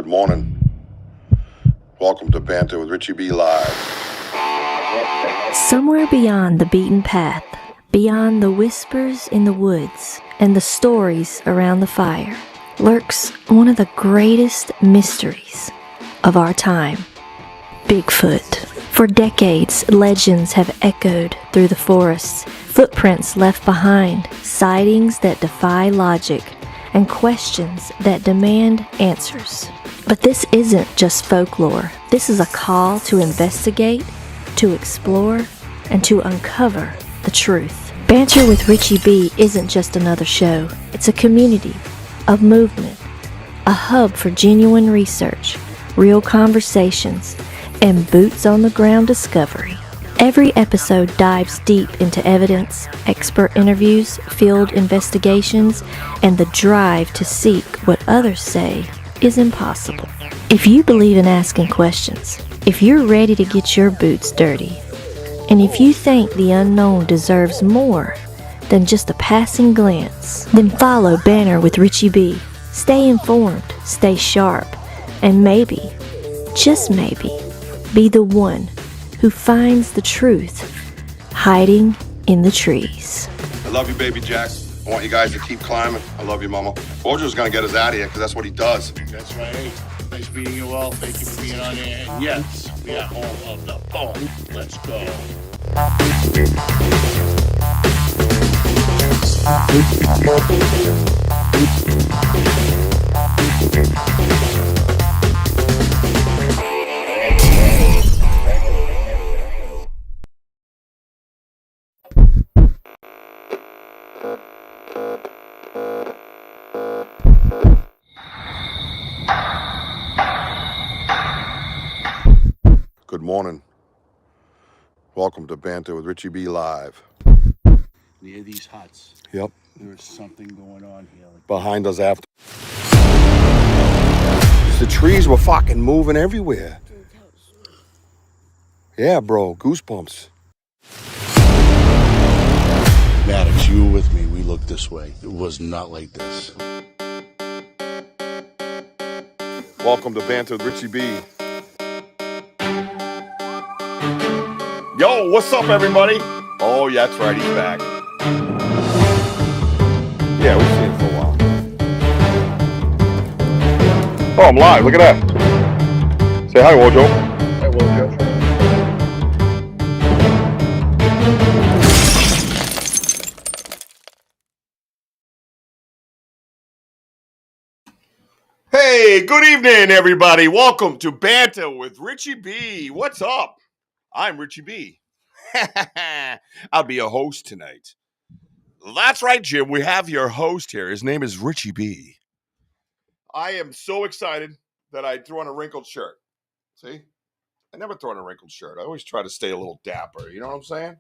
morning. Welcome to Banter with Richie B Live. Somewhere beyond the beaten path, beyond the whispers in the woods and the stories around the fire, lurks one of the greatest mysteries of our time, Bigfoot. For decades, legends have echoed through the forests, footprints left behind, sightings that defy logic, and questions that demand answers. But this isn't just folklore. This is a call to investigate, to explore, and to uncover the truth. Banter with Richie B isn't just another show. It's a community, a movement, a hub for genuine research, real conversations, and boots-on-the-ground discovery. Every episode dives deep into evidence, expert interviews, field investigations, and the drive to seek what others say is impossible. If you believe in asking questions, if you're ready to get your boots dirty, and if you think the unknown deserves more than just a passing glance, then follow Banter with Richie B. Stay informed, stay sharp, and maybe, just maybe, be the one who finds the truth hiding in the trees. I love you, baby Jack. I want you guys to keep climbing. I love you, Mama. Wojo's gonna get us out of here because that's what he does. That's right. Nice meeting you all. Thank you for being on air. And yes, we are home of the phone. Let's go. Good morning. Welcome to Banter with Richie B Live. Near these huts, Yep. there is something going on here. Behind us after. The trees were fucking moving everywhere. Yeah, bro. Goosebumps. Maddox, you were with me. We looked this way. It was not like this. Welcome to Banter with Richie B. Yo, what's up, everybody? Oh, yeah, that's right. He's back. Yeah, we've seen it for a while. Oh, I'm live. Look at that. Say hi, Wojo. Hi, Wojo. Hey, good evening, everybody. Welcome to Banter with Richie B. What's up? I'm Richie B. I'll be your host tonight. That's right, Jim. We have your host here. His name is Richie B. I am so excited that I threw on a wrinkled shirt. See? I never throw on a wrinkled shirt. I always try to stay a little dapper. You know what I'm saying?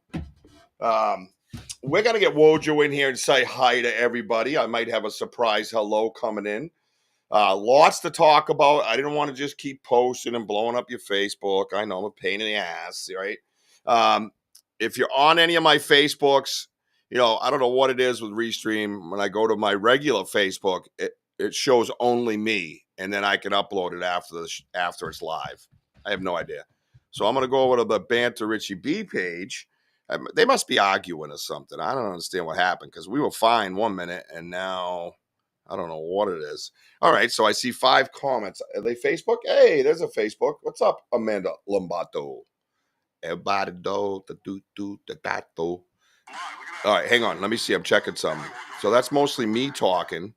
We're going to get Wojo in here and say hi to everybody. I might have a surprise hello coming in. Lots to talk about. I didn't want to just keep posting and blowing up your Facebook. I know I'm a pain in the ass, right? If you're on any of my Facebooks, you know, I don't know what it is with Restream. When I go to my regular Facebook, it shows only me, and then I can upload it after it's live. I have no idea. So I'm going to go over to the Banter Richie B page. They must be arguing or something. I don't understand what happened because we were fine 1 minute, and now I don't know what it is. All right, so I see 5 comments. Are they Facebook? Hey, there's a Facebook. What's up, Amanda Lombato? Everybody do the do. All right, hang on. Let me see. I'm checking something. So that's mostly me talking.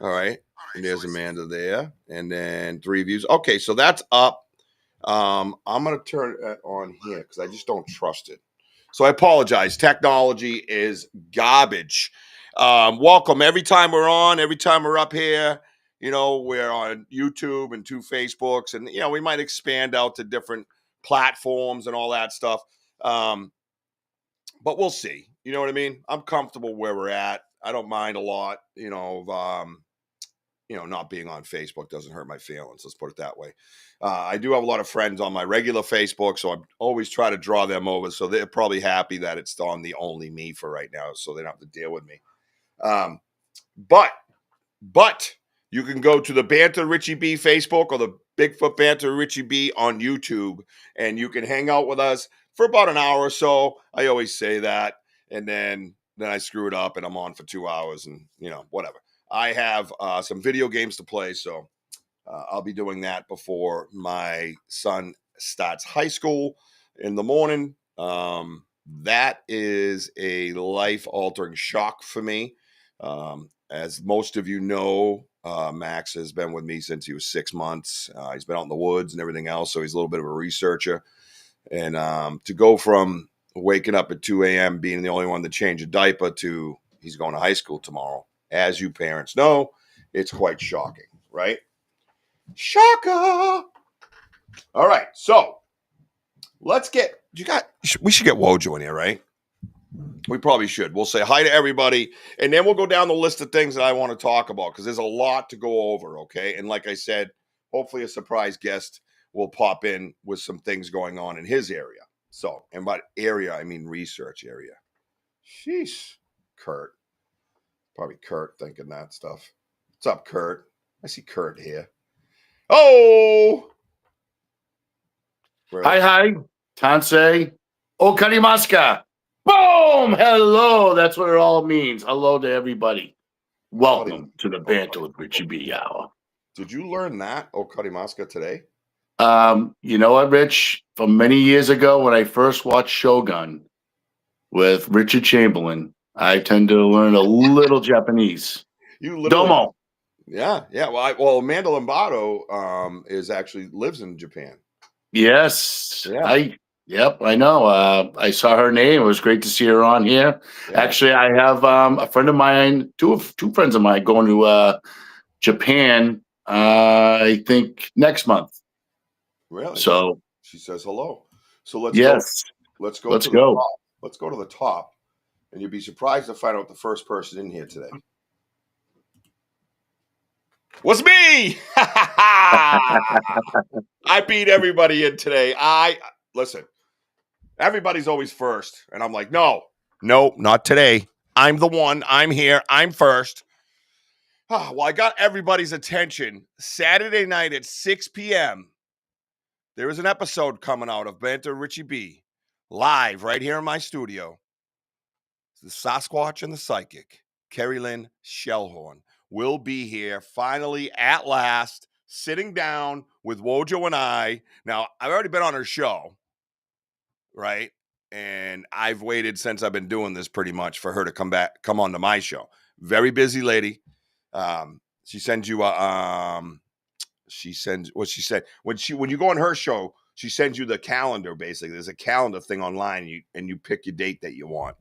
All right. And there's Amanda there. And then 3 views. Okay, so that's up. I'm going to turn it on here because I just don't trust it. So I apologize. Technology is garbage. Welcome. Every time we're on, every time we're up here, you know, we're on YouTube and 2 Facebooks. And, you know, we might expand out to different platforms and all that stuff. But we'll see. You know what I mean? I'm comfortable where we're at. I don't mind a lot, not being on Facebook doesn't hurt my feelings. Let's put it that way. I do have a lot of friends on my regular Facebook, so I always try to draw them over. So they're probably happy that it's on the only me for right now, so they don't have to deal with me. But You can go to the Banter Richie B Facebook or the Bigfoot Banter Richie B on YouTube, and you can hang out with us for about an hour or so. I always say that, and then I screw it up, and I'm on for 2 hours, and whatever. I have some video games to play, so I'll be doing that before my son starts high school in the morning. That is a life-altering shock for me. As most of you know, Max has been with me since he was 6 months. He's been out in the woods and everything else, so he's a little bit of a researcher. And to go from waking up at 2 a.m., being the only one to change a diaper, to he's going to high school tomorrow, as you parents know, it's quite shocking, right? Shocker! All right, so let's get we should get Wojo in here, right? We probably should. We'll say hi to everybody, and then we'll go down the list of things that I want to talk about, because there's a lot to go over, okay? And like I said, hopefully a surprise guest will pop in with some things going on in his area. So, and by area, I mean research area. Sheesh. Kurt. Probably Kurt thinking that stuff. What's up, Kurt? I see Kurt here. Oh! Hi. Tansei. Okarimaska. Boom! Hello. That's what it all means. Hello to everybody. Welcome to the Banter with Richie B Hour. Did you learn that, Okarimaska, today? You know what, Rich? From many years ago when I first watched Shogun with Richard Chamberlain, I tend to learn a little Japanese. You literally. Domo. Yeah. Well, Amanda Lombardo is actually lives in Japan. Yes. Yeah. I know. I saw her name. It was great to see her on here. Yeah. Actually, I have a friend of mine, two friends of mine going to Japan, I think next month. Really? So she says hello. So let's go. Let's go to the top. Let's go to the top. And you'd be surprised to find out the first person in here today. Was me. I beat everybody in today. Listen, everybody's always first. And I'm like, no, not today. I'm the one. I'm here. I'm first. Well, I got everybody's attention. Saturday night at 6 p.m., there is an episode coming out of Banter Richie B, live right here in my studio. The Sasquatch and the Psychic, Carrie Lynn Shellhorn, will be here finally at last, sitting down with Wojo and I. Now, I've already been on her show, right? And I've waited since I've been doing this pretty much for her to come on to my show. Very busy lady. She sends you she said when you go on her show, she sends you the calendar. Basically, there's a calendar thing online, and you pick your date that you want.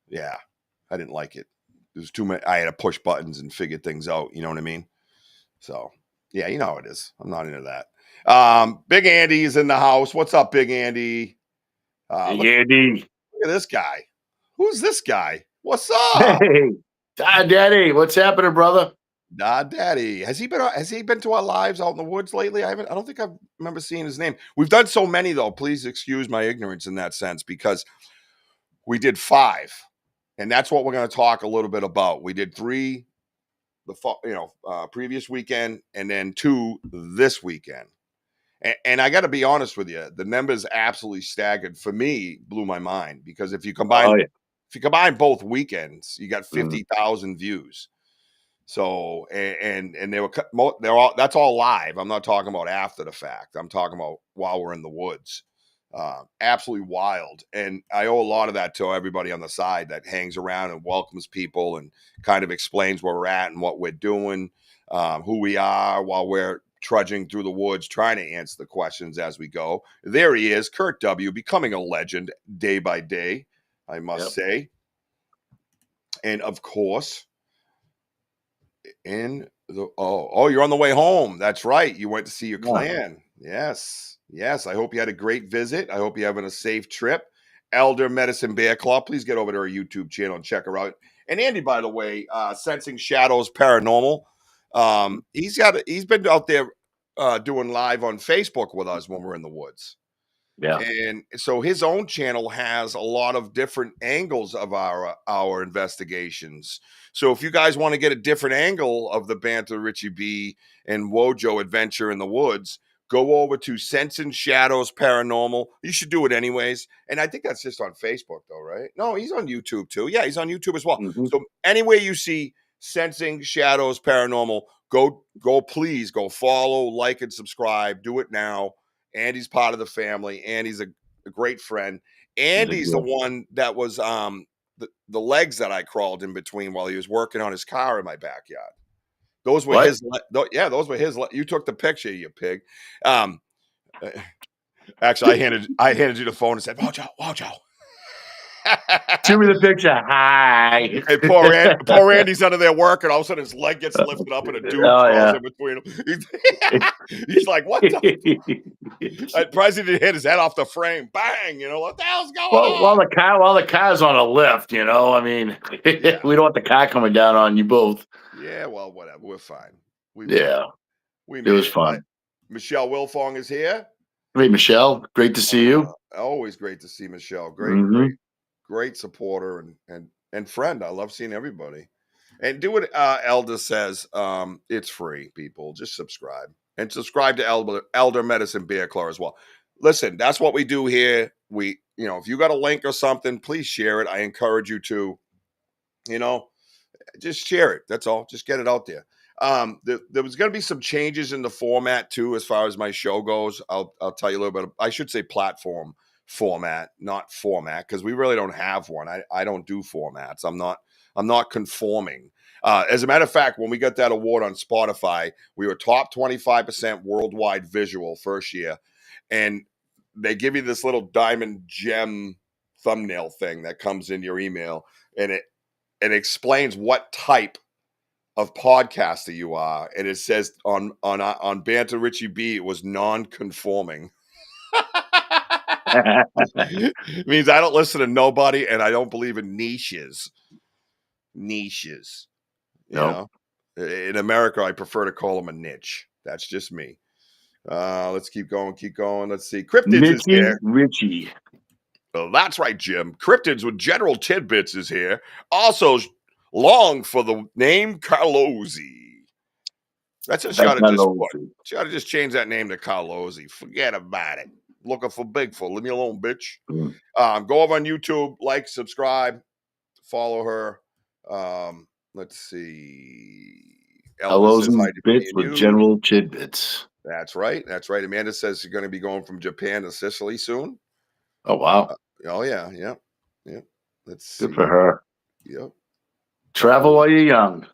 Yeah, I didn't like it. There's too many. I had to push buttons and figure things out. You know what I mean? So yeah, you know how it is. I'm not into that. Big Andy is in the house. What's up, Big Andy? Andy. Look at this guy. Who's this guy? What's up? Hey, Daddy. What's happening, brother? Daddy. Has he been to our lives out in the woods lately? I don't think I remember seeing his name. We've done so many though. Please excuse my ignorance in that sense, because we did 5, and that's what we're going to talk a little bit about. We did 3 previous weekend, and then 2 this weekend. And I got to be honest with you, the numbers absolutely staggered. For me, blew my mind, because if you combine both weekends, you got 50,000 views. So and they're all, that's all live. I'm not talking about after the fact. I'm talking about while we're in the woods. Absolutely wild. And I owe a lot of that to everybody on the side that hangs around and welcomes people and kind of explains where we're at and what we're doing, who we are, while we're trudging through the woods, trying to answer the questions as we go. There he is, Kurt W., becoming a legend day by day, I must say. And of course, you're on the way home. That's right. You went to see your clan. Yes. I hope you had a great visit. I hope you're having a safe trip. Elder Medicine Bear Claw, please get over to our YouTube channel and check her out. And Andy, by the way, Sensing Shadows Paranormal. He's been out there doing live on Facebook with us when we're in the woods. Yeah. And so his own channel has a lot of different angles of our investigations. So if you guys want to get a different angle of the Banter Richie B and Wojo adventure in the woods, go over to Sense and Shadows Paranormal. You should do it anyways. And I think that's just on Facebook though, right? No, he's on YouTube too. Yeah, he's on YouTube as well. Mhm. So anywhere you see Sensing Shadows Paranormal, go please go follow, like, and subscribe. Do it now. Andy's part of the family. Andy's a great friend. Andy's the one that was the legs that I crawled in between while he was working on his car in my backyard. Those were What? his. Yeah, those were his. You took the picture, you pig. Um, actually, I handed you the phone and said, "Wojo, Wojo." Show me the picture. Hi. And poor Andy's under there working. All of a sudden, his leg gets lifted up, and a dude Oh, crawls yeah. in between them. He's like, "What the?" President hit his head off the frame. Bang! You know what the hell's going Well, on? while the car's on a lift, you know, I mean, Yeah. we don't want the car coming down on you both. Yeah, well, whatever. We're fine. Yeah, We it made was it. fun. Michelle Wilfong is here. Hey, Michelle, great to see you. Always great to see Michelle. Mhm. Great supporter and friend. I love seeing everybody. And do what Elder says. It's free, people. Just subscribe. And subscribe to Elder Medicine Bear Claw as well. Listen, that's what we do here. If you got a link or something, please share it. I encourage you to, just share it. That's all. Just get it out there. There was going to be some changes in the format too, as far as my show goes. I'll tell you a little bit. I should say platform format, not format, because we really don't have one. I don't do formats. I'm not conforming. As a matter of fact, when we got that award on Spotify, we were top 25% worldwide visual first year, and they give you this little diamond gem thumbnail thing that comes in your email, and it explains what type of podcaster you are, and it says on Banter Richie B it was non-conforming. It means I don't listen to nobody, and I don't believe in niches. You No, know, in America, I prefer to call them a niche. That's just me. Let's keep going. Let's see. Cryptids is Nicky here. Richie. Oh, that's right, Jim. Cryptids with General Tidbits is here. Also, long for the name Carlozzi. That's just That's gotta not just low. change that name to Carlozzi. Forget about it. Looking for Bigfoot. Leave me alone, bitch. Mm. Go over on YouTube, like, subscribe, follow her. Let's see. Elder Hellos says hi and to me bits and with you. General Tidbits. That's right. Amanda says she's going to be going from Japan to Sicily soon. Oh, wow. Oh yeah. Let's see. Good for her. Yep. Travel while you're young.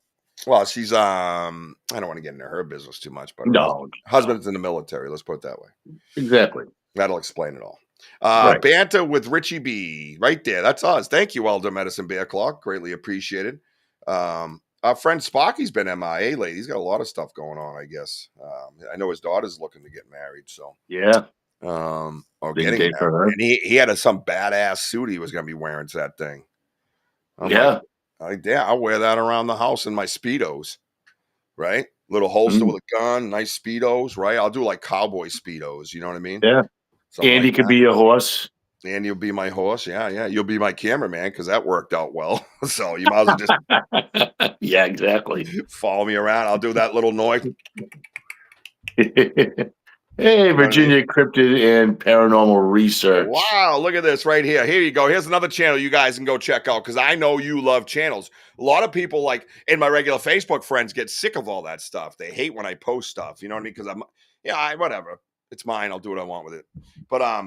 Well, she's I don't want to get into her business too much, but her No. husband's in the military. Let's put it that way. Exactly. That'll explain it all. Right. Banter with Richie B. Right there. That's us. Thank you, Elder Medicine Bear Claw. Greatly appreciated. Our friend Sparky's been MIA lately. He's got a lot of stuff going on, I guess. I know his daughter's looking to get married. So Yeah. or Big getting day married. for her. And he had some badass suit he was going to be wearing to that thing. I'm Yeah. like, yeah, I'll wear that around the house in my Speedos, right? Little holster with a gun, nice Speedos, right? I'll do like cowboy Speedos. You know what I mean? Yeah. Something Andy like could that. be your horse. And you'll be my horse. Yeah. You'll be my cameraman because that worked out well. So you might as well just Yeah, exactly. follow me around. I'll do that little noise. Hey, Virginia Cryptid and Paranormal Research. Wow, look at this right here. Here you go. Here's another channel you guys can go check out because I know you love channels. A lot of people, like in my regular Facebook friends, get sick of all that stuff. They hate when I post stuff. You know what I mean? Because whatever. It's mine. I'll do what I want with it. But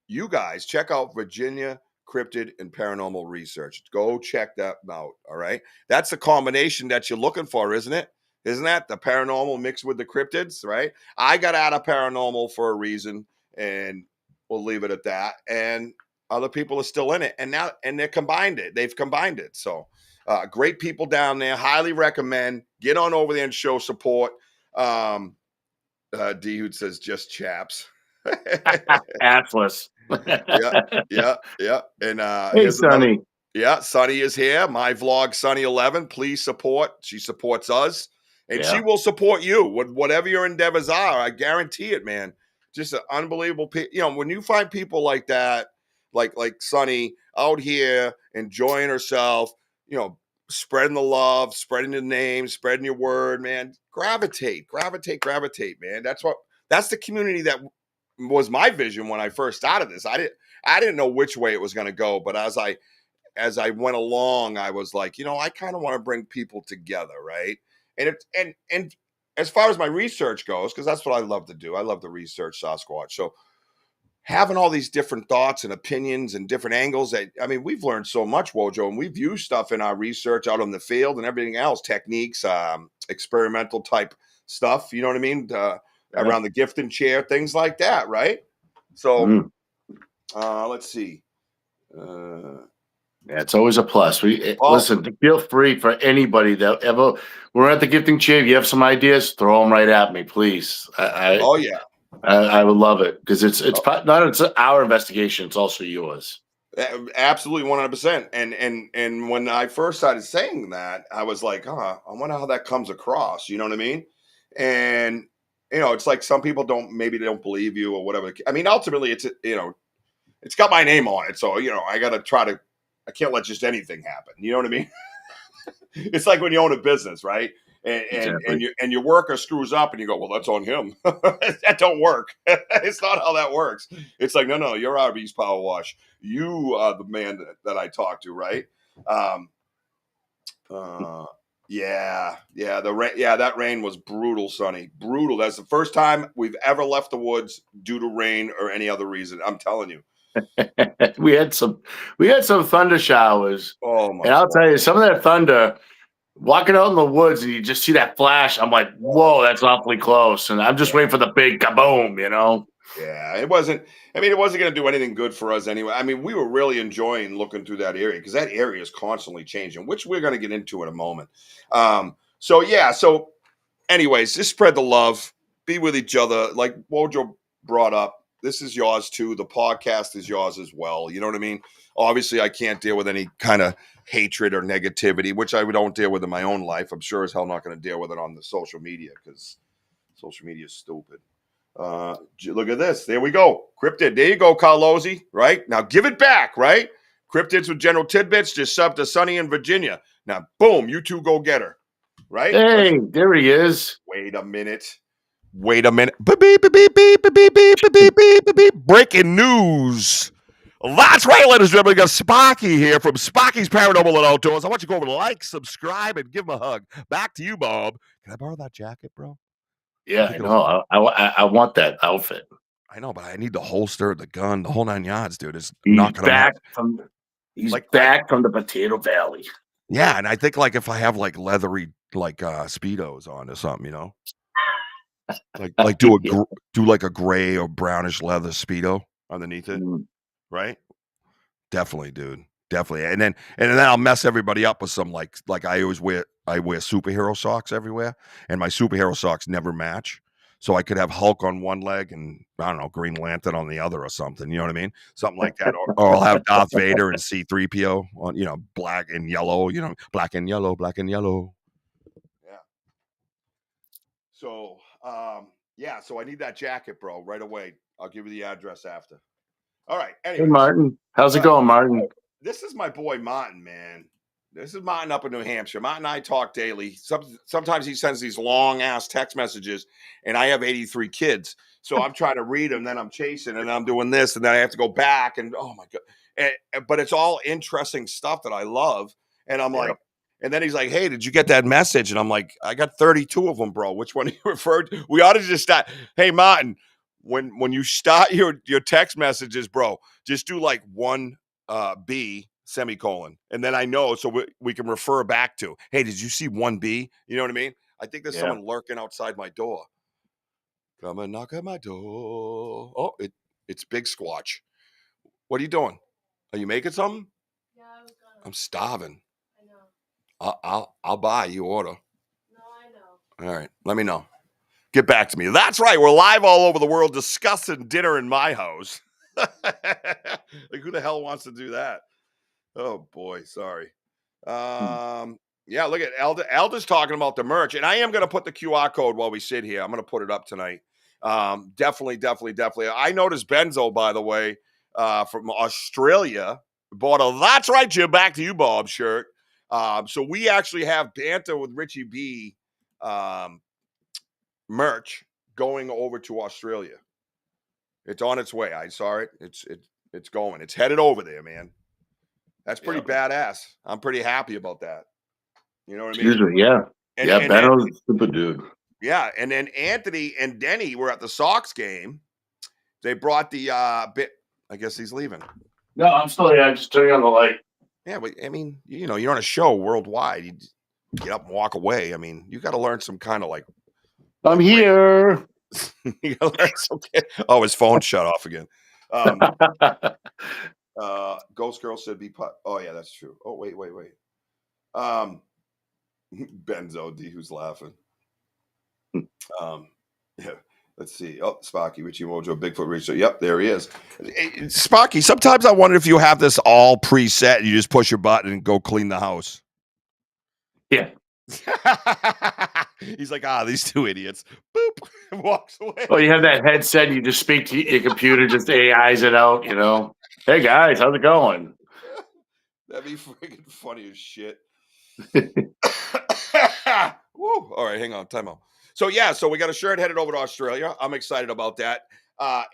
you guys check out Virginia Cryptid and Paranormal Research. Go check that out. All right. That's the combination that you're looking for, isn't it? Isn't that the paranormal mixed with the cryptids, right? I got out of paranormal for a reason, and we'll leave it at that. And other people are still in it, and they've combined it. So great people down there. Highly recommend. Get on over there and show support. D Hood says just chaps. Atlas. Yeah. And hey, Sonny. Sonny is here. My vlog, Sonny11. Please support. She supports us. And she will support you with whatever your endeavors are. I guarantee it, man. just an unbelievable. When you find people like that, like Sunny out here enjoying herself, spreading the love, spreading the name, spreading your word, man. Gravitate, man. That's the community that was my vision when I first started this. I didn't know which way it was going to go, but as I went along, I was like, I kind of want to bring people together, right? And as far as my research goes, because that's what I love to do. I love to research Sasquatch. So having all these different thoughts and opinions and different angles we've learned so much, Wojo, and we've used stuff in our research out on the field and everything else, techniques, experimental type stuff, you know what I mean? Around the gifting chair, things like that, right? So let's see. Yeah, it's always a plus. Listen, feel free for anybody that ever we're at the gifting chair. If you have some ideas, throw them right at me, please. I would love it because it's our investigation; it's also yours. Absolutely, 100%. And when I first started saying that, I was like, I wonder how that comes across. You know what I mean? And it's like some people maybe they don't believe you or whatever. I mean, ultimately, it's got my name on it, so I got to try to. I can't let just anything happen. You know what I mean? It's like when you own a business, right? And your worker screws up, and you go, "Well, that's on him." That don't work. It's not how that works. It's like, no, you're RB's Power Wash. You are the man that I talk to, right? That rain was brutal, Sonny. Brutal. That's the first time we've ever left the woods due to rain or any other reason. I'm telling you. we had some thunder showers. Oh my! And I'll tell you, some of that thunder, walking out in the woods and you just see that flash, I'm like, whoa, that's awfully close. And I'm just waiting for the big kaboom, Yeah, it wasn't going to do anything good for us anyway. I mean, we were really enjoying looking through that area because that area is constantly changing, which we're going to get into in a moment. So anyways, just spread the love, be with each other. Like Wojo brought up, this is yours too. The podcast is yours as well. You know what I mean? Obviously, I can't deal with any kind of hatred or negativity, which I don't deal with in my own life. I'm sure as hell not going to deal with it on the social media because social media is stupid. Look at this. There we go. Cryptid. There you go, Carlozzi. Right? Now give it back, right? Cryptids with General Tidbits just sub to Sunny in Virginia. Now, boom, you two go get her. Right? Hey, there he is. Wait a minute. Breaking news. That's right, ladies and gentlemen. We got Sparky here from Sparky's Paranormal and Outdoors. I want you to go over and like, subscribe, and give him a hug. Back to you, Bob. Can I borrow that jacket, bro? Yeah, I know. I want that outfit. I know, but I need the holster, the gun, the whole 9 yards, dude. He's back from the Potato Valley. Yeah, and I think if I have leathery Speedos on or something, do a gray or brownish leather Speedo underneath it, right? Definitely, dude. Definitely. And then I'll mess everybody up with some I wear superhero socks everywhere, and my superhero socks never match. So I could have Hulk on one leg and I don't know, Green Lantern on the other or something. You know what I mean? Something like that. Or I'll have Darth Vader and C-3PO on, black and yellow, black and yellow. Yeah. So, so I need that jacket, bro, right away. I'll give you the address after. All right. Anyways. Hey, Martin. How's it going, Martin? This is my boy Martin, man. This is Martin up in New Hampshire. Martin and I talk daily. Sometimes he sends these long-ass text messages, and I have 83 kids. So I'm trying to read them, then I'm chasing, and I'm doing this, and then I have to go back, and oh, my God. But it's all interesting stuff that I love. And I'm like, and then he's like, hey, did you get that message? And I'm like, I got 32 of them, bro. Which one you referred to? We ought to just start. Hey, Martin, when you start your text messages, bro, just do one B semicolon, and then I know so we can refer back to, hey, did you see 1B? You know what I mean? I think there's someone lurking outside my door. Come and knock at my door. Oh, it's Big Squatch. What are you doing? Are you making something? Yeah, I was gonna. I'm starving. I know. I'll buy you order. No, I know. All right, let me know. Get back to me. That's right. We're live all over the world discussing dinner in my house. Who the hell wants to do that? Oh boy, sorry. Look at Elda's talking about the merch, and I am going to put the QR code while we sit here. I'm going to put it up tonight. Definitely. I noticed Benzo, by the way, from Australia, bought a "That's Right, Jim, back to you, Bob" shirt. So we actually have Banter with Richie B merch going over to Australia. It's on its way. I saw it. It's going. It's headed over there, man. That's pretty badass. I'm pretty happy about that. You know what I mean? Excuse me. Yeah. And Yeah. then Benno's a super dude. yeah, and then Anthony and Denny were at the Sox game. They brought the bit. I guess he's leaving. No, I'm still here. I'm just turning on the light. Yeah, but I mean, you're on a show worldwide. You get up and walk away. I mean, you got to learn some kind of like. I'm here. You got to learn some. Oh, his phone shut off again. Ghost Girl said be put. Oh yeah, that's true. Oh wait. Benzo D, who's laughing. Yeah. Let's see. Oh, Sparky, Richie Wojo, Bigfoot Richard. Yep, there he is. Hey, Sparky, sometimes I wonder if you have this all preset and you just push your button and go clean the house. Yeah. He's like, these two idiots. Boop. And walks away. Well, you have that headset and you just speak to your computer, just AIs it out, Hey, guys, how's it going? That'd be freaking funny as shit. Woo. All right, hang on. Time out. So we got a shirt headed over to Australia. I'm excited about that.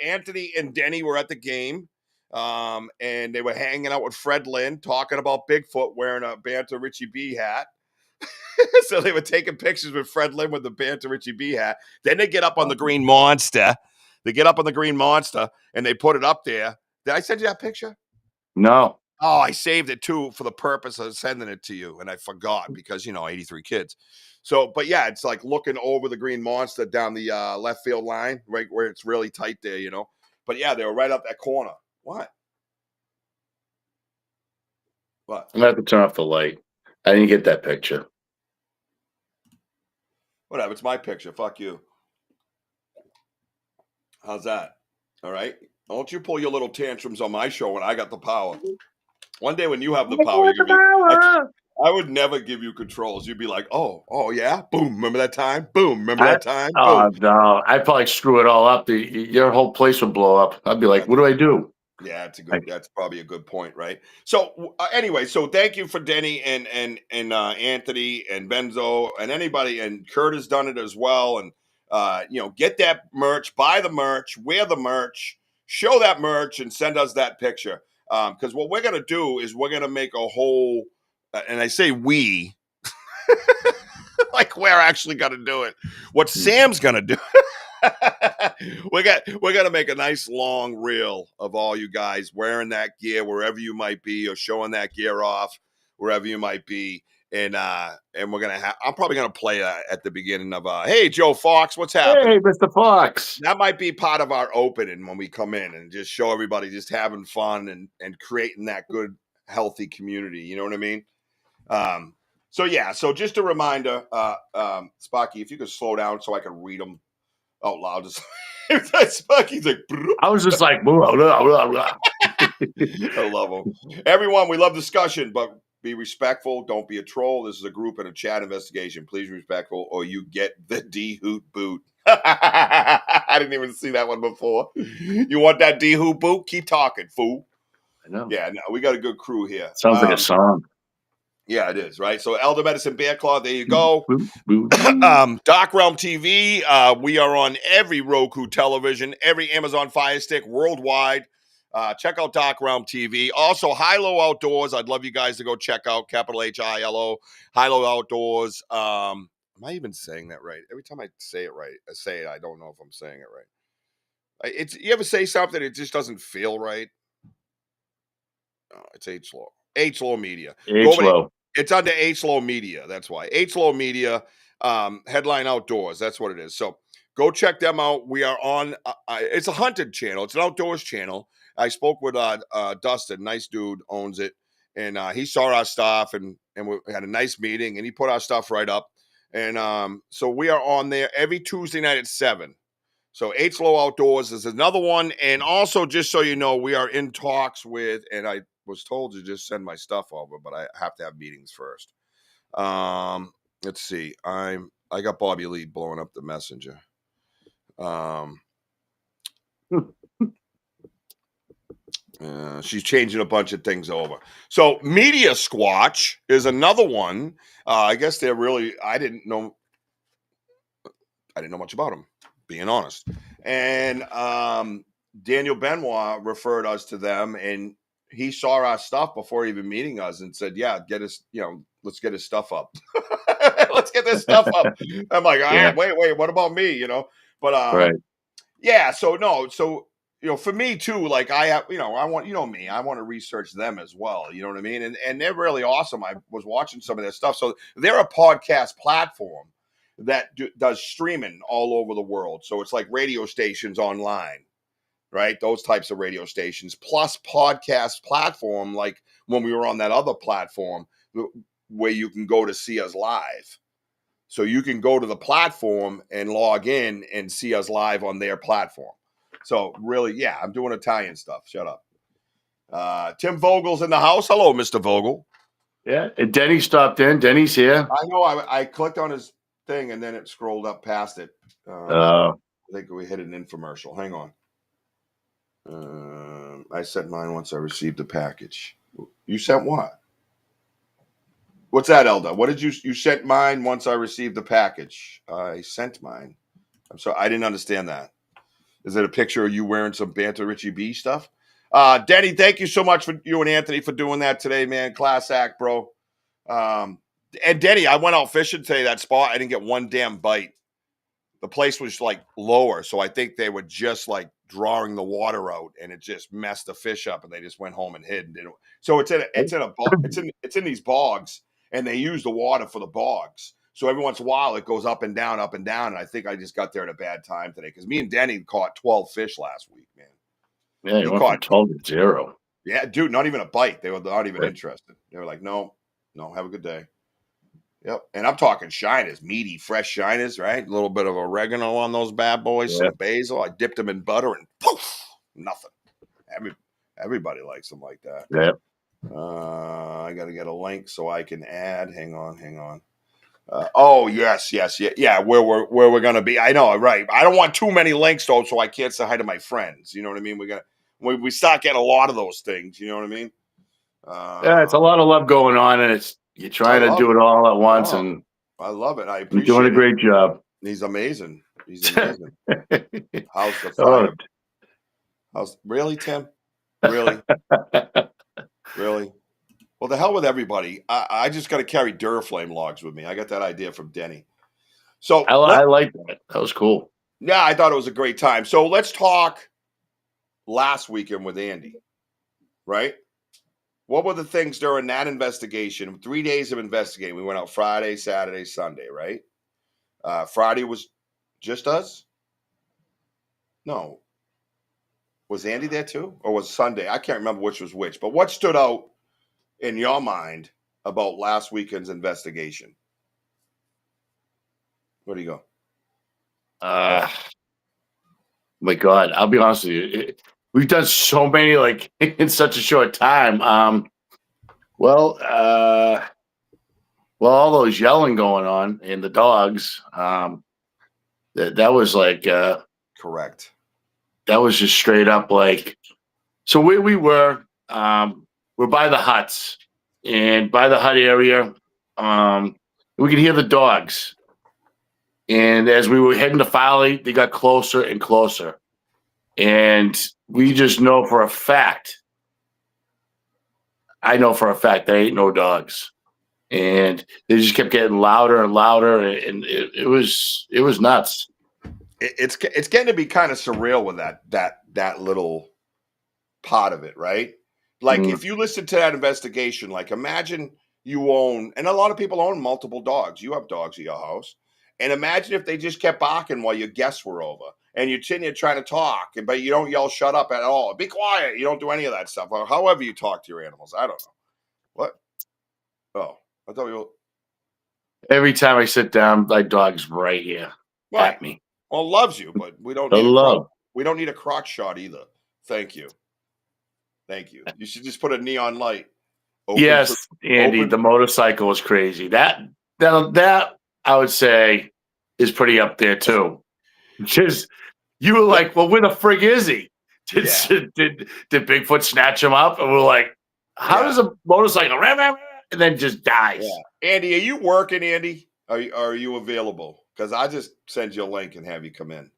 Anthony and Denny were at the game, and they were hanging out with Fred Lynn, talking about Bigfoot, wearing a Banter Richie B hat. So they were taking pictures with Fred Lynn with the Banter Richie B hat. Then they get up on the Green Monster. And they put it up there. Did I send you that picture? No. Oh, I saved it too for the purpose of sending it to you, and I forgot because 83 kids. So, but yeah, it's like looking over the Green Monster down the left field line, right where it's really tight there, But yeah, they were right up that corner. What? I'm gonna have to turn off the light. I didn't get that picture. Whatever, it's my picture. Fuck you. How's that? All right. Don't you pull your little tantrums on my show when I got the power. One day when you have the power, you're gonna be. I would never give you controls. You'd be like, oh yeah, boom. Remember that time? Boom. Remember that time? Oh Boom. no, I'd probably screw it all up. Your whole place would blow up. I'd be like, what do I do? Yeah, that's probably a good point, right? So anyway, so thank you for Denny and Anthony and Benzo and anybody, and Kurt has done it as well. And get that merch, buy the merch, wear the merch, show that merch, and send us that picture. Because what we're gonna do is we're gonna make a whole, and I say we, like we're actually gonna do it. What Sam's gonna do. We're gonna make a nice long reel of all you guys wearing that gear wherever you might be, or showing that gear off wherever you might be, and we're gonna I'm probably gonna play at the beginning of hey Joe Fox, what's happening? Hey, Mr. Fox. That might be part of our opening when we come in and just show everybody just having fun and creating that good healthy community. You know what I mean? So just a reminder, Sparky, if you could slow down so I can read them out loud. He's like, I was just like, blah, blah, blah, blah. I love him. Everyone, we love discussion, but be respectful. Don't be a troll. This is a group and a chat investigation. Please be respectful, or you get the D-hoot boot. I didn't even see that one before. You want that D-hoot boot? Keep talking, fool. I know. Yeah, no, we got a good crew here. Sounds like a song. Yeah, it is, right? So Elder Medicine Bear Claw, there you go. Dark Realm TV, we are on every Roku television, every Amazon Fire Stick worldwide. Check out Dark Realm TV. Also, Hilo Outdoors, I'd love you guys to go check out, capital H-I-L-O, Hilo Outdoors. Am I even saying that right? Every time I say it right, I don't know if I'm saying it right. You ever say something, it just doesn't feel right? Oh, it's H-Low. H-Low Media. H-Low. It's under H-Low Media. That's why. H-Low Media, Headline Outdoors. That's what it is. So go check them out. We are on, it's a hunted channel. It's an outdoors channel. I spoke with Dustin, nice dude, owns it. And he saw our stuff and we had a nice meeting and he put our stuff right up. And so we are on there every Tuesday night at 7. So H-Low Outdoors is another one. And also, just so you know, we are in talks with, and I was told to just send my stuff over, but I have to have meetings first. Let's see. I got Bobby Lee blowing up the messenger. She's changing a bunch of things over. So Media Squatch is another one. I guess they're really. I didn't know much about them, being honest. And Daniel Benoit referred us to them, and he saw our stuff before even meeting us and said, "Yeah, get us. Let's get his stuff up. Let's get this stuff up." I'm like, Yeah. wait, what about me? But Right. yeah. So no, so for me too, like I have, I want, me, I want to research them as well. You know what I mean? And they're really awesome. I was watching some of their stuff. So they're a podcast platform that does streaming all over the world. So it's like radio stations online, right? Those types of radio stations plus podcast platform, like when we were on that other platform where you can go to see us live. So you can go to the platform and log in and see us live on their platform. So really, yeah, I'm doing Italian stuff. Shut up. Tim Vogel's in the house. Hello, Mr. Vogel. Yeah. And Denny stopped in. Denny's here. I know. I clicked on his thing and then it scrolled up past it. I think we hit an infomercial. Hang on. I sent mine once I received the package. You sent what? What's that, Elda? What did you sent mine once I received the package? I sent mine. I'm sorry, I didn't understand that. Is it a picture of you wearing some Banter Richie B stuff? Denny, thank you so much for you and Anthony for doing that today, man. Class act, bro. And Denny, I went out fishing today. That spot, I didn't get one damn bite. The place was like lower, so I think they were just like drawing the water out, and it just messed the fish up, and they just went home and hid. And didn't. So it's in these bogs, and they use the water for the bogs. So every once in a while, it goes up and down, up and down. And I think I just got there at a bad time today because me and Denny caught 12 fish last week, man. Yeah, he went from 12 to 0. Yeah, dude, not even a bite. They were not even interested. They were like, no, have a good day. Yep. And I'm talking shiners, meaty, fresh shiners, right? A little bit of oregano on those bad boys, some basil. I dipped them in butter and poof, nothing. Everybody likes them like that. Yeah. I got to get a link so I can add. Hang on. Oh, yes. Yeah, where we're going to be. I know, right. I don't want too many links, though, so I can't say hi to my friends. You know what I mean? We start getting a lot of those things. You know what I mean? Yeah, it's a lot of love going on, and you're trying to do it all at once, and I love it. I appreciate you're doing a great job. He's amazing. House of Fire. Really, Tim? Really? Really? Well, the hell with everybody. I just got to carry Duraflame logs with me. I got that idea from Denny. So I like that. That was cool. Yeah, I thought it was a great time. So let's talk last weekend with Andy, right? What were the things during that investigation? 3 days of investigating. We went out Friday, Saturday, Sunday, right? Friday was just us? No. Was Andy there too? Or was Sunday? I can't remember which was which. But what stood out in your mind about last weekend's investigation? Where do you go? My God, I'll be honest with you. We've done so many, like, in such a short time. Well, all those yelling going on and the dogs, that was like correct. That was just straight up like. So where we were, we're by the huts, and by the hut area, we could hear the dogs. And as we were heading to Folly, they got closer and closer, and we just know for a fact. I know for a fact there ain't no dogs. And they just kept getting louder and louder, and it was nuts. It's getting to be kind of surreal with that little part of it, right? Like if you listen to that investigation, like imagine you own, and a lot of people own multiple dogs. You have dogs at your house, and imagine if they just kept barking while your guests were over, and you're sitting there trying to talk, but you don't yell "shut up" at all. Be quiet. You don't do any of that stuff, or however you talk to your animals. I don't know. What? Oh. I thought you. Every time I sit down, my dog's right here at me. Well, loves you, but we don't need we don't need a crotch shot either. Thank you. You should just put a neon light. Andy, the motorcycle was crazy. That I would say is pretty up there too. Just You were like, well, where the frig is he? Did, Yeah. did Bigfoot snatch him up? And we're like, how does a motorcycle and then just dies? Yeah. Andy, are you working, Andy? Are you available? Because I just send you a link and have you come in.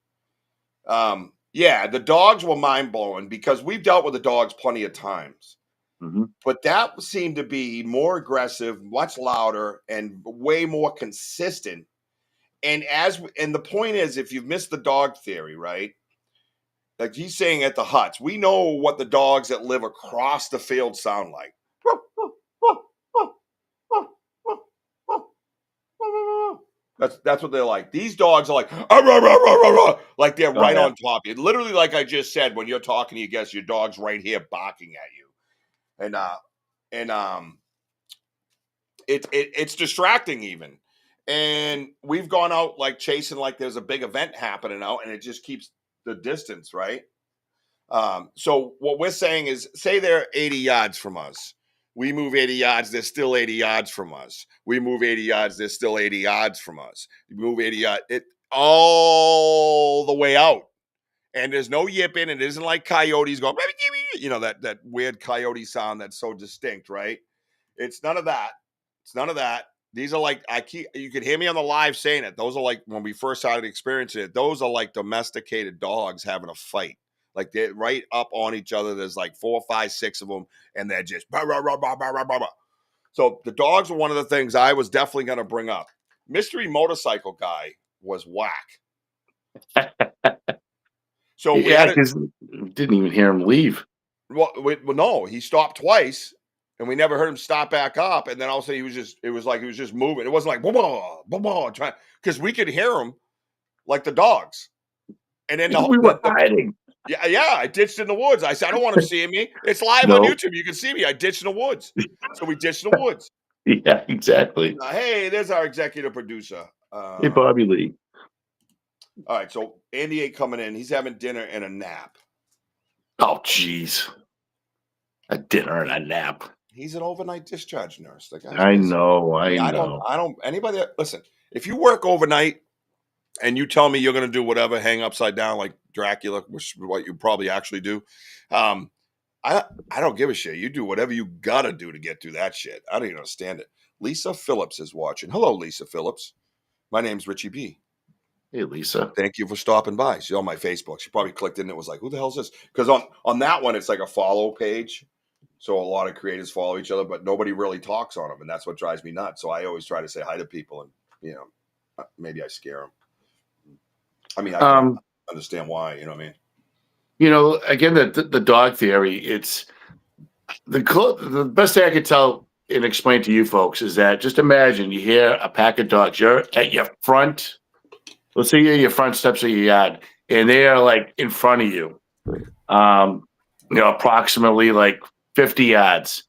Yeah, the dogs were mind blowing because we've dealt with the dogs plenty of times. Mm-hmm. But that seemed to be more aggressive, much louder, and way more consistent. And the point is, if you've missed the dog theory, right? Like he's saying at the huts, we know what the dogs that live across the field sound like. That's what they're like. These dogs are like, "Arr, arr, arr, arr, arr," like they're Oh, right yeah. on top of you. Literally, like I just said, when you're talking to your guests, your dog's right here barking at you, and it's distracting even. And we've gone out like chasing, like there's a big event happening out, and it just keeps the distance, right? So what we're saying is, say they're 80 yards from us. We move 80 yards, they're still 80 yards from us. We move 80 yards, they're still 80 yards from us. You move 80 yards, it all the way out. And there's no yipping. It isn't like coyotes going, that weird coyote sound that's so distinct, right? It's none of that. It's none of that. These are like, you could hear me on the live saying it. Those are like, when we first started experiencing it, those are like domesticated dogs having a fight. Like they're right up on each other. There's like 4, 5, 6 of them, and they're just bah, bah, bah, bah, bah, bah, bah. So the dogs were one of the things I was definitely going to bring up. Mystery motorcycle guy was whack. So we Yeah, had it. because didn't even hear him leave. Well, no, he stopped twice, and we never heard him stop back up. And then all of a sudden, it was like he was just moving. It wasn't like blah blah blah, trying, because we could hear him like the dogs. And then We were hiding. yeah, I ditched in the woods. I said, I don't want him seeing me. It's live on No. YouTube. You can see me. I ditched in the woods. So we ditched in the woods. Yeah, exactly. Hey, there's our executive producer. Hey, Bobby Lee. All right, so Andy ain't coming in. He's having dinner and a nap. Oh, jeez. A dinner and a nap. He's an overnight discharge nurse. The guy's I busy. know. I don't. Anybody that listen. If you work overnight and you tell me you're going to do whatever, hang upside down like Dracula, which is what you probably actually do, I don't give a shit. You do whatever you got to do to get through that shit. I don't even understand it. Lisa Phillips is watching. Hello, Lisa Phillips. My name's Richie B. Hey, Lisa. Thank you for stopping by. She's on my Facebook. She probably clicked in and it was like, who the hell is this? Because on that one, it's like a follow page. So a lot of creators follow each other, but nobody really talks on them. And that's what drives me nuts. So I always try to say hi to people, and, maybe I scare them. I mean, I can understand why, you know what I mean? Again, the dog theory, it's the best thing I could tell and explain to you folks is that just imagine you hear a pack of dogs. You're at your front. Let's say you're at your front steps of your yard, and they are like in front of you, approximately like 50 yards.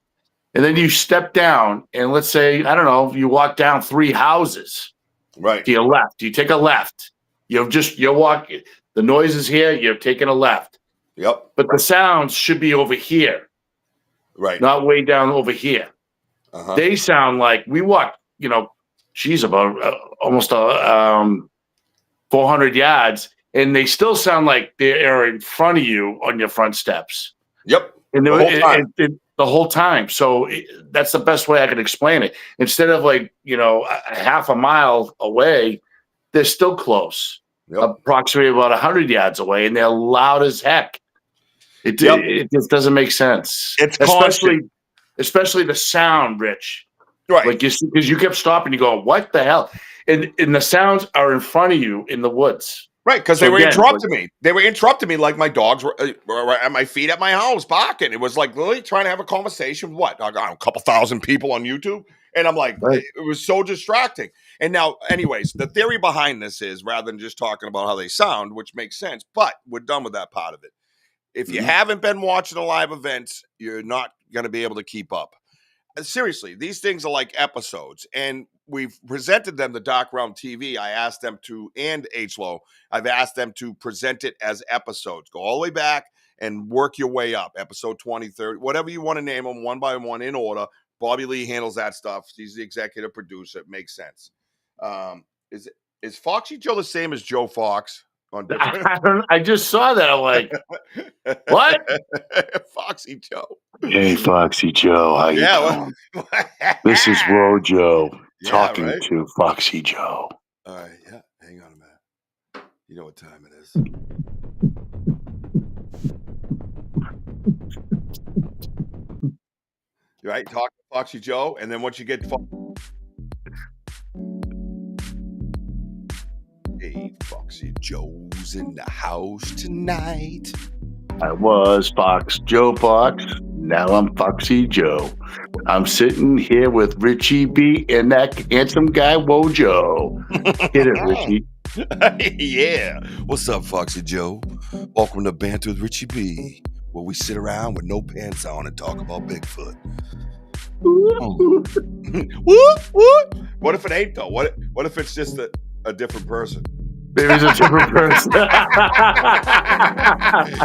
And then you step down, and let's say, I don't know, you walk down 3 houses. Right. To your left. You take a left. You're walking. The noise is here. You're taking a left. Yep. But the sounds should be over here. Right. Not way down over here. Uh-huh. They sound like we walk, she's about almost 400 yards, and they still sound like they are in front of you on your front steps. Yep. And the whole time. The whole time. So that's the best way I can explain it. Instead of like, a half a mile away, they're still close. Yep. Approximately about 100 yards away, and they're loud as heck. It just doesn't make sense. It's especially the sound, Rich. Right. Like because you kept stopping, you go, what the hell? And the sounds are in front of you in the woods. Right, because they were interrupting me. They were interrupting me like my dogs were at my feet at my house barking. It was like literally trying to have a conversation with what? I got a couple thousand people on YouTube. And I'm like, right. It was so distracting. And now, anyways, the theory behind this is, rather than just talking about how they sound, which makes sense, but we're done with that part of it. If you haven't been watching the live events, you're not going to be able to keep up. Seriously, these things are like episodes, and we've presented them to Dark Realm TV. I asked them to, and HLO, I've asked them to present it as episodes. Go all the way back and work your way up. Episode 20, 30, whatever you want to name them, one by one in order. Bobby Lee handles that stuff. He's the executive producer. It makes sense. Is Foxy Joe the same as Joe Fox? on different. I just saw that. I'm like, what? Foxy Joe. Hey, Foxy Joe, how you Yeah. doing? This is Wojo Yeah, talking right. to Foxy Joe. All right. Yeah. Hang on a minute. You know what time it is. Right. Talk to Foxy Joe. And then once you get Hey, Foxy Joe's in the house tonight. I was Fox Joe Fox. Now I'm Foxy Joe. I'm sitting here with Richie B and that handsome guy Wojo. Hit it, Richie. Yeah. What's up, Foxy Joe? Welcome to Banter with Richie B, where we sit around with no pants on and talk about Bigfoot. Whoop, whoop. What if it ain't though? What if it's just a different person? Maybe it's a different person.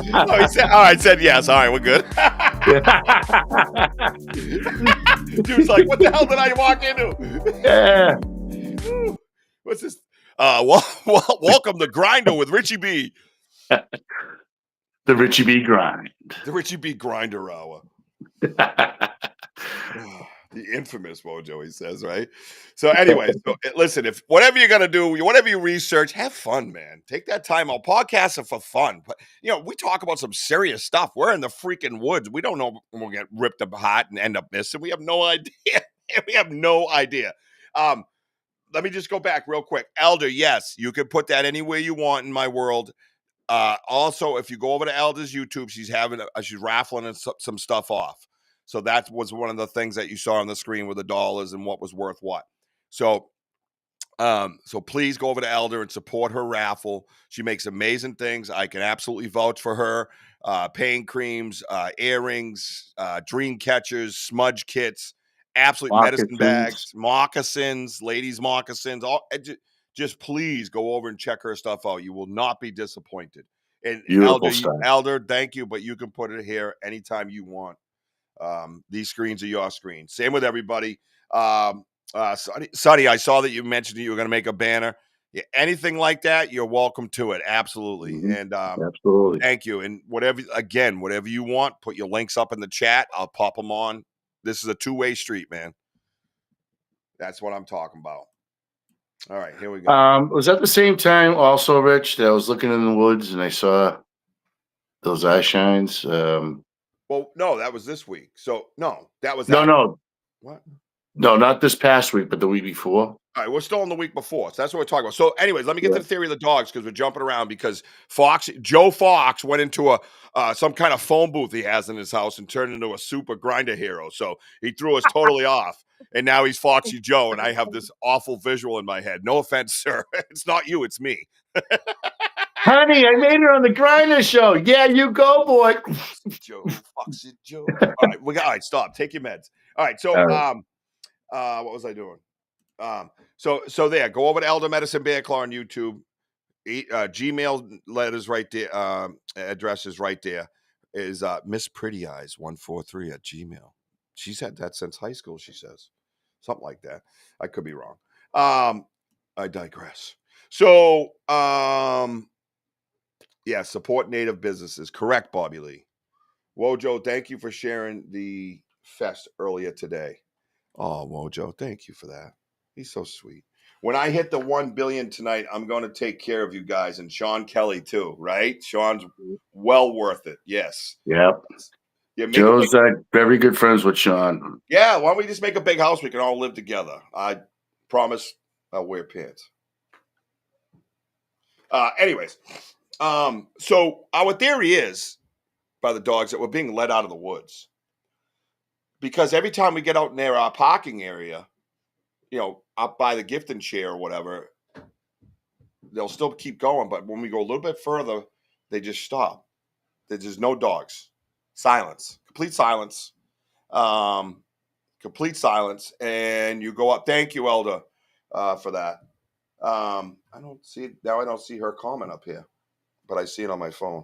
Oh, he said, all right, said yes. All right, we're good. Dude's like, what the hell did I walk into? Yeah. What's this? Welcome to Grinder with Richie B. The Richie B grind. The Richie B Grinder Hour. The infamous Wojo, he says, right? So anyway, listen, if whatever you're gonna do, whatever you research, have fun, man. Take that time out. Podcasts are for fun. But we talk about some serious stuff. We're in the freaking woods. We don't know when we'll get ripped apart and end up missing. We have no idea. We have no idea. Let me just go back real quick. Elder, yes, you can put that anywhere you want in my world. Also, if you go over to Elder's YouTube, she's raffling some stuff off. So that was one of the things that you saw on the screen with the dollars and what was worth what. So please go over to Elder and support her raffle. She makes amazing things. I can absolutely vouch for her. Pain creams, earrings, dream catchers, smudge kits, absolute medicine bags, moccasins, ladies' moccasins. Just please go over and check her stuff out. You will not be disappointed. And Elder, thank you, but you can put it here anytime you want. These screens are your screens. Same with everybody. Sonny, I saw that you mentioned that you were going to make a banner. Yeah, anything like that, you're welcome to it. Absolutely. Mm-hmm. And absolutely. Thank you. And whatever you want, put your links up in the chat. I'll pop them on. This is a two-way street, man. That's what I'm talking about. All right, here we go. Was at the same time also, Rich, that I was looking in the woods and I saw those eye shines. Well, no, that was this week. So no, that was no. What? No, not this past week, but the week before. All right, we're still in the week before, so that's what we're talking about. So, anyways, let me get to the theory of the dogs because we're jumping around. Because Joe Fox went into some kind of phone booth he has in his house and turned into a super grinder hero. So he threw us totally off, and now he's Foxy Joe, and I have this awful visual in my head. No offense, sir. It's not you, it's me. Honey, I made it on the Grinder show. Yeah, you go, boy. Foxy Joe. All right, stop. Take your meds. All right, so what was I doing? So there, go over to Elder Medicine Bear Claw on YouTube. Gmail letters right there. Address is right there. Is Miss Pretty Eyes 143 at Gmail. She's had that since high school. She says something like that. I could be wrong. I digress. So yeah, support native businesses. Correct, Bobby Lee. Wojo, thank you for sharing the fest earlier today. Oh, Wojo, thank you for that. He's so sweet. When I hit the 1 billion tonight, I'm going to take care of you guys and Sean Kelly too, right? Sean's well worth it. Yes. Yep. Yeah, Joe's very good friends with Sean. Yeah. Why don't we just make a big house? We can all live together. I promise I'll wear pants. Anyways, so our theory is by the dogs that we're being led out of the woods because every time we get out near our parking area, up by the gift and share or whatever, they'll still keep going. But when we go a little bit further, they just stop. There's just no dogs. Silence. Complete silence. Complete silence. And you go up. Thank you, Elder, for that. I don't see her comment up here, but I see it on my phone.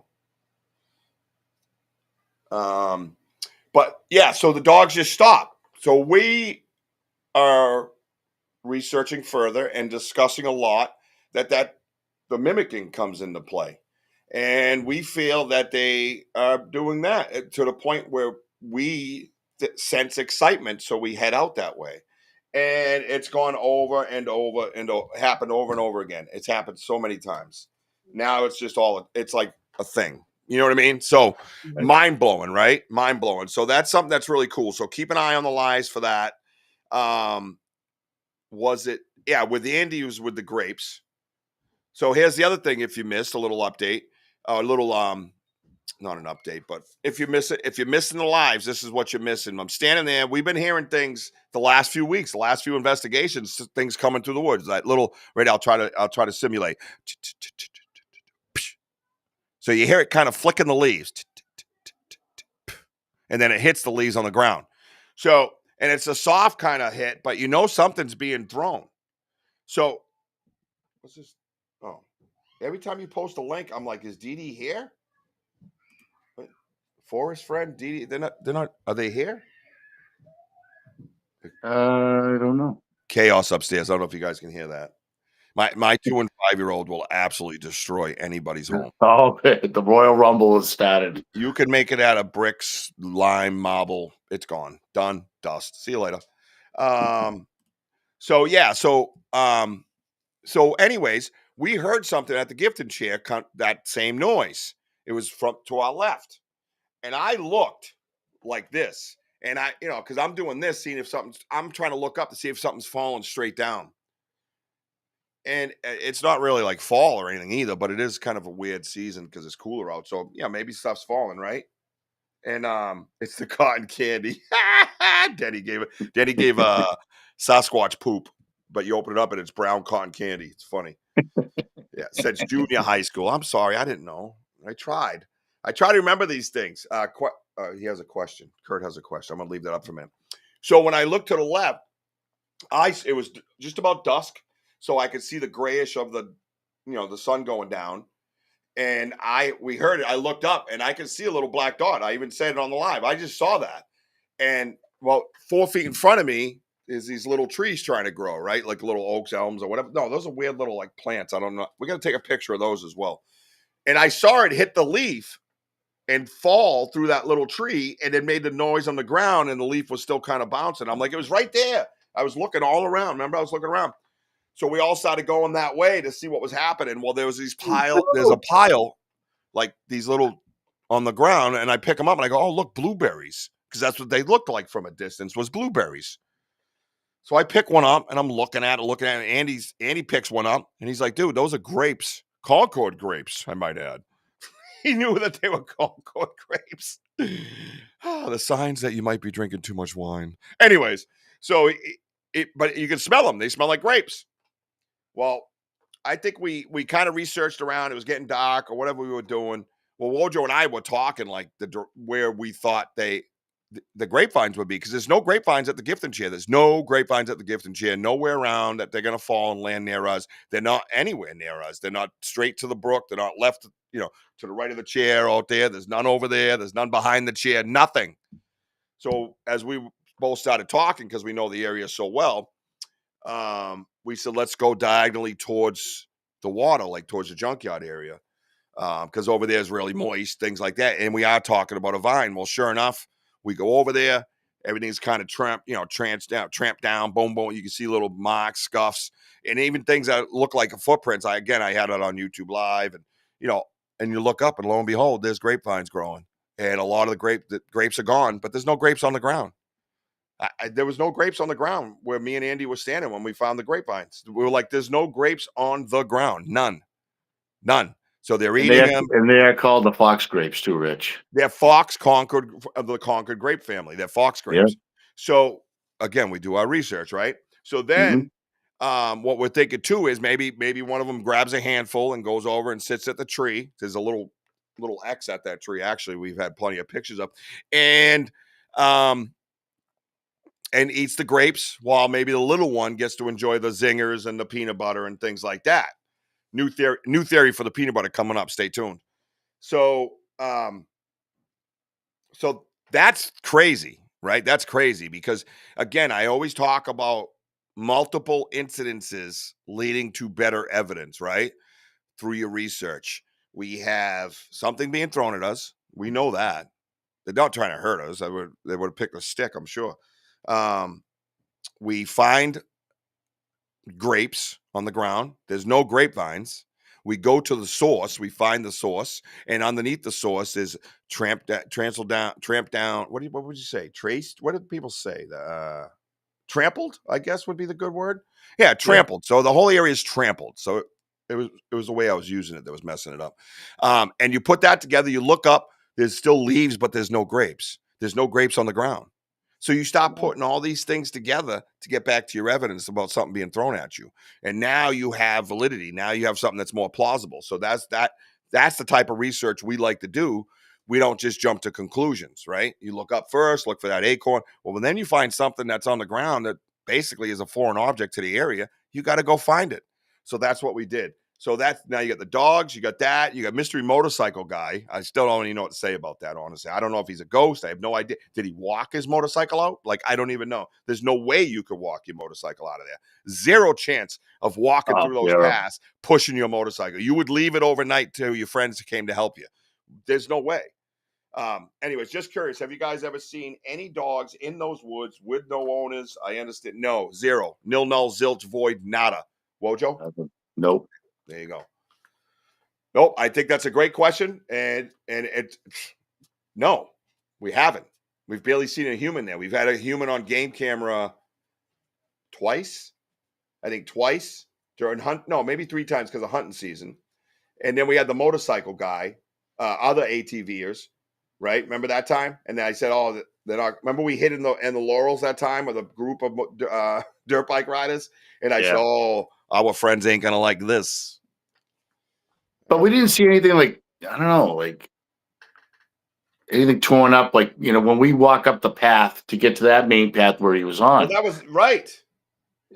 But yeah, so the dogs just stop. So we are researching further and discussing a lot that the mimicking comes into play. And we feel that they are doing that to the point where we sense excitement. So we head out that way. And it's gone over and over and happened over and over again. It's happened so many times. Now it's just it's like a thing. You know what I mean? So mind blowing, right? Mind blowing. So that's something that's really cool. So keep an eye on the lies for that. Was it? Yeah, with Andy was with the grapes. So here's the other thing. If you missed a little update, a little not an update, but if you miss it, if you're missing the lives, this is what you're missing. I'm standing there. We've been hearing things the last few weeks, the last few investigations, things coming through the woods. That little right. I'll try to simulate. So you hear it kind of flicking the leaves, and then it hits the leaves on the ground. So, and it's a soft kind of hit, but you know something's being thrown. So, what's this? Oh, every time you post a link, I'm like, is Dee Dee here? Forest friend, Dee Dee, they're not, are they here? I don't know. Chaos upstairs. I don't know if you guys can hear that. My 2 and 5-year-old will absolutely destroy anybody's home. Oh, the Royal Rumble has started. You can make it out of bricks, lime, marble. It's gone. Done. Dust. See you later. So yeah. So anyways, we heard something at the gifting chair, that same noise. It was from to our left. And I looked like this. And I, because I'm doing this, seeing if I'm trying to look up to see if something's falling straight down. And it's not really like fall or anything either, but it is kind of a weird season because it's cooler out. So yeah, maybe stuff's falling, right? And it's the cotton candy. Denny gave Sasquatch poop, but you open it up and it's brown cotton candy. It's funny. Yeah, since junior high school. I'm sorry, I didn't know. I tried to remember these things. He has a question. Kurt has a question. I'm gonna leave that up for a minute. So when I looked to the left, it was just about dusk. So I could see the grayish of the sun going down. And we heard it. I looked up and I could see a little black dot. I even said it on the live. I just saw that. And 4 feet in front of me is these little trees trying to grow, right? Like little oaks, elms, or whatever. No, those are weird little like plants. I don't know. We're going to take a picture of those as well. And I saw it hit the leaf and fall through that little tree, and it made the noise on the ground, and the leaf was still kind of bouncing. I'm like, it was right there. I was looking all around. Remember, I was looking around. So we all started going that way to see what was happening. Well, there's a pile, like these little on the ground, and I pick them up and I go, oh, look, blueberries. Because that's what they looked like from a distance, was blueberries. So I pick one up and I'm looking at it. Andy picks one up and he's like, dude, those are grapes. Concord grapes, I might add. He knew that they were Concord grapes. The signs that you might be drinking too much wine. Anyways, so but you can smell them. They smell like grapes. Well, I think we kind of researched around. It was getting dark or whatever we were doing. Well, Wojo and I were talking like where we thought the grapevines would be, because there's no grapevines at the gifting chair. There's no grapevines at the gifting chair. Nowhere around that they're going to fall and land near us. They're not anywhere near us. They're not straight to the brook. They're not left, to the right of the chair out there. There's none over there. There's none behind the chair. Nothing. So as we both started talking, because we know the area so well, we said, let's go diagonally towards the water, like towards the junkyard area, because over there is really moist, things like that. And we are talking about a vine. Well, sure enough, we go over there. Everything's kind of tramped down, boom, boom. You can see little marks, scuffs, and even things that look like footprints. I had it on YouTube Live, and and you look up, and lo and behold, there's grapevines growing, and a lot of the grapes are gone, but there's no grapes on the ground. There was no grapes on the ground where me and Andy were standing when we found the grapevines. We were like, there's no grapes on the ground. None. So they're eating them. And they are called the fox grapes too, Rich. They're fox Concord, of the Concord grape family. They're fox grapes. Yeah. So again, we do our research, right? So then what we're thinking too is maybe one of them grabs a handful and goes over and sits at the tree. There's a little X at that tree. Actually, we've had plenty of pictures of. And eats the grapes while maybe the little one gets to enjoy the zingers and the peanut butter and things like that. New theory for the peanut butter coming up. Stay tuned. So that's crazy, right? That's crazy because, again, I always talk about multiple incidences leading to better evidence, right? through your research. We have something being thrown at us. We know that. They're not trying to hurt us. They would have picked a stick, I'm sure. We find grapes on the ground. There's no grapevines. We go to the source. We find the source, and underneath the source is tramped down. What would you say? Traced? What did people say? Trampled, I guess would be the good word. Yeah, trampled. So the whole area is trampled. So it was the way I was using it that was messing it up. And you put that together. You look up. There's still leaves, but there's no grapes. There's no grapes on the ground. So you stop putting all these things together to get back to your evidence about something being thrown at you. And now you have validity. Now you have something that's more plausible. So that's the type of research we like to do. We don't just jump to conclusions, right? You look up first, look for that acorn. Well, then you find something that's on the ground that basically is a foreign object to the area. You got to go find it. So that's what we did. So that's now you got the dogs, you got that, you got mystery motorcycle guy. I still don't even know what to say about that, honestly. I don't know if he's a ghost. I have no idea. Did he walk his motorcycle out? Like, I don't even know. There's no way you could walk your motorcycle out of there. Zero chance of walking through those paths, pushing your motorcycle. You would leave it overnight till your friends came to help you. There's no way. Anyways, just curious. Have you guys ever seen any dogs in those woods with no owners? I understand. No, zero. Nil, null, zilch, void, nada. Wojo? Nope. There you go. Nope. I think that's a great question. And it, no, we haven't. We've barely seen a human there. We've had a human on game camera twice. I think twice during maybe 3 times because of hunting season. And then we had the motorcycle guy, other ATVers, right? Remember that time? And then I said, remember we hid in the Laurels that time with a group of dirt bike riders? And I said, our friends ain't going to like this. But we didn't see anything like, I don't know, like anything torn up. Like, when we walk up the path to get to that main path where he was on. Well, that was right.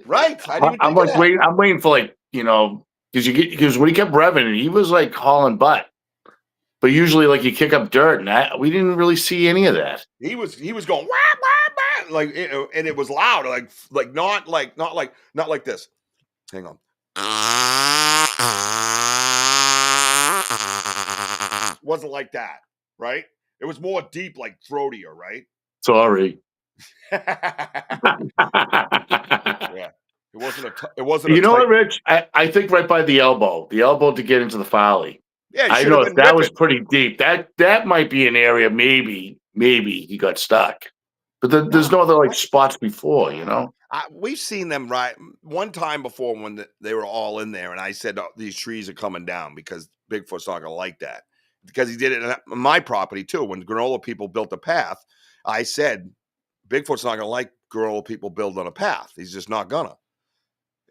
Right. I didn't even I'm think like, of that. I'm waiting for because when he kept revving, he was like hauling butt. But usually, like, you kick up dirt, and we didn't really see any of that. He was going wah, wah, wah, like, and it was loud, like not like this. Hang on. Wasn't like that, right? It was more deep, like throatier, right? Sorry. Yeah. It wasn't. You know what, Rich? I think right by the elbow to get into the Folly. Yeah, I know that was pretty deep. That might be an area. Maybe he got stuck, but there's no other spots before. We've seen them right one time before when they were all in there, and I said these trees are coming down because Bigfoot's not going to like that. Because he did it on my property too. When granola people built a path, I said Bigfoot's not going to like granola people build on a path. He's just not gonna.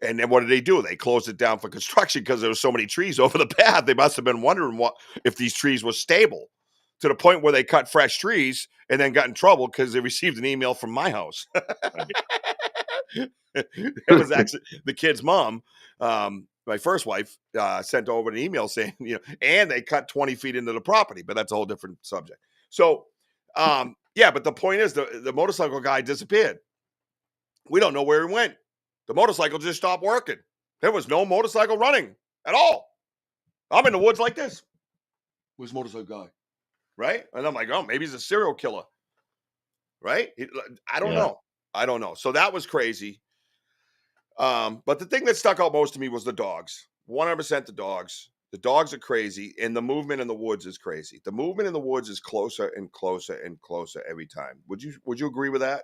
And then what did they do? They closed it down for construction because there were so many trees over the path. They must have been wondering if these trees were stable, to the point where they cut fresh trees and then got in trouble because they received an email from my house. It was actually the kid's mom, my first wife, sent over an email saying, and they cut 20 feet into the property, but that's a whole different subject. So, but the point is the motorcycle guy disappeared. We don't know where he went. The motorcycle just stopped working. There was no motorcycle running at all. I'm in the woods like this. Where's the motorcycle guy? Right? And I'm like, oh, maybe he's a serial killer. Right? I don't know. I don't know. So that was crazy. But the thing that stuck out most to me was the dogs. 100% the dogs. The dogs are crazy, and the movement in the woods is crazy. The movement in the woods is closer and closer and closer every time. Would you agree with that?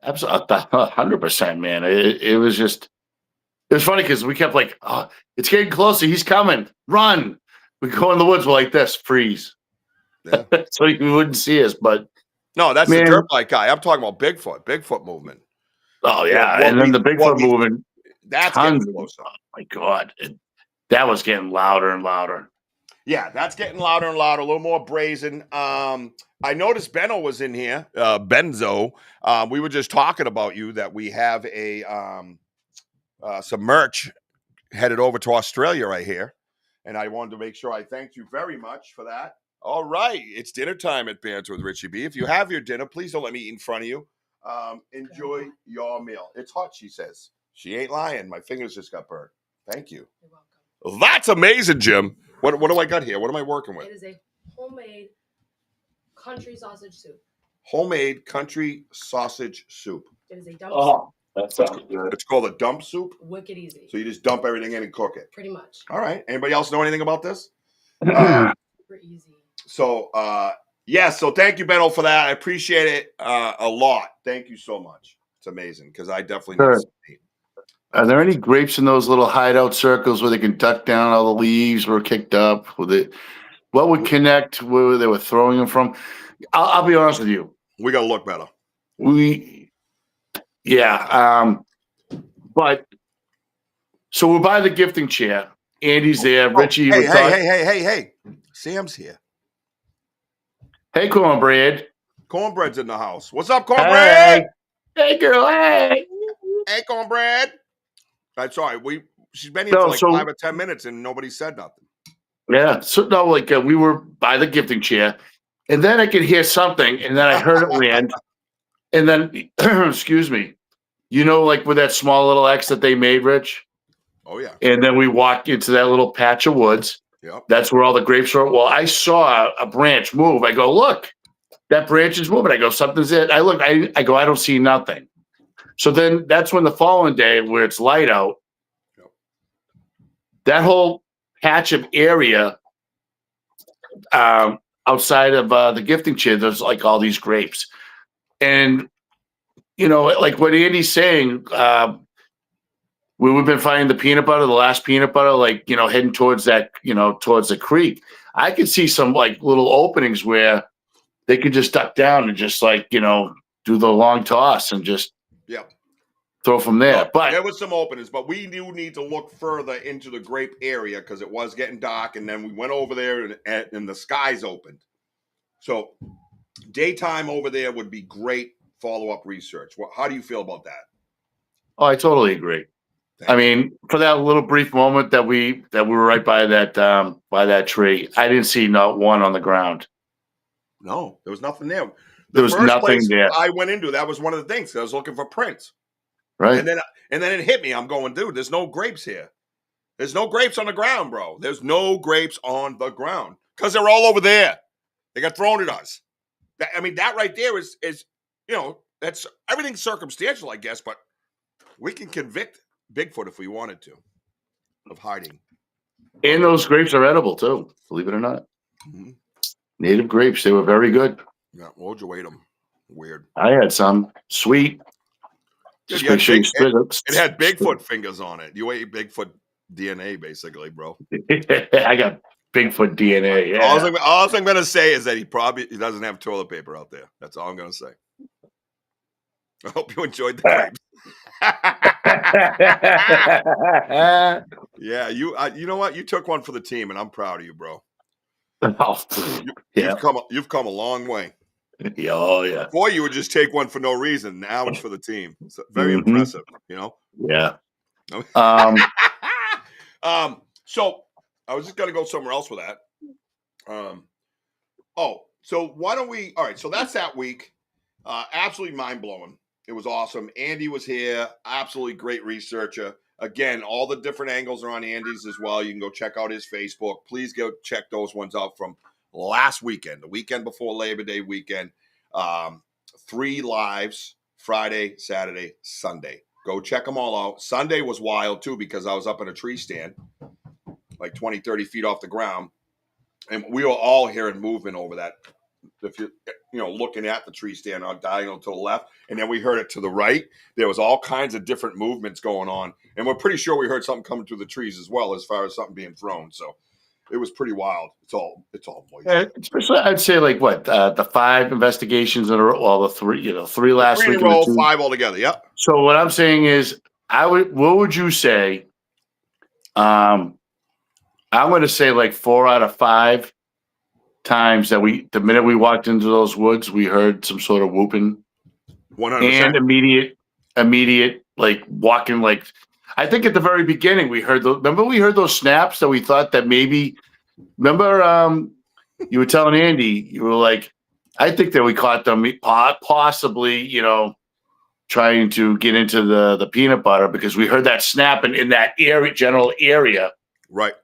Absolutely, 100%, man. It was funny because we kept like, oh, it's getting closer. He's coming. Run. We go in the woods. We're like this, freeze. Yeah. So you wouldn't see us. But no, that's the dirt bike guy. I'm talking about Bigfoot movement. Oh yeah, and then the Bigfoot movement. That's getting closer. Oh my God, that was getting louder and louder. Yeah, that's getting louder and louder, a little more brazen. I noticed Benno was in here, Benzo. We were just talking about you, that we have some merch headed over to Australia right here. And I wanted to make sure I thanked you very much for that. All right, it's dinner time at Banter with Richie B. If you have your dinner, please don't let me eat in front of you. Enjoy your meal. It's hot, she says. She ain't lying. My fingers just got burnt. Thank you. You're welcome. That's amazing, Jim. What do I got here? What am I working with? It is a homemade country sausage soup. Homemade country sausage soup. It is a dump soup. Oh, that sounds good. It's called a dump soup. Wicked easy. So you just dump everything in and cook it. Pretty much. All right. Anybody else know anything about this? Super easy. So so thank you, Benno, for that. I appreciate it a lot. Thank you so much. It's amazing because I definitely need some meat. Are there any grapes in those little hideout circles where they can duck down? All the leaves were kicked up. What would connect where they were throwing them from? I'll be honest with you. We got to look better. But so we're by the gifting chair. Andy's there. Richie. Hey. Sam's here. Hey, Cornbread. Cornbread's in the house. What's up, Cornbread? Hey, girl. Hey. Hey, Cornbread. I'm sorry. She's been here for 5 or 10 minutes and nobody said nothing. Yeah. So no, we were by the gifting chair, and then I could hear something, and then I heard it land, and then excuse me, with that small little X that they made, Rich. Oh yeah. And then we walked into that little patch of woods. Yep. That's where all the grapes are. Well, I saw a branch move. I go, look, that branch is moving. I go, something's it. I look. I go, I don't see nothing. So then that's when the following day, where it's light out, that whole patch of area outside of the gifting chair, there's like all these grapes. And, like what Andy's saying, we've been finding the last peanut butter, heading towards that, towards the creek. I could see some little openings where they could just duck down and just do the long toss and just throw from there. But there was some openings, but we do need to look further into the grape area because it was getting dark, and then we went over there and the skies opened. So daytime over there would be great follow-up research. How do you feel about that? Oh, I totally agree. I mean, for that little brief moment that we were right by that tree, I didn't see not one on the ground. No, there was nothing there. There was nothing there. I went into that was one of the things. I was looking for prints. Right. And then it hit me. I'm going, dude, there's no grapes here. There's no grapes on the ground, bro. There's no grapes on the ground because they're all over there. They got thrown at us. That right there is that's everything's circumstantial, I guess, but we can convict Bigfoot if we wanted to of hiding. And those grapes are edible too, believe it or not. Mm-hmm. Native grapes. They were very good. Yeah, what'd you eat them? Weird. I had some sweet. Dude, it had Bigfoot fingers on it. You ate Bigfoot DNA, basically, bro. I got Bigfoot DNA. Yeah. All I'm gonna say is that he doesn't have toilet paper out there. That's all I'm gonna say. I hope you enjoyed the grapes. Yeah, you know what? You took one for the team, and I'm proud of you, bro. You've come a long way. Oh yeah. Before you would just take one for no reason. Now it's for the team. It's very impressive, Yeah. So I was just gonna go somewhere else with that. So why don't we? All right. So that's that week. Absolutely mind blowing. It was awesome. Andy was here. Absolutely great researcher. Again, all the different angles are on Andy's as well. You can go check out his Facebook. Please go check those ones out from last weekend, the weekend before Labor Day weekend. 3 lives, Friday, Saturday, Sunday. Go check them all out. Sunday was wild too because I was up in a tree stand like 20, 30 feet off the ground. And we were all hearing movement over that. If you're looking at the tree stand on diagonal to the left, and then we heard it to the right. There was all kinds of different movements going on. And we're pretty sure we heard something coming through the trees as well as far as something being thrown. So it was pretty wild. It's all moist. Yeah, especially I'd say the 5 investigations in a row, well, the 3 last week. 5 altogether. Yep. So what I'm saying is what would you say? I'm going to say 4 out of 5 times that the minute we walked into those woods, we heard some sort of whooping. 100%. And immediate, walking, I think at the very beginning we heard remember we heard those snaps that we thought that maybe, remember you were telling Andy, you were like, I think that we caught them possibly, trying to get into the peanut butter because we heard that snap in that general area. Right.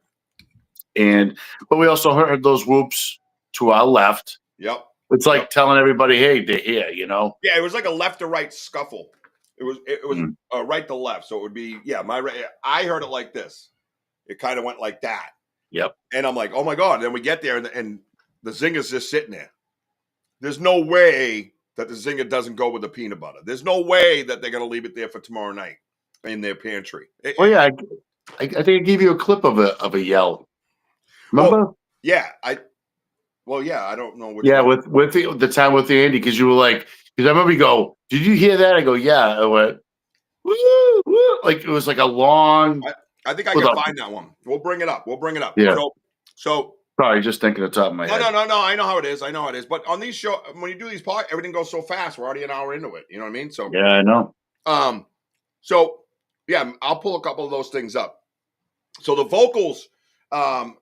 But we also heard those whoops to our left. Yep. It's like telling everybody, hey, they're here, Yeah, it was like a left to right scuffle. It was Mm. right to left. So it would be, my right. I heard it like this. It kind of went like that. Yep. And I'm like, oh my God. And then we get there and the zinger's just sitting there. There's no way that the zinger doesn't go with the peanut butter. There's no way that they're going to leave it there for tomorrow night in their pantry. Yeah, I think I gave you a clip of a yell. Remember? Well, yeah, I don't know which Yeah, one. with the time with Andy, because you were like, because I remember you go, did you hear that? I go, yeah. I went, woo, woo. Like it was like a long. I think I can find that one. We'll bring it up. Yeah. So Probably just thinking the top of my head. No. I know how it is. But on these shows, when you do these podcasts, everything goes so fast. We're already an hour into it. You know what I mean? So yeah, I know. So yeah, I'll pull a couple of those things up. So the vocals, Andy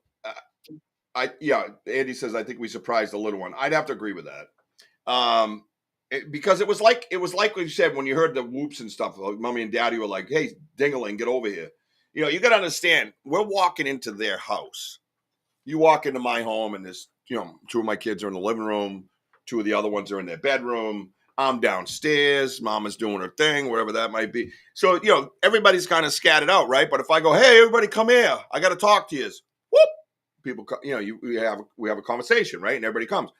says I think we surprised the little one. I'd have to agree with that. Because it was like what you said when you heard the whoops and stuff. Like mommy and daddy were like, "Hey, Dingaling, get over here." You got to understand. We're walking into their house. You walk into my home, and there's two of my kids are in the living room. Two of the other ones are in their bedroom. I'm downstairs. Mama's doing her thing, whatever that might be. So everybody's kind of scattered out, right? But if I go, "Hey, everybody, come here. I got to talk to you," whoop, people, we have a conversation, right? And everybody comes,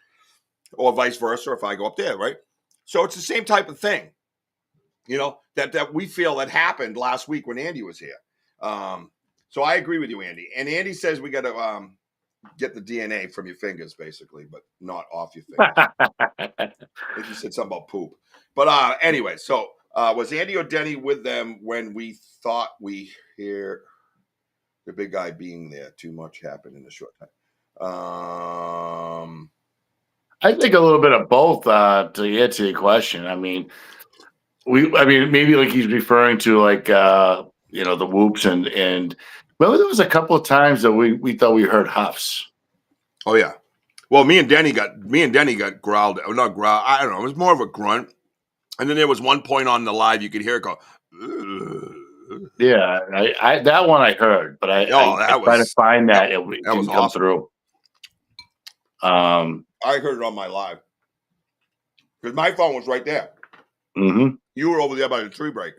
or vice versa. If I go up there, right? So it's the same type of thing, that we feel that happened last week when Andy was here. So I agree with you, Andy. And Andy says we got to get the DNA from your fingers, basically, but not off your fingers. I think you said something about poop. But anyway, so was Andy or Denny with them when we thought we hear the big guy being there? Too much happened in a short time. I think a little bit of both to answer your question. I mean, maybe like he's referring to like the whoops and remember there was a couple of times that we thought we heard huffs. Oh yeah. Well, me and Denny got growled. Not growl. I don't know. It was more of a grunt. And then there was one point on the live you could hear it go. Ugh. Yeah, I that one I heard, but I tried to find that it didn't come through. I heard it on my live because my phone was right there. Mm-hmm. You were over there by the tree break.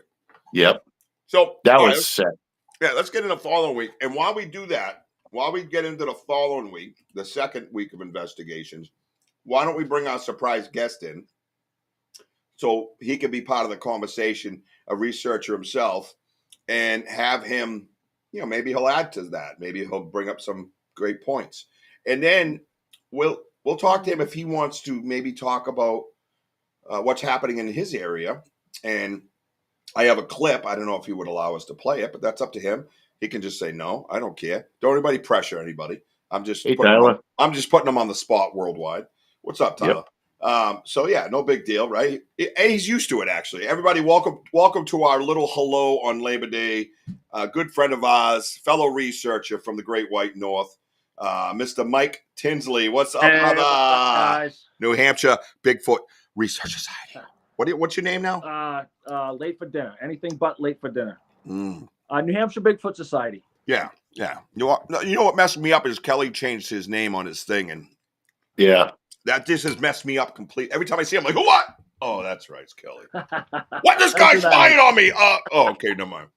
Yep. So that was set. Yeah, let's get into the following week. And while we do that, while we get into the following week, the second week of investigations, why don't we bring our surprise guest in so he can be part of the conversation, a researcher himself, and have him, maybe he'll add to that. Maybe he'll bring up some great points. And then we'll talk to him if he wants to maybe talk about what's happening in his area. And I have a clip. I don't know if he would allow us to play it, but that's up to him. He can just say no. I don't care. Don't anybody pressure anybody. I'm just putting him on the spot worldwide. What's up, Tyler? Yep. So yeah, no big deal, right? He's used to it, actually. Everybody, welcome to our little hello on Labor Day. A good friend of ours, fellow researcher from the Great White North, Mr. Mike Tinsley. What's up, brother? What's up, guys? New Hampshire Bigfoot Research Society. What's your name now? Late for dinner. Anything but late for dinner. Mm. New Hampshire Bigfoot Society. Yeah. You know what messed me up is Kelly changed his name on his thing, and that just has messed me up completely. Every time I see him, I'm like, what? Oh, that's right, it's Kelly. What? This guy's spying on me. Okay, never mind.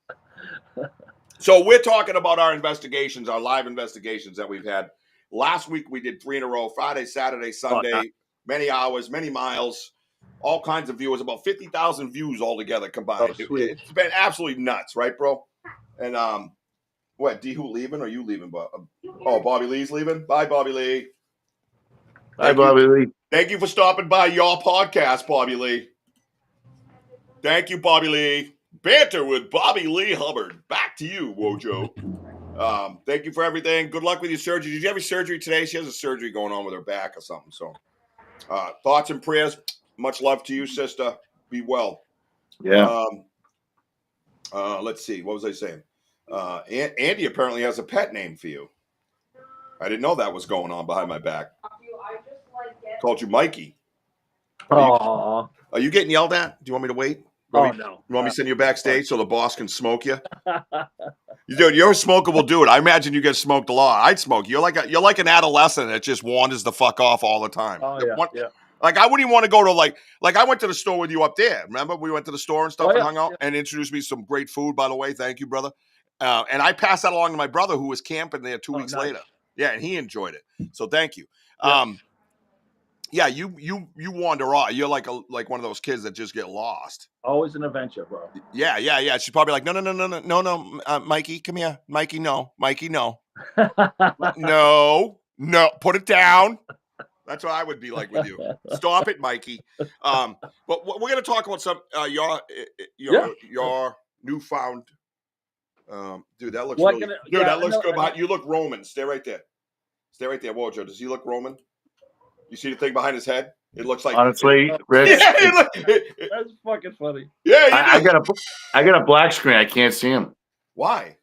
So we're talking about our investigations, our live investigations that we've had. Last week we did 3 in a row: Friday, Saturday, Sunday. Many hours, many miles. All kinds of viewers, about 50,000 views altogether combined. It's been absolutely nuts, right, bro? And what? D who leaving? Or you leaving? Bobby Lee's leaving. Bye, Bobby Lee. Bye, Bobby Lee. Thank you for stopping by your podcast, Bobby Lee. Thank you, Bobby Lee. Banter with Bobby Lee Hubbard. Back to you, Wojo. Thank you for everything. Good luck with your surgery. Did you have your surgery today? She has a surgery going on with her back or something. So, thoughts and prayers. Much love to you, sister. Be well. Yeah. Let's see. What was I saying? Andy apparently has a pet name for you. I didn't know that was going on behind my back. Called you Mikey. Are you getting yelled at? Do you want me to wait? No. You want me to send you backstage so the boss can smoke you? Dude, you're a smokable dude. I imagine you get smoked a lot. I'd smoke. You're like an adolescent that just wanders the fuck off all the time. Oh yeah, yeah. Like I wouldn't even want to go to like I went to the store with you up there. Remember we went to the store and stuff Oh, and yeah, hung out yeah. and introduced me to some great food. By the way, thank you, brother. And I passed that along to my brother who was camping there 2 weeks nice. later. Yeah, and he enjoyed it. So thank you. Yeah. Yeah, you wander off. You're like one of those kids that just get lost. Always an adventure, bro. Yeah. She's probably like, no, Mikey, come here, Mikey, no, no, put it down. That's what I would be like with you. Stop it, Mikey. But we're gonna talk about some your newfound. Dude, that looks really. Dude, that looks good. You look Roman. Stay right there. Wojo, does he look Roman? You see the thing behind his head? It looks like honestly, Rich. That's fucking funny. Yeah, I got a black screen. I can't see him. Why?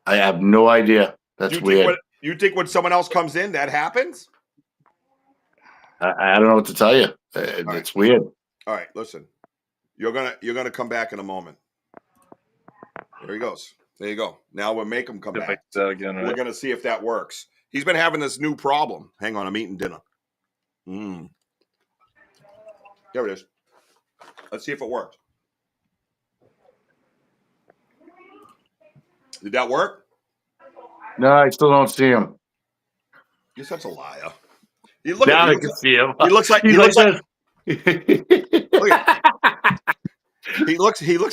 I have no idea. That's weird. You think when someone else comes in, that happens? I don't know what to tell you. It's weird. All right, listen. You're gonna come back in a moment. There he goes. There you go. Now we'll make him come back. Again, right? We're gonna see if that works. He's been having this new problem. Hang on, I'm eating dinner. There it is. Let's see if it works. Did that work? No, I still don't see him. You're such a liar. Now I can see him. He looks like he looks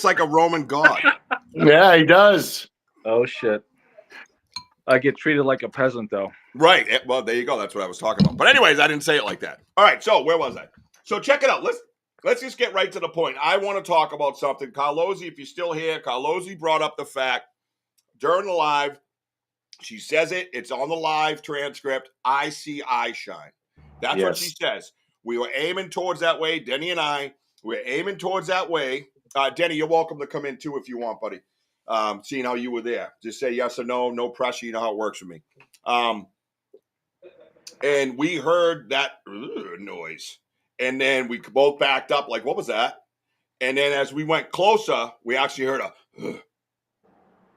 like a Roman god. Yeah, he does. Oh shit. I get treated like a peasant though. Right. Well, there you go. That's what I was talking about. But anyways, I didn't say it like that. All right. So where was I? So check it out. Let's just get right to the point. I want to talk about something. Carlozzi, if you're still here, Carlozzi brought up the fact during the live. She says it. It's on the live transcript. I see eye shine. That's what she says. We were aiming towards that way. Denny and I, we're aiming towards that way. Denny, you're welcome to come in too if you want, buddy. Seeing how you were there. Just say yes or no. No pressure. You know how it works for me. And we heard that noise. And then we both backed up like, what was that? And then as we went closer, we actually heard a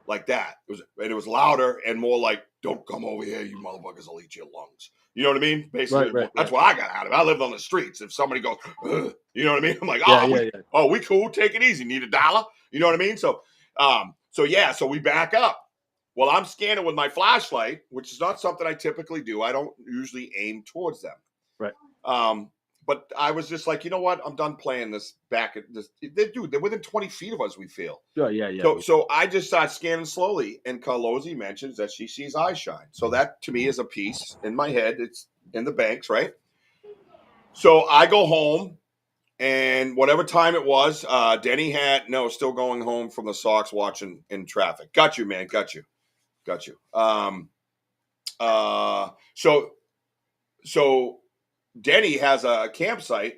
like that. It was louder and more like, don't come over here, you motherfuckers will eat your lungs. You know what I mean? Basically, that's what I got out of it. I lived on the streets. If somebody goes, you know what I mean? I'm like, we cool, take it easy. Need $1? You know what I mean? So we back up. Well, I'm scanning with my flashlight, which is not something I typically do. I don't usually aim towards them. Right. But I was just like, you know what? I'm done playing this back at this. They're within 20 feet of us, we feel. Yeah. So I just start scanning slowly, and Carlozzi mentions that she sees eye shine. So that, to me, is a piece in my head. It's in the banks, right? So I go home, and whatever time it was, Denny still going home from the Sox watching in traffic. Got you, man. Got you. So Denny has a campsite,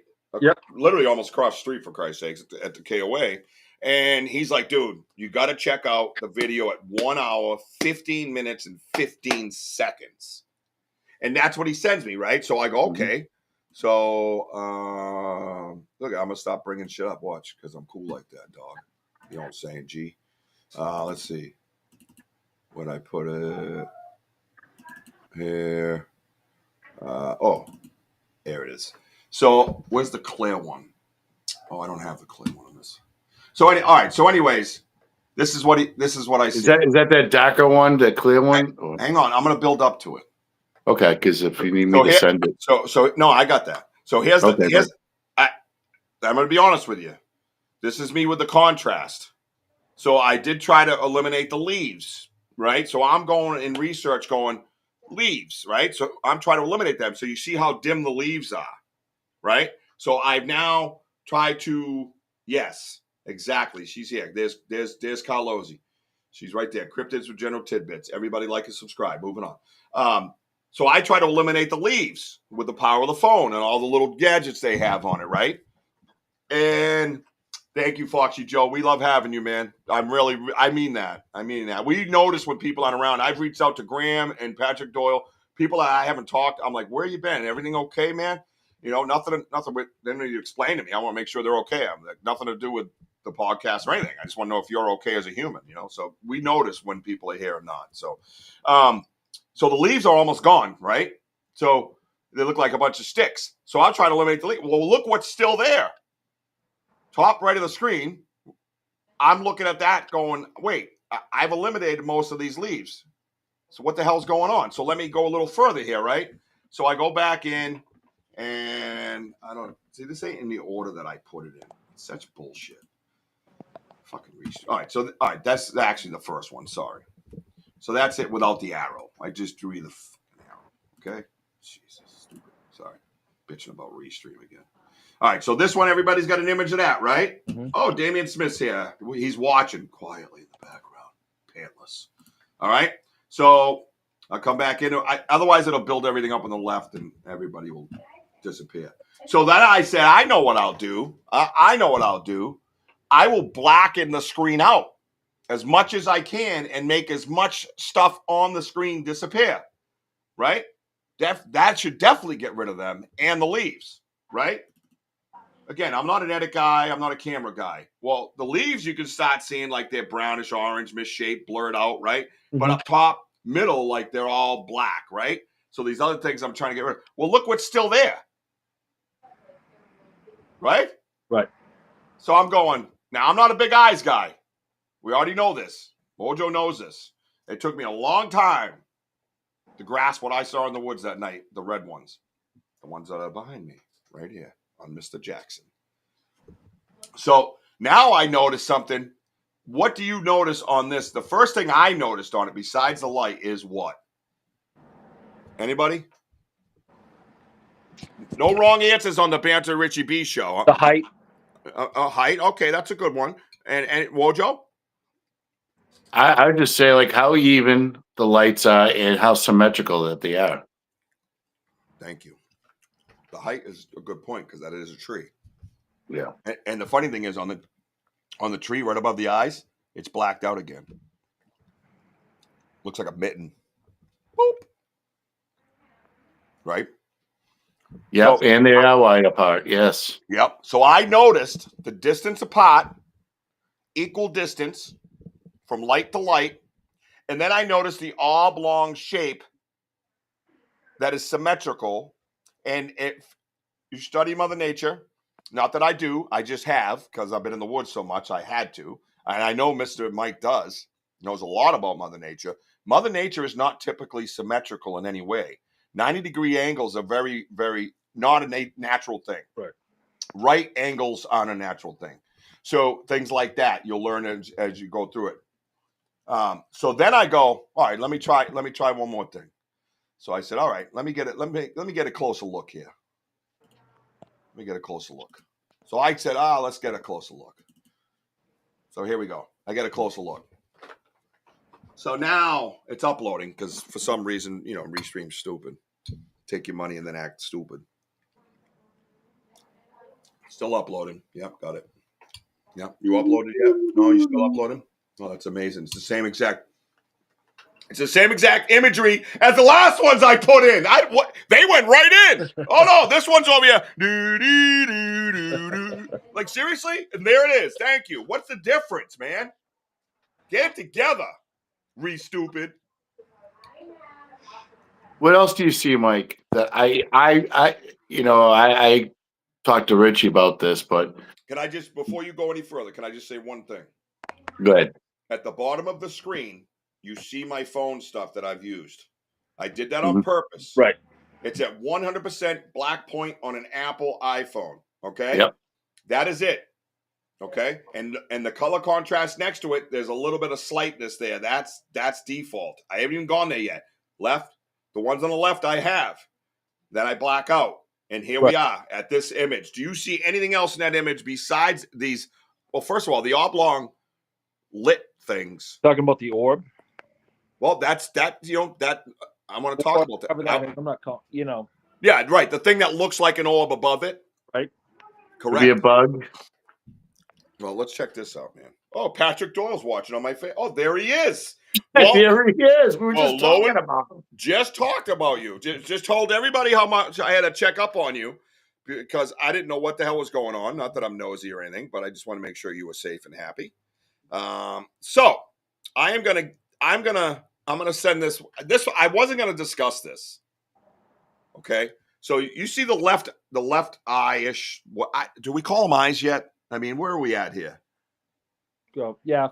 literally almost across the street, for Christ's sakes, at the KOA. And he's like, dude, you got to check out the video at 1 hour, 15 minutes, and 15 seconds. And that's what he sends me, right? So I go, okay. So, look, I'm going to stop bringing shit up. Watch, because I'm cool like that, dog. You know what I'm saying, G? Let's see. When I put it here. There it is. So where's the clear one? Oh, I don't have the clear one on this. So all right. So anyways, this is what I see. Is that darker one, the clear one? Hang on, I'm going to build up to it. Okay, because if you need me to send it. So no, I got that. So I'm going to be honest with you. This is me with the contrast. So I did try to eliminate the leaves, right? So I'm going in research going leaves, right? So I'm trying to eliminate them. So you see how dim the leaves are, right? So I've now tried to, yes, exactly. She's here. There's Carlozzi. She's right there. Cryptids with general tidbits. Everybody like and subscribe. Moving on. So I try to eliminate the leaves with the power of the phone and all the little gadgets they have on it, right? And thank you, Foxy Joe. We love having you, man. I mean that. We notice when people aren't around. I've reached out to Graham and Patrick Doyle, people that I haven't talked. I'm like, where you been? Everything okay, man? You know, nothing with, they need to explain to me. I want to make sure they're okay. I'm like, nothing to do with the podcast or anything. I just want to know if you're okay as a human, you know. So we notice when people are here or not. So, so the leaves are almost gone, right? So they look like a bunch of sticks. So I'll try to eliminate the leaf. Well, look what's still there. Top right of the screen. I'm looking at that going, wait, I've eliminated most of these leaves. So what the hell's going on? So let me go a little further here, right? So I go back in and I don't see, this ain't in the order that I put it in. It's such bullshit. Fucking restart. All right, that's actually the first one. Sorry. So that's it without the arrow. I just drew you the fucking arrow. Okay? Jesus, stupid. Sorry. Bitching about restream again. All right, so this one, everybody's got an image of that, right? Mm-hmm. Oh, Damian Smith's here. He's watching quietly in the background, pantless. All right, so I'll come back in. Otherwise, it'll build everything up on the left, and everybody will disappear. So then I said, I know what I'll do. I know what I'll do. I will blacken the screen out as much as I can and make as much stuff on the screen disappear, right? That should definitely get rid of them and the leaves, right? Again, I'm not an edit guy. I'm not a camera guy. Well, the leaves you can start seeing like they're brownish, orange, misshaped, blurred out, right? Mm-hmm. But up top, middle, like they're all black, right? So these other things I'm trying to get rid of. Well, look what's still there. Right? Right. So I'm going, now I'm not a big eyes guy. We already know this. Wojo knows this. It took me a long time to grasp what I saw in the woods that night, the red ones. The ones that are behind me, right here. On Mr. Jackson. So now I notice something. What do you notice on this? The first thing I noticed on it, besides the light, is what? Anybody? No wrong answers on the Banter Richie B show. The height. Height. Okay, that's a good one. And Wojo? I would just say like how even the lights are and how symmetrical that they are. Thank you. The height is a good point because that is a tree. Yeah. And the funny thing is on the tree right above the eyes, it's blacked out again. Looks like a mitten. Boop. Right? Yep, So, and they are wide apart. Yes. Yep. So I noticed the distance apart, equal distance from light to light, and then I noticed the oblong shape that is symmetrical. And if you study Mother Nature, not that I do, I just have, because I've been in the woods so much, I had to. And I know Mr. Mike knows a lot about Mother Nature. Mother Nature is not typically symmetrical in any way. 90-degree angles are very, very not a natural thing. Right. Right angles aren't a natural thing. So things like that, you'll learn as you go through it. So then I go, all right, let me try one more thing. So I said, all right, let me get a closer look here. Let me get a closer look. So I said, let's get a closer look. So here we go. I get a closer look. So now it's uploading because for some reason, Restream's stupid. Take your money and then act stupid. Still uploading. Yep, got it. Yep, you uploaded yet? No, you still uploading? Oh, that's amazing. It's the same exact imagery as the last ones I put in. They went right in. Oh no, this one's over here. Like seriously? And there it is. Thank you. What's the difference, man? Get it together, stupid. What else do you see, Mike? That I talked to Richie about this, but Can I just, before you go any further, can I just say one thing? go ahead. At the bottom of the screen, you see my phone stuff that I've used. I did that on purpose. Right. It's at 100% black point on an Apple iPhone. Okay. Yep. That is it. Okay. And the color contrast next to it, there's a little bit of slightness there. That's default. I haven't even gone there yet. Left. The ones on the left I have. Then I black out. And here we are at this image. Do you see anything else in that image besides these? Well, first of all, the oblong lit things. Talking about the orb. Well, that I want to talk about that. I'm not calling, Yeah, right. The thing that looks like an orb above it. Right. Correct. Be a bug. Well, let's check this out, man. Oh, Patrick Doyle's watching on my face. Oh, there he is. Well, there he is. We were just talking Lowen, about him. Just talked about you. Just told everybody how much I had to check up on you. because I didn't know what the hell was going on. Not that I'm nosy or anything, but I just want to make sure you were safe and happy. So I'm gonna send this. I wasn't gonna discuss this. Okay, so you see the left eye-ish. What do we call them eyes yet? I mean, where are we at here? So yeah.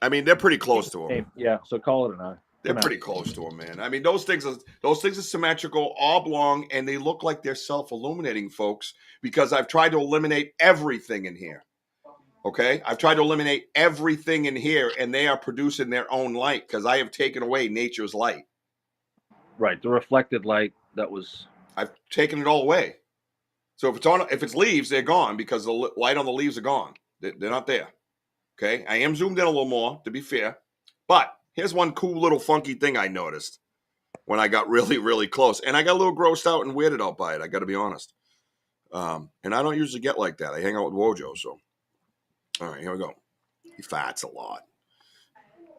I mean, they're pretty close to them. Yeah, so call it an eye. They're pretty close to them, man. I mean, those things are symmetrical, oblong, and they look like they're self-illuminating, folks, because I've tried to eliminate everything in here. Okay? I've tried to eliminate everything in here, and they are producing their own light because I have taken away nature's light. Right, the reflected light I've taken it all away. So if it's leaves, they're gone because the light on the leaves are gone. They're not there. Okay? I am zoomed in a little more, to be fair. But here's one cool little funky thing I noticed when I got really, really close. And I got a little grossed out and weirded out by it, I got to be honest. And I don't usually get like that. I hang out with Wojo, so. All right, here we go. He fats a lot.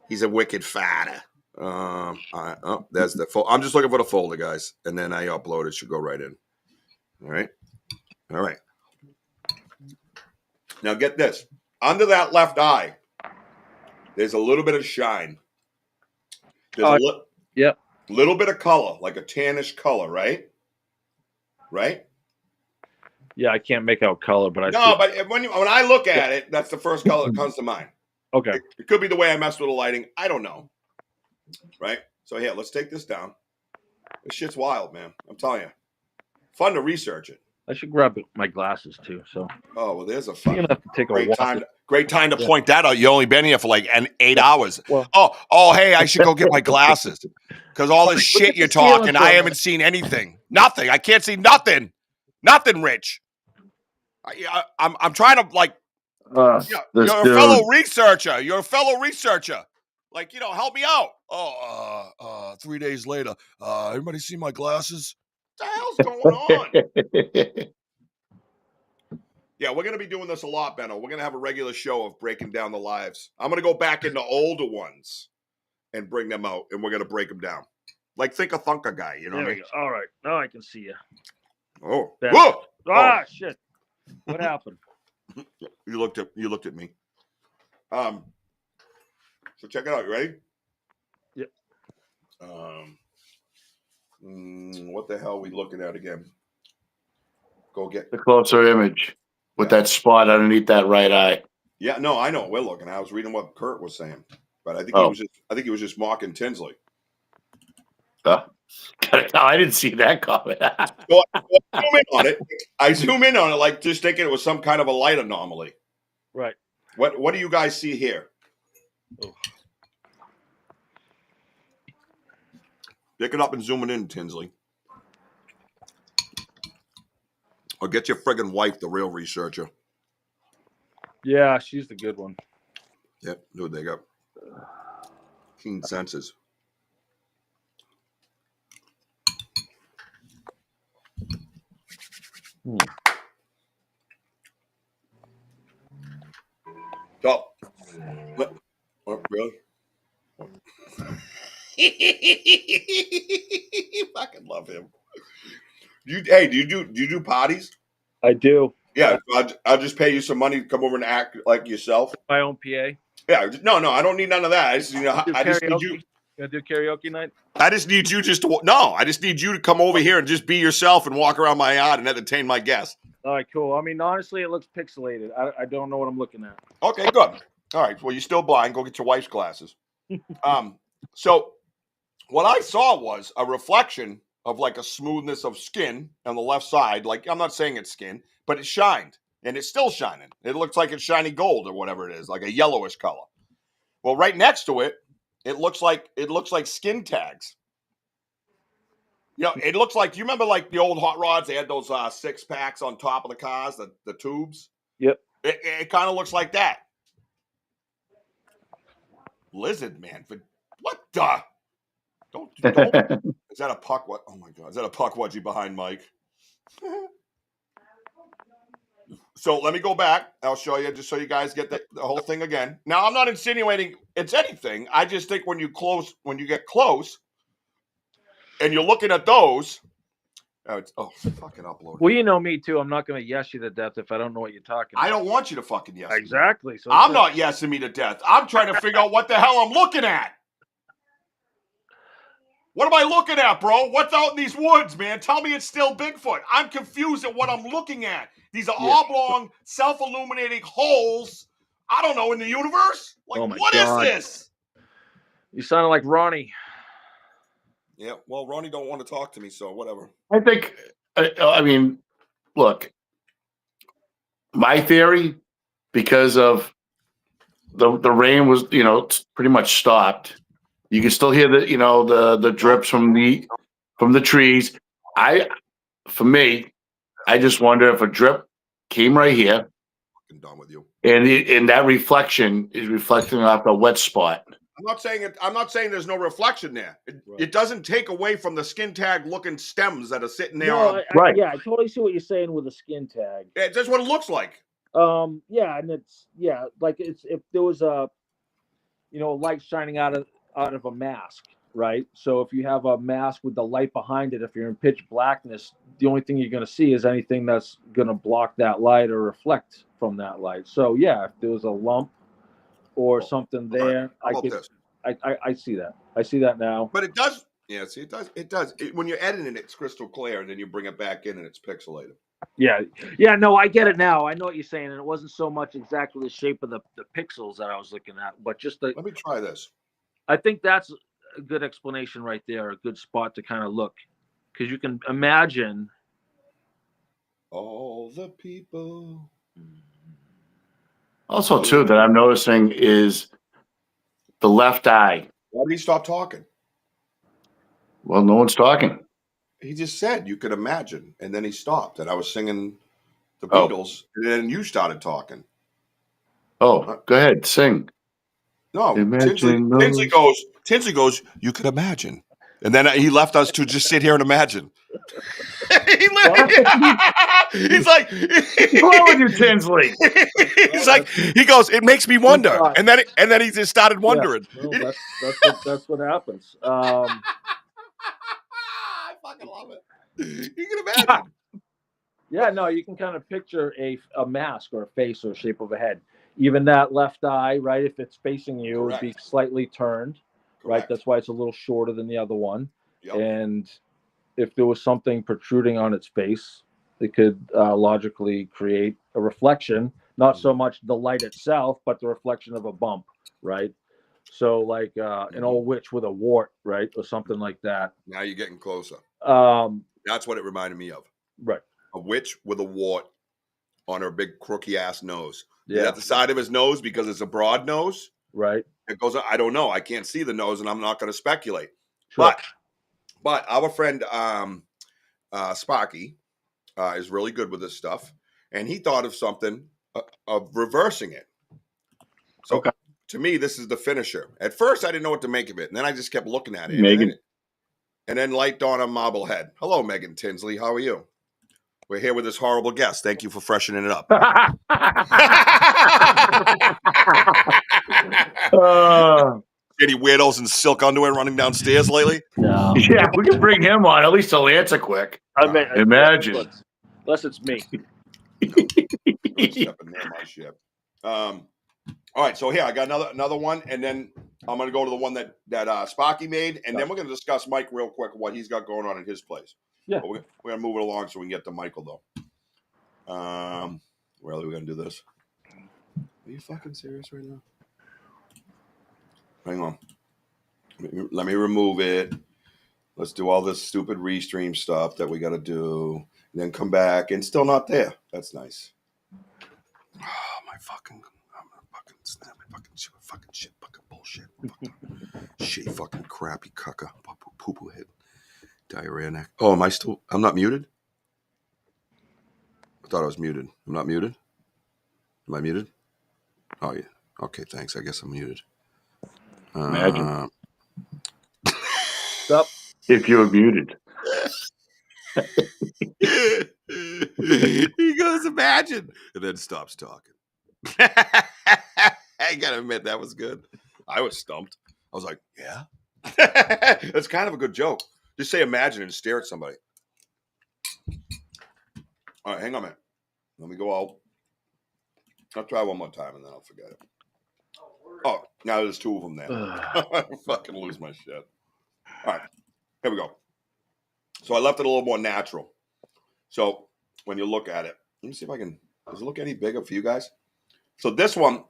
He's a wicked fatter. There's the folder. I'm just looking for the folder, guys. And then I upload it. Should go right in. All right. Now get this. Under that left eye, there's a little bit of shine. There's a little bit of color, like a tannish color, right? Right? Yeah, I can't make out color, but but when I look at it, that's the first color that comes to mind. Okay. It could be the way I messed with the lighting. I don't know. Right? So here, let's take this down. This shit's wild, man. I'm telling you. Fun to research it. I should grab my glasses too. So. Oh well, there's a You're gonna have to take great a walk. time. Great time to point that out. You only been here for like 8 hours. Well, hey, I should go get my glasses because all this shit you're talking, I haven't seen anything. Nothing. I can't see nothing. Nothing, Rich. I'm trying to like. You're a fellow researcher. You're a fellow researcher. Like, help me out. 3 days later, everybody see my glasses? What the hell's going on? Yeah, we're going to be doing this a lot, Benno. We're going to have a regular show of breaking down the lives. I'm going to go back into older ones and bring them out, and we're going to break them down. Like, think a Thunker guy, you know what I mean? All right. Now I can see you. Oh. Whoa! Ah, shit. What happened? You looked at me. So check it out. You ready? Yep. What the hell are we looking at again? Go get the closer image with that spot underneath that right eye. Yeah, no, I know what we're looking at. I was reading what Kurt was saying, but I think he was just mocking Tinsley. I didn't see that comment. So I zoom in on it, like just thinking it was some kind of a light anomaly. Right. What do you guys see here? Oh. Pick it up and zoom it in, Tinsley. Or get your friggin' wife, the real researcher. Yeah, she's the good one. Yep, dude, they got keen senses. So, really? Fucking love him. Do you do parties? I do. Yeah, I'll just pay you some money to come over and act like yourself. My own PA. Yeah, no, I don't need none of that. I just need you. You gonna do karaoke night? I just need you I just need you to come over here and just be yourself and walk around my yard and entertain my guests. All right, cool. I mean, honestly, it looks pixelated. I don't know what I'm looking at. Okay, good. All right, well, you're still blind. Go get your wife's glasses. So what I saw was a reflection of like a smoothness of skin on the left side. Like, I'm not saying it's skin, but it shined, and it's still shining. It looks like it's shiny gold or whatever it is, like a yellowish color. Well, right next to it, it looks like skin tags. It looks like, you remember like the old hot rods? They had those 6-packs on top of the cars, the tubes. Yep. It kind of looks like that. Lizard man, what the? Don't. Is that a puck? What? Oh my God! Is that a puck wedgie behind Mike? So let me go back. I'll show you just so you guys get the whole thing again. Now I'm not insinuating it's anything. I just think when you get close, and you're looking at those, It's fucking upload. Well, you know me too. I'm not going to yes you to death if I don't know what you're talking about. I don't want you to fucking yes. Exactly. So I'm not yesing me to death. I'm trying to figure out what the hell I'm looking at. What am I looking at, bro? What's out in these woods, man? Tell me it's still Bigfoot. I'm confused at what I'm looking at. These are oblong, self-illuminating holes. I don't know, in the universe? Like, Oh my what God. is this? You sounded like Ronnie. Yeah, well, Ronnie don't want to talk to me, so whatever. I think, I mean, look, my theory, because of the rain was, pretty much stopped. You can still hear the drips from the trees. For me, I just wonder if a drip came right here, I'm done with you. and that reflection is reflecting off a wet spot. I'm not saying there's no reflection there. It doesn't take away from the skin tag looking stems that are sitting there. No, Right. I totally see what you're saying with the skin tag. That's what it looks like. Yeah, and it's like it's if there was a light shining out of a mask, right? So if you have a mask with the light behind it, if you're in pitch blackness, the only thing you're going to see is anything that's going to block that light or reflect from that light. So yeah, if there was a lump or something there, I see that. I see that now. But it does. Yeah, see, it does. When you're editing it, it's crystal clear, and then you bring it back in, and it's pixelated. Yeah. No, I get it now. I know what you're saying, and it wasn't so much exactly the shape of the pixels that I was looking at, but just Let me try this. I think that's a good explanation right there, a good spot to kind of look, because you can imagine all the people. Also, too, that I'm noticing is the left eye. Why did he stop talking? Well, no one's talking. He just said you could imagine, and then he stopped, and I was singing the Beatles, and then you started talking. Oh, go ahead, sing. No, Tinsley goes, you could imagine. And then he left us to just sit here and imagine. He's like, what's wrong with you, Tinsley? He's like, he goes, it makes me wonder. And then he just started wondering. Yeah. That's what happens. I fucking love it. You can imagine. Yeah, no, you can kind of picture a mask or a face or shape of a head. Even that left eye, right? If it's facing you, it would be slightly turned, right? That's why it's a little shorter than the other one. Yep. And if there was something protruding on its face, it could logically create a reflection, not so much the light itself, but the reflection of a bump, right? So like an old witch with a wart, right? Or something like that. Now you're getting closer. That's what it reminded me of. Right. A witch with a wart on her big crooky ass nose. Yeah. At the side of his nose, because it's a broad nose. Right. It goes, I don't know. I can't see the nose, and I'm not going to speculate. Sure. But our friend Sparky is really good with this stuff, and he thought of something of reversing it. So to me, this is the finisher. At first, I didn't know what to make of it, and then I just kept looking at it. Megan. And then light dawned on Marblehead. Hello, Megan Tinsley. How are you? We're here with this horrible guest. Thank you for freshening it up. Any weirdos in silk underwear running downstairs lately? No. Yeah, we can bring him on. At least he'll answer quick. I mean, imagine. Unless it's me. Stepping near my ship. All right, so here I got another one, and then I'm going to go to the one that Sparky made, and then we're going to discuss Mike real quick, what he's got going on in his place. Yeah, but we're going to move it along so we can get to Michael though. Where are we going to do this? Are you fucking serious right now? Hang on. Let me remove it. Let's do all this stupid restream stuff that we got to do, and then come back and still not there. That's nice. Oh, my fucking. I'm gonna fucking snap my fucking shit, fucking bullshit, shit, fucking crappy cucka, poo poo head, diarrhea neck. Oh, I'm not muted? I thought I was muted. I'm not muted? Am I muted? Oh, yeah. Okay, thanks. I guess I'm muted. Imagine. Stop. If you were muted. He goes, imagine, and then stops talking. I gotta admit, that was good. I was stumped. I was like, yeah. That's kind of a good joke. Just say imagine and stare at somebody. All right, hang on a minute. Let me go out. I'll try one more time and then I'll forget it. Oh, now there's two of them there. I fucking lose my shit. All right, here we go. So I left it a little more natural. So when you look at it, let me see if I can. Does it look any bigger for you guys? So this one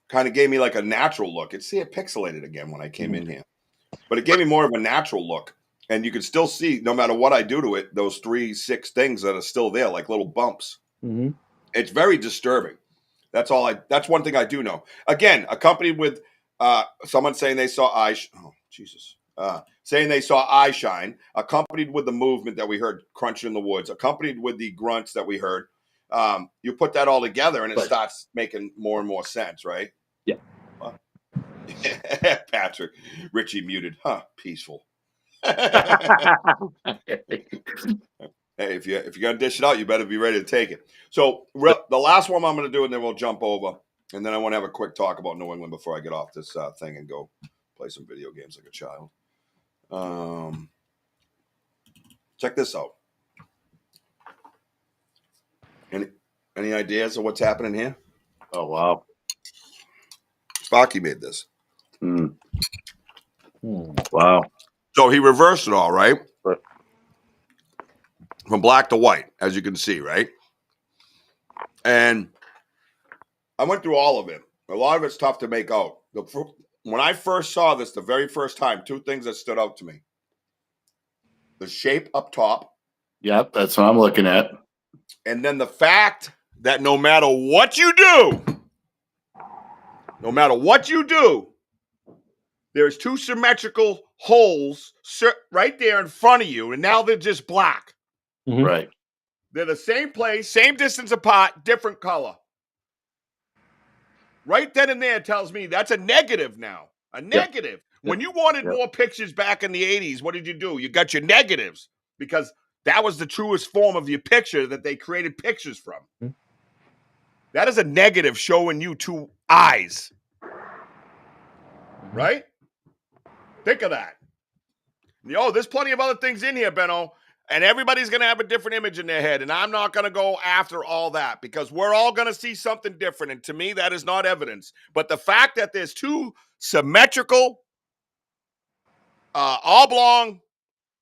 kind of gave me like a natural look. It pixelated again when I came in here, but it gave me more of a natural look. And you can still see, no matter what I do to it, those 3, 6 things that are still there, like little bumps. Mm-hmm. It's very disturbing. That's one thing I do know. Again, accompanied with someone saying they saw saying they saw eye shine, accompanied with the movement that we heard crunching in the woods, accompanied with the grunts that we heard. You put that all together and it starts making more and more sense, right? Yeah. Patrick, Richie muted. Peaceful. Hey, if you're gonna dish it out, you better be ready to take it. So the last one I'm gonna do, and then we'll jump over, and then I want to have a quick talk about New England before I get off this thing and go play some video games like a child. Check this out. Any ideas of what's happening here? Oh wow! Sparky made this. Wow. So he reversed it all, right? Right. From black to white, as you can see, right? And I went through all of it. A lot of it's tough to make out. When I first saw this the very first time, 2 things that stood out to me. The shape up top. Yep, that's what I'm looking at. And then the fact that no matter what you do, there's 2 symmetrical holes right there in front of you, and now they're just black. Mm-hmm. Right. They're the same place, same distance apart, different color. Right then and there tells me that's a negative now. A negative. Yep. When you wanted more pictures back in the 80s, what did you do? You got your negatives because that was the truest form of your picture that they created pictures from. Mm-hmm. That is a negative showing you 2 eyes. Right? Think of that. There's plenty of other things in here, Benno. And everybody's going to have a different image in their head. And I'm not going to go after all that because we're all going to see something different. And to me, that is not evidence. But the fact that there's 2 symmetrical, oblong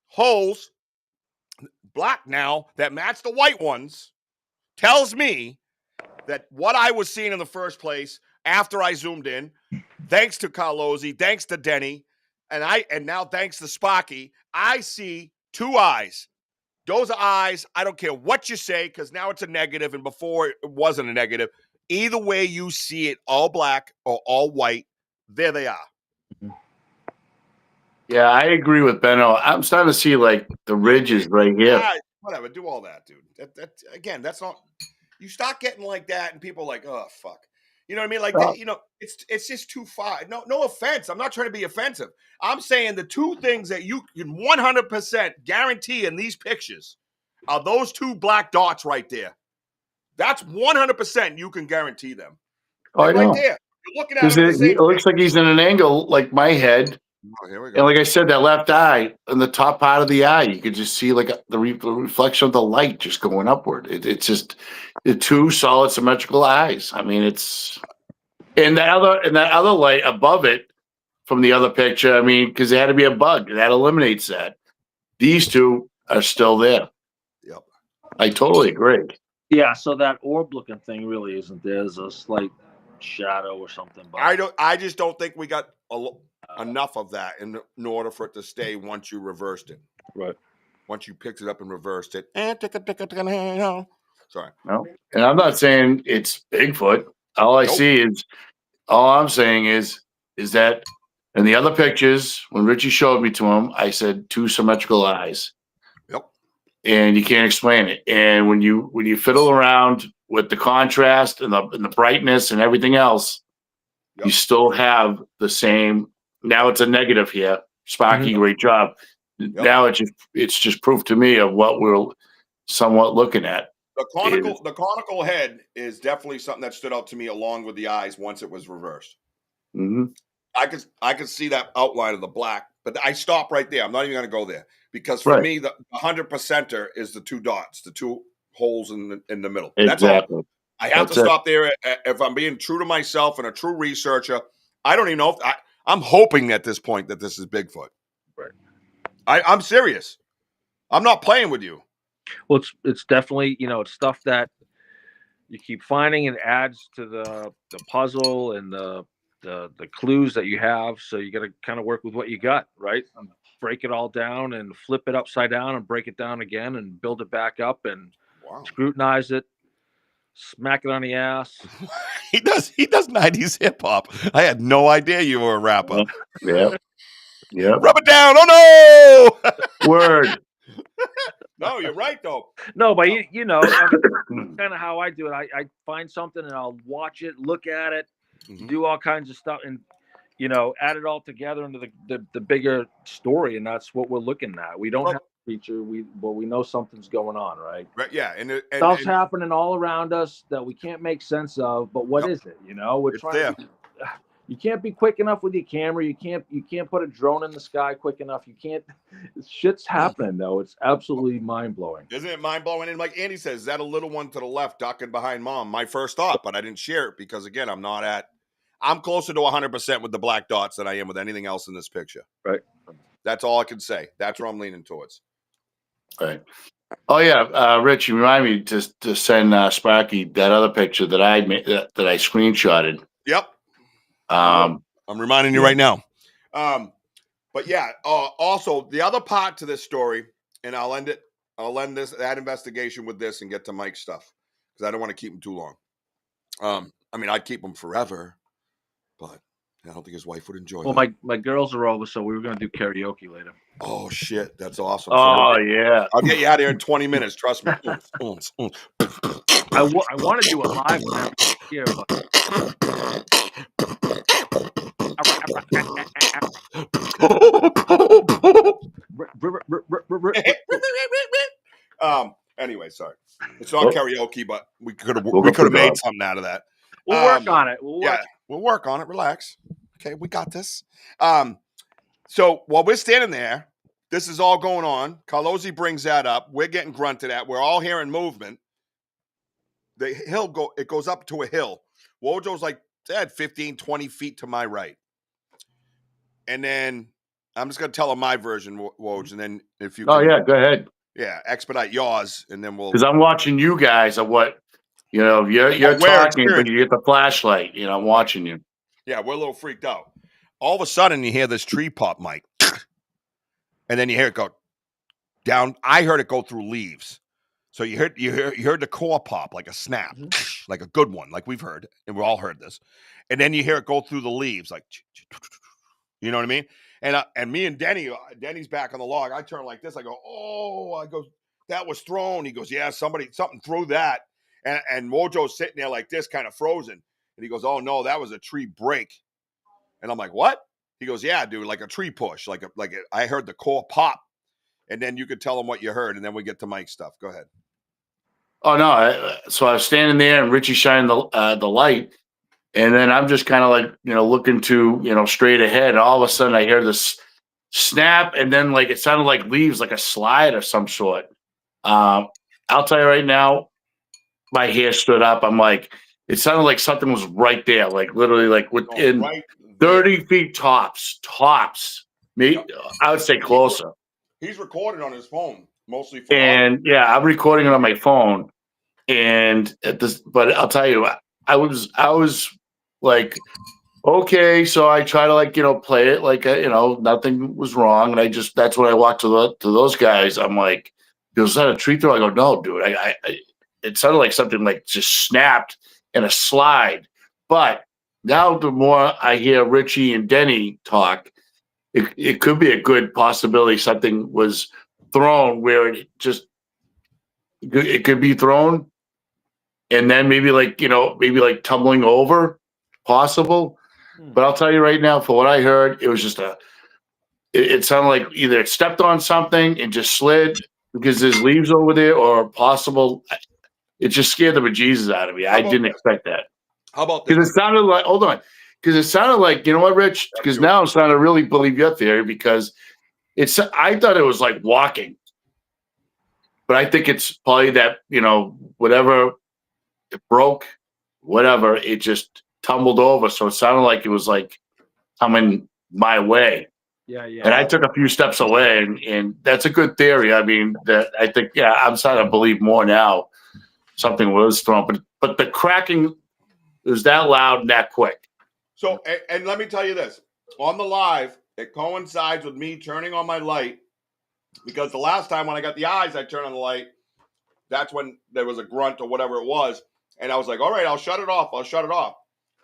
holes, black now, that match the white ones, tells me that what I was seeing in the first place after I zoomed in, thanks to Carlozzi, thanks to Denny, and now thanks to Sparky, I see 2 eyes. Those are eyes. I don't care what you say because now it's a negative and before it wasn't a negative. Either way you see it, all black or all white, there they are. Yeah, I agree with Benno. I'm starting to see like the ridges right here. Whatever, do all that, dude. That's not. You start getting like that and people are like, oh, fuck. You know what I mean? Like, it's just too far. No offense. I'm not trying to be offensive. I'm saying the 2 things that you can 100% guarantee in these pictures are those 2 black dots right there. That's 100% you can guarantee them. Oh, I know. Right there. You're looking at it. It looks like he's in an angle like my head. Oh, here we go. And like I said, that left eye, in the top part of the eye, you could just see like the reflection of the light just going upward. It's just the 2 solid symmetrical eyes. I mean, it's and that other light above it from the other picture. I mean, because there had to be a bug that eliminates that. These 2 are still there. Yep, I totally agree. Yeah, so that orb-looking thing really isn't there. There's a slight shadow or something. But I just don't think we got enough of that in order for it to stay once you reversed it. Right. Once you picked it up and reversed it. Sorry. No, and I'm not saying it's Bigfoot. All I'm saying is that in the other pictures, when Richie showed me to him, I said 2 symmetrical eyes. Yep. And you can't explain it. And when you fiddle around with the contrast and the brightness and everything else, you still have the same. Now it's a negative here. Sparky, great job. Yep. Now it's just proof to me of what we're somewhat looking at. The conical head is definitely something that stood out to me along with the eyes once it was reversed. Mm-hmm. I could see that outline of the black, but I stop right there. I'm not even going to go there because for me, the 100%er is the 2 dots, the 2 holes in the middle. That's all. Exactly. I have That's to it. stop there. If I'm being true to myself and a true researcher, I don't even know if I'm hoping at this point that this is Bigfoot. Right. I'm serious. I'm not playing with you. Well, it's definitely, it's stuff that you keep finding and adds to the puzzle and the clues that you have. So you got to kind of work with what you got, right? And break it all down and flip it upside down and break it down again and build it back up and scrutinize it, smack it on the ass. He does 90s hip hop. I had no idea you were a rapper. Yeah. Rub it down. Oh no. Word. No, you're right though. No, but kind of how I do it. I find something and I'll watch it, look at it, do all kinds of stuff, and add it all together into the bigger story, and that's what we're looking at. We don't have a feature, but we know something's going on, right? Right, yeah, and stuff's happening all around us that we can't make sense of. But what is it? We're trying there. You can't be quick enough with your camera. You can't put a drone in the sky quick enough. You can't. Shit's happening though. It's absolutely mind blowing. Isn't it mind blowing? And like Andy says, is that a little one to the left ducking behind mom? My first thought, but I didn't share it because again, I'm closer to 100% with the black dots than I am with anything else in this picture. Right. That's all I can say. That's where I'm leaning towards. Right. Oh yeah, Rich, you remind me to send Sparky that other picture that I made that I screenshotted. Yep. I'm reminding you right now. But yeah, also the other part to this story, and I'll end that investigation with this and get to Mike's stuff because I don't want to keep him too long. I mean, I'd keep him forever, but I don't think his wife would enjoy it. Well, my girls are over, so we were going to do karaoke later. Oh shit, that's awesome. Oh yeah, I'll get you out of here in 20 minutes. Trust me. I want to do it live when I'm here, but anyway, sorry. It's not karaoke, but we could have made something out of that. We'll work on it. We'll work on it. Relax. Okay, we got this. So while we're standing there, this is all going on. Carlozzi brings that up. We're getting grunted at. We're all hearing movement. The hill it goes up to a hill. Wojo's like 15, 20 feet to my right. And then I'm just going to tell him my version, Woj, and then if you Oh, yeah, go ahead. Yeah, expedite yours, and then we'll... Because I'm watching you guys of what, you're talking, but you get the flashlight. I'm watching you. Yeah, we're a little freaked out. All of a sudden, you hear this tree pop, Mike. And then you hear it go down. I heard it go through leaves. So you heard the core pop, like a snap, like a good one, like we've heard, and we all heard this. And then you hear it go through the leaves, like... You know what I mean? And me and Denny's back on the log. I turn like this. I go, oh, I go, that was thrown. He goes, yeah, something threw that. And Wojo's sitting there like this, kind of frozen. And he goes, oh no, that was a tree break. And I'm like, what? He goes, yeah, dude, like a tree push, I heard the core pop. And then you could tell him what you heard, and then we get to Mike's stuff. Go ahead. Oh no! So I was standing there, and Richie shined the light. And then I'm just kind of like, looking to, straight ahead. And all of a sudden I hear this snap. And then it sounded like leaves, like a slide of some sort. I'll tell you right now, my hair stood up. I'm like, it sounded like something was right there. Like literally within 30 feet tops. Maybe, I would say closer. He's recording on his phone, mostly. Yeah, I'm recording it on my phone. And but I'll tell you, I was like, okay, so I try to play it like nothing was wrong, and that's when I walked to those guys. I'm like, was that a tree throw? I go, no, dude. It sounded like something just snapped in a slide. But now the more I hear Richie and Denny talk, it could be a good possibility something was thrown where it could be thrown. And then maybe tumbling over, possible. But I'll tell you right now, for what I heard, it was just it sounded like either it stepped on something and just slid because there's leaves over there, or possible. It just scared the bejesus out of me. I didn't expect that. How about this? Because it sounded like, hold on, because it sounded like, you know what, Rich? Because now I'm starting to really believe your theory, because I thought it was like walking. but I think it's probably that, whatever it broke, whatever, it just tumbled over. So it sounded like it was like coming my way. Yeah, yeah. And I took a few steps away, and that's a good theory. I mean, that I think, I'm starting to believe more now. Something was thrown, but the cracking was that loud and that quick. So, and let me tell you this. On the live, it coincides with me turning on my light, because the last time when I got the eyes, I turned on the light. That's when there was a grunt or whatever it was. And I was like, all right, I'll shut it off.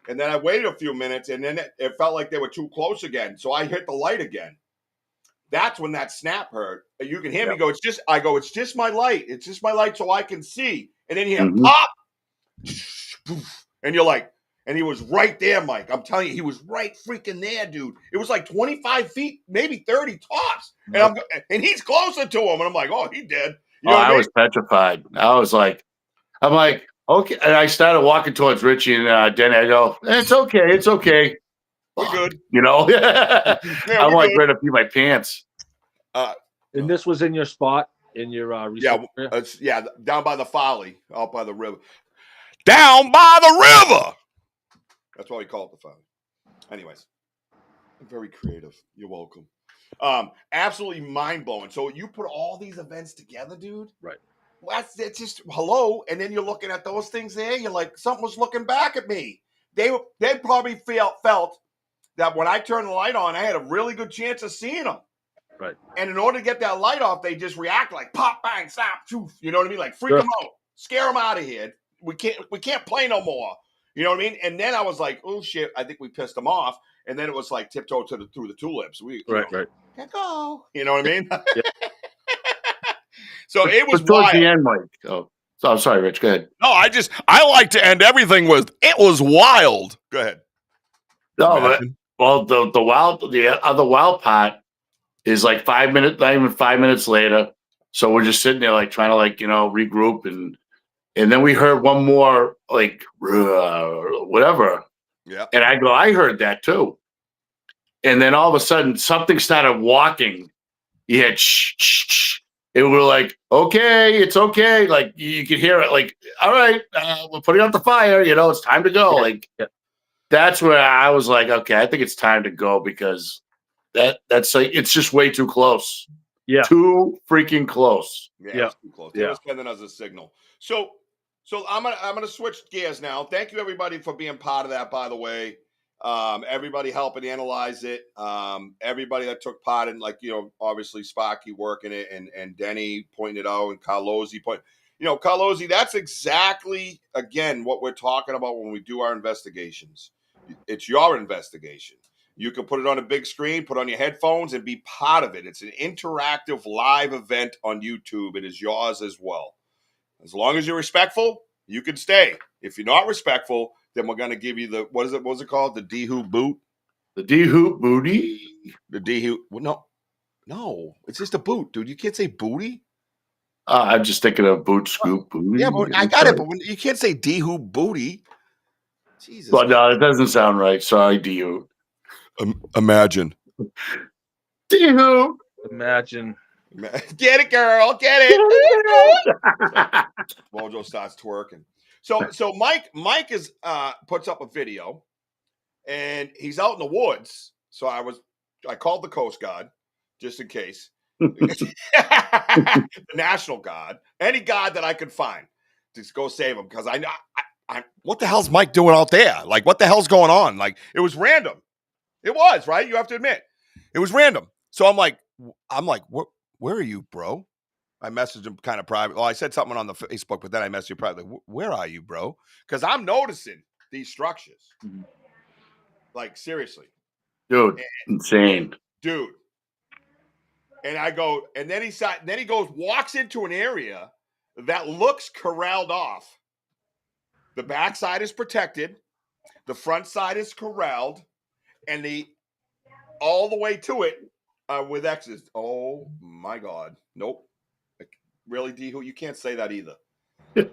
And then I waited a few minutes, and then it felt like they were too close again. So I hit the light again. That's when that snap heard. You can hear me go, it's just my light. It's just my light so I can see. And then you hear pop. And you're like, and he was right there, Mike. I'm telling you, he was right freaking there, dude. It was like 25 feet, maybe 30 tops. And he's closer to him. And I'm like, oh, he dead. You know what I mean? Was petrified. I'm like, okay. And I started walking towards Richie and Denny. I go, it's okay. We're good. I'm like ready to pee my pants. And this was in your spot, in your area? Down by the Folly, out by the river. Down by the river. That's why we call it the Folly. Anyways, I'm very creative. You're welcome. Absolutely mind-blowing. So you put all these events together, dude. Right. Well, that's just hello. And then you're looking at those things there. You're like, something was looking back at me. They probably felt that when I turned the light on, I had a really good chance of seeing them. Right. And in order to get that light off, they just react like pop, bang, stop, choof. You know what I mean? Like freak them out, scare them out of here. We can't play no more. You know what I mean? And then I was like, oh shit, I think we pissed them off. And then it was like tiptoe through the tulips. Right. Can't go. You know what I mean? Yeah. So it was towards wild. the end, Mike. Oh, I'm sorry, Rich. Go ahead. No, I like to end everything with it was wild. Go ahead. No, but the other wild part is like 5 minutes, not even 5 minutes later. So we're just sitting there like trying to regroup, and then we heard one more like whatever. Yeah. And I heard that too. And then all of a sudden something started walking. You had shh. And we were like, okay, it's okay. Like you could hear it. Like, all right, we're putting out the fire. It's time to go. That's where I was like, okay, I think it's time to go, because that's like it's just way too close. Yeah, too freaking close. Yeah, it's too close. They were sending us a signal. So I'm gonna switch gears now. Thank you everybody for being part of that. By the way, everybody helping analyze it. Everybody that took part in, obviously Sparky working it, and Denny pointing it out, and Carlozzi Carlozzi. That's exactly again what we're talking about when we do our investigations. It's your investigation. You can put it on a big screen, put on your headphones, and be part of it. It's an interactive live event on YouTube. It is yours as well. As long as you're respectful, you can stay. If you're not respectful, then we're going to give you the, what was it called? The D-hoop boot? The D-hoop booty? The D-hoop, no, it's just a boot, dude. You can't say booty. I'm just thinking of boot scoop booty. Yeah, but I got it, but you can't say D-hoop booty. Jesus. But no, it doesn't sound right. Sorry, D-hoop. Imagine. D-hoop. Imagine. Get it, girl. Get it. Wojo starts twerking. So Mike is puts up a video, and he's out in the woods. So I called the Coast Guard just in case. The National Guard, any guard that I could find to go save him, because I what the hell's Mike doing out there? Like, what the hell's going on? Like, it was random. It was, right? You have to admit, it was random. So I'm like, where are you, bro? I messaged him kind of private. Well, I said something on the Facebook, but then I messaged him privately. Where are you, bro? Because I'm noticing these structures. Like, seriously. Dude, insane. Dude. And I go, and then he goes, walks into an area that looks corralled off. The back side is protected. The front side is corralled. And all the way to it with X's. Oh, my God. Nope. Really, D-Who? You can't say that either. I'm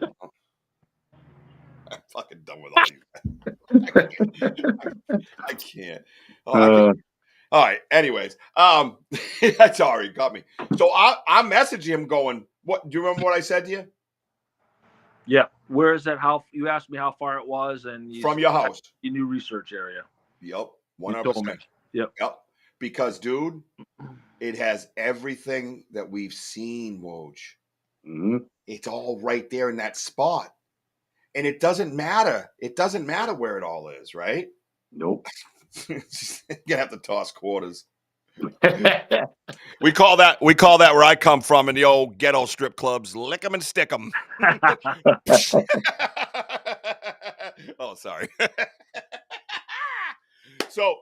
fucking done with all you. I can't. All right. Anyways, sorry, got me. So I'm messaging him going, What do you remember what I said to you? Yeah. Where is that? How you asked me how far it was, and you From your house. your new research area. Yep. You told me. 100%. Yep. Yep. Because, dude, it has everything that we've seen, Woj. Mm-hmm. It's all right there in that spot. And it doesn't matter. It doesn't matter where it all is, right? Nope. You're gonna have to toss quarters. We call that where I come from in the old ghetto strip clubs, lick 'em and stick 'em. Oh, sorry. So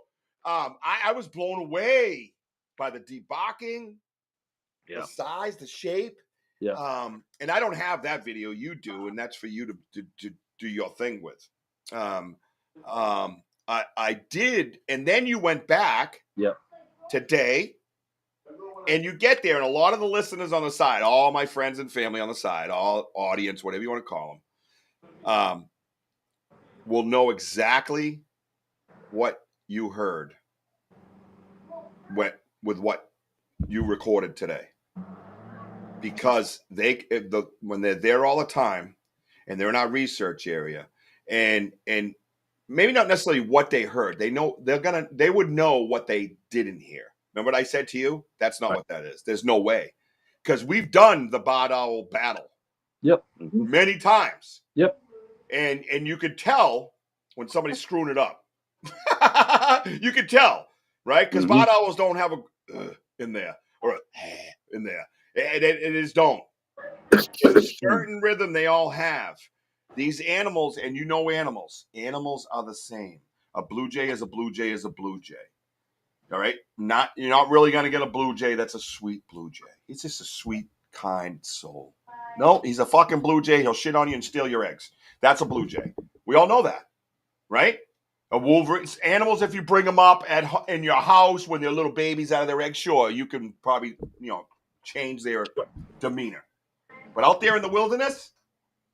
I was blown away by the debarking, Yeah. the size, the shape. Yeah. And I don't have that video. You do, and that's for you to do your thing with. I did, and then you went back Yep. today, and you get there, and a lot of the listeners on the side, all my friends and family on the side, all audience, whatever you want to call them, will know exactly what you heard with what you recorded today, because when they're there all the time and they're in our research area, and maybe not necessarily what they heard, they would know what they didn't hear. Remember what I said to you? That's not Right. what that is. There's no way, because we've done the Bard Owl battle Yep. many times. Yep. And you could tell when somebody's screwing it up. You could tell, right? Because Bard Owls don't have a in there or a in there. It is don't. There's a certain rhythm they all have. These animals, and you know animals. Animals are the same. A blue jay is a blue jay is a blue jay. All right? You're not really going to get a blue jay that's a sweet blue jay. He's just a sweet, kind soul. No, he's a fucking blue jay. He'll shit on you and steal your eggs. That's a blue jay. We all know that, right? A wolverine, animals, if you bring them up in your house when they're little babies out of their eggs, sure, you can probably, change their demeanor. But out there in the wilderness,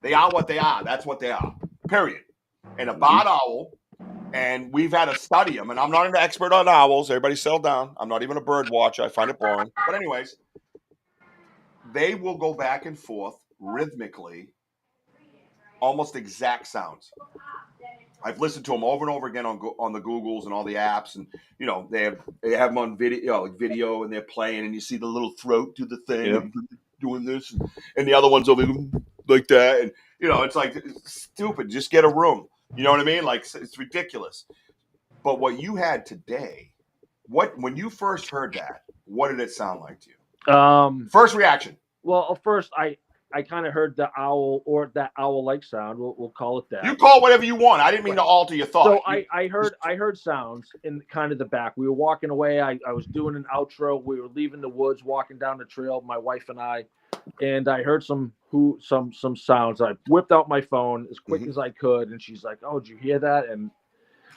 they are what they are. That's what they are, period. And a Bard owl, and we've had to study them, and I'm not an expert on owls. Everybody settle down. I'm not even a bird watcher. I find it boring. But anyways, they will go back and forth rhythmically, almost exact sounds. I've listened to them over and over again on the Googles and all the apps, and they have them on video, and they're playing, and you see the little throat do the thing, and doing this, and the other one's over like that, and it's like it's stupid. Just get a room. You know what I mean? Like, it's ridiculous. But what you had today, when you first heard that, what did it sound like to you? First reaction. Well, first I kind of heard the owl, or that owl-like sound. We'll call it that. You call it whatever you want. I didn't mean to alter your thought. So I heard sounds in kind of the back. We were walking away. I was doing an outro. We were leaving the woods, walking down the trail, my wife and I heard some sounds. I whipped out my phone as quick as I could, and she's like, "Oh, did you hear that?" And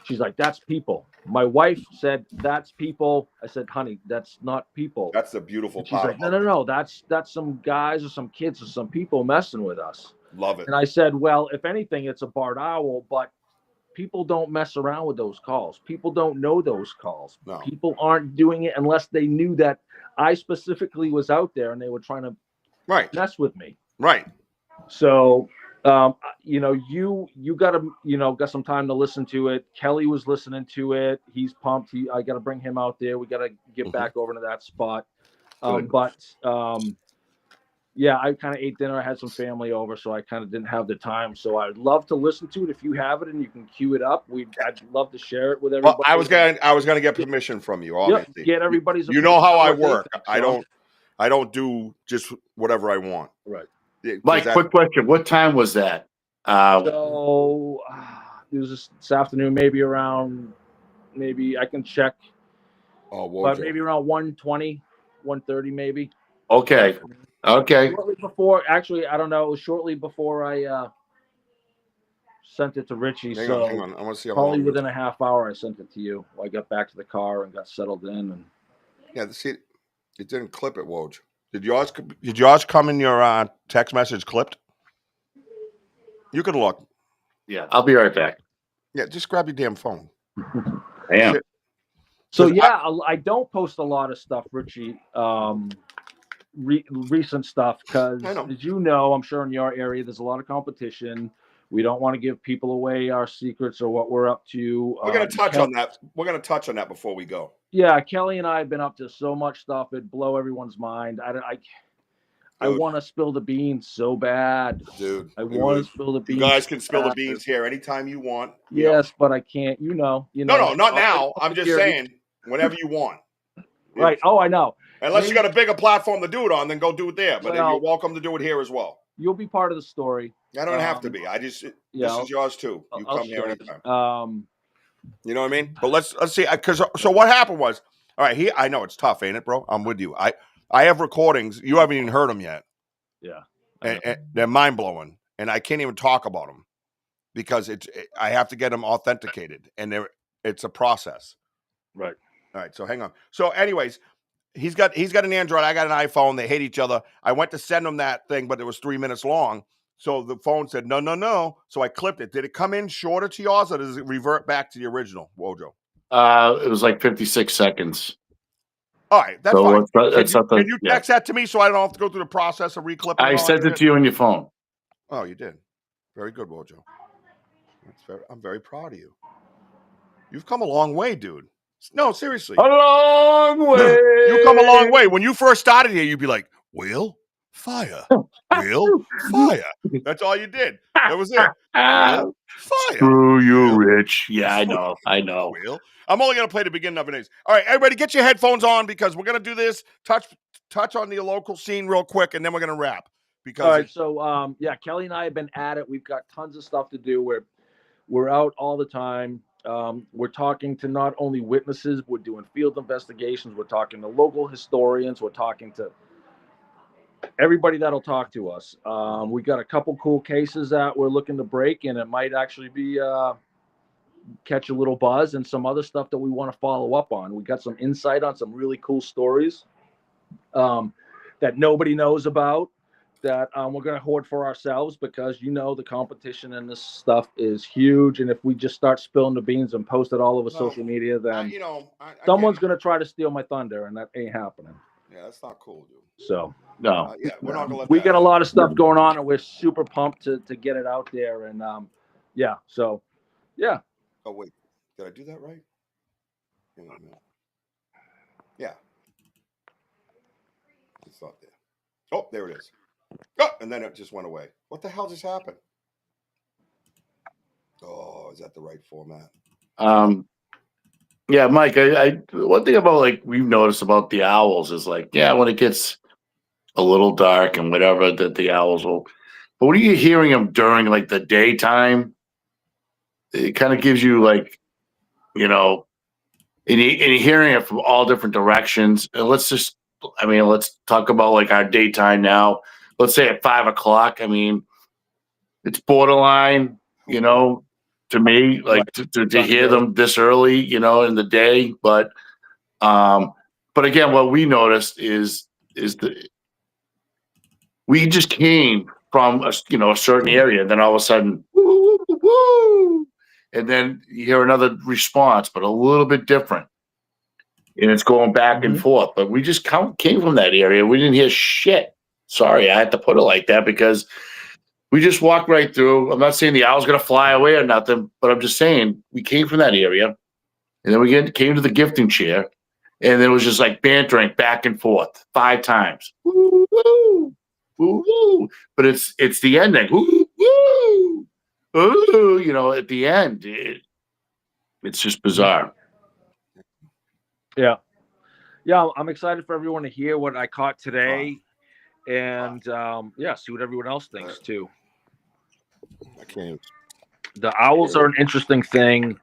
she's like, "That's people." My wife said, "That's people." I said, "Honey, that's not people." That's the beautiful part. She's like, "No, that's some guys or some kids or some people messing with us." Love it. And I said, "Well, if anything, it's a Bard owl, but people don't mess around with those calls. People don't know those calls. No. People aren't doing it unless they knew that I specifically was out there and they were trying to mess with me." Right. So, you got to, got some time to listen to it. Kelly was listening to it. He's pumped. I got to bring him out there. We got to get back over to that spot. Yeah, I kind of ate dinner. I had some family over, so I kind of didn't have the time. So I'd love to listen to it if you have it and you can cue it up. I'd love to share it with everybody. Well, I was gonna get permission from you, obviously. Get everybody's. You know how I work. I don't do just whatever I want. Right. Mike, quick question. What time was that? So it was this afternoon, maybe I can check. But maybe around 1:20, 1:30 maybe. Okay. Shortly before, actually, I don't know. It was shortly before I sent it to Richie. Hang on. I want to see how probably within a half hour I sent it to you. I got back to the car and got settled in. And see, it didn't clip it, Woj. Did yours come in your text message clipped? You could look. Yeah, I'll be right back. Yeah, just grab your damn phone. I am. So yeah, I don't post a lot of stuff, Richie. recent stuff because, I know. as you know, I'm sure in your area there's a lot of competition. We don't want to give people away our secrets or what we're up to. We're going to touch on that. We're going to touch on that before we go. Yeah, Kelly and I have been up to so much stuff it blow everyone's mind. I want to spill the beans so bad, dude. I want to spill the beans. You guys can spill the beans here anytime you want. Yes, but I can't. You know. No, not now. I'm just saying, whenever you want. Right. Oh, I know. Unless you got a bigger platform to do it on, then go do it there. But Well, you're welcome to do it here as well. You'll be part of the story. I don't have to be. This is yours too. You come here anytime. You know what I mean? But let's see. So what happened was, all right. I know it's tough, ain't it, bro? I'm with you. I have recordings. You haven't even heard them yet. Yeah. And they're mind blowing, and I can't even talk about them because I have to get them authenticated, and it's a process. Right. All right. So hang on. So, anyways. He's got an Android. I got an iPhone. They hate each other. I went to send him that thing, but it was 3 minutes long. So the phone said, no. So I clipped it. Did it come in shorter to yours, or does it revert back to the original, Wojo? It was like 56 seconds. All right, that's fine. Can you text that to me so I don't have to go through the process of reclipping? I sent it to you on your phone. Oh, you did. Very good, Wojo. I'm very proud of you. You've come a long way, dude. No, seriously. A long way. You come a long way. When you first started here, you'd be like, wheel, fire, wheel, fire. That's all you did. That was it. Wheel, fire. Screw you, wheel, Rich. Yeah, I know. Wheel. I'm only going to play the beginning of it. All right, everybody, get your headphones on because we're going to do this. Touch on the local scene real quick, and then we're going to wrap. All right, so, Kelly and I have been at it. We've got tons of stuff to do. We're out all the time. We're talking to not only witnesses, we're doing field investigations, we're talking to local historians, we're talking to everybody that'll talk to us. We got a couple cool cases that we're looking to break, and it might actually be catch a little buzz, and some other stuff that we want to follow up on. We got some insight on some really cool stories that nobody knows about, that we're going to hoard for ourselves because the competition in this stuff is huge, and if we just start spilling the beans and post it all over social media, then someone's going to try to steal my thunder, and that ain't happening. Yeah, that's not cool, dude. So no, we're not gonna let we got a lot of stuff going on, and we're super pumped to get it out there, and yeah. Oh wait, did I do that right? Yeah, it's not there. Oh, there it is. Oh, and then it just went away. What the hell just happened? Oh, is that the right format? Yeah, Mike, I one thing about we've noticed about the owls is when it gets a little dark and whatever, that the owls will. But when you're hearing them during the daytime, it kind of gives you and you're hearing it from all different directions. And let's talk about our daytime now. Let's say at 5 o'clock. I mean, it's borderline, to me, to hear them this early, in the day. But again, what we noticed is that we just came from a certain area, and then all of a sudden, woo, woo, woo, and then you hear another response, but a little bit different. And it's going back and forth. But we just came from that area. We didn't hear shit. Sorry, I had to put it like that because we just walked right through. I'm not saying the owl's going to fly away or nothing, but I'm just saying we came from that area. And then we came to the gifting chair. And it was just bantering back and forth 5 times. Woo, woo, woo, woo. But it's the ending. Woo, woo, woo, at the end. It's just bizarre. Yeah, I'm excited for everyone to hear what I caught today, and see what everyone else thinks too. I can't. The owls are an interesting thing.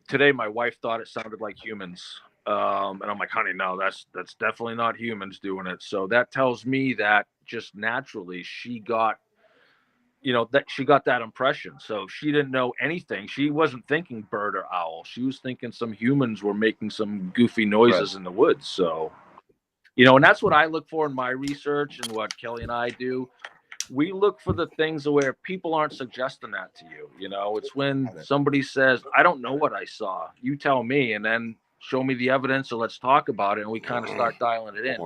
Today my wife thought it sounded like humans, and I'm like, honey, no, that's definitely not humans doing it. So that tells me that just naturally she got that impression. So she didn't know anything. She wasn't thinking bird or owl. She was thinking some humans were making some goofy noises in the woods. So, and that's what I look for in my research and what Kelly and I do. We look for the things where people aren't suggesting that to you. It's when somebody says, I don't know what I saw. You tell me. And then show me the evidence or let's talk about it, and we kind of start dialing it in,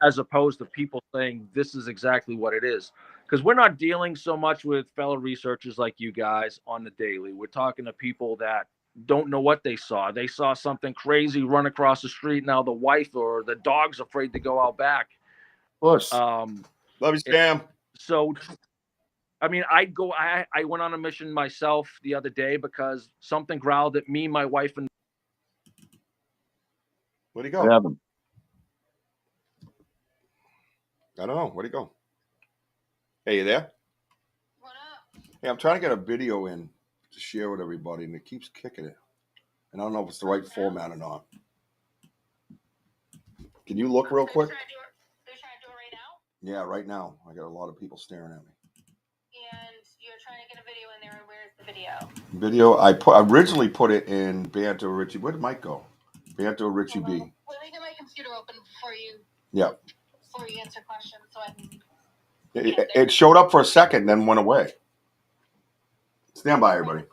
as opposed to people saying this is exactly what it is. Because we're not dealing so much with fellow researchers like you guys on the daily. We're talking to people that don't know what they saw. They saw something crazy run across the street. Now the wife or the dog's afraid to go out back. Of course. Love you, Spam. So, I mean, I went on a mission myself the other day because something growled at me, my wife, and Where'd he go? What happened? I don't know. Where'd he go? Hey, you there? What up? Hey, I'm trying to get a video in to share with everybody, and it keeps kicking it. And I don't know if it's the right format or not. Can you look real quick? They're trying to do it right now? Yeah, right now. I got a lot of people staring at me. And you're trying to get a video in there, and where's the video? Video, I originally put it in Banter Richie. Where did Mike go? Banter Richie B. Let me get my computer open before you answer questions, so I can. It showed up for a second, then went away. Stand by, everybody.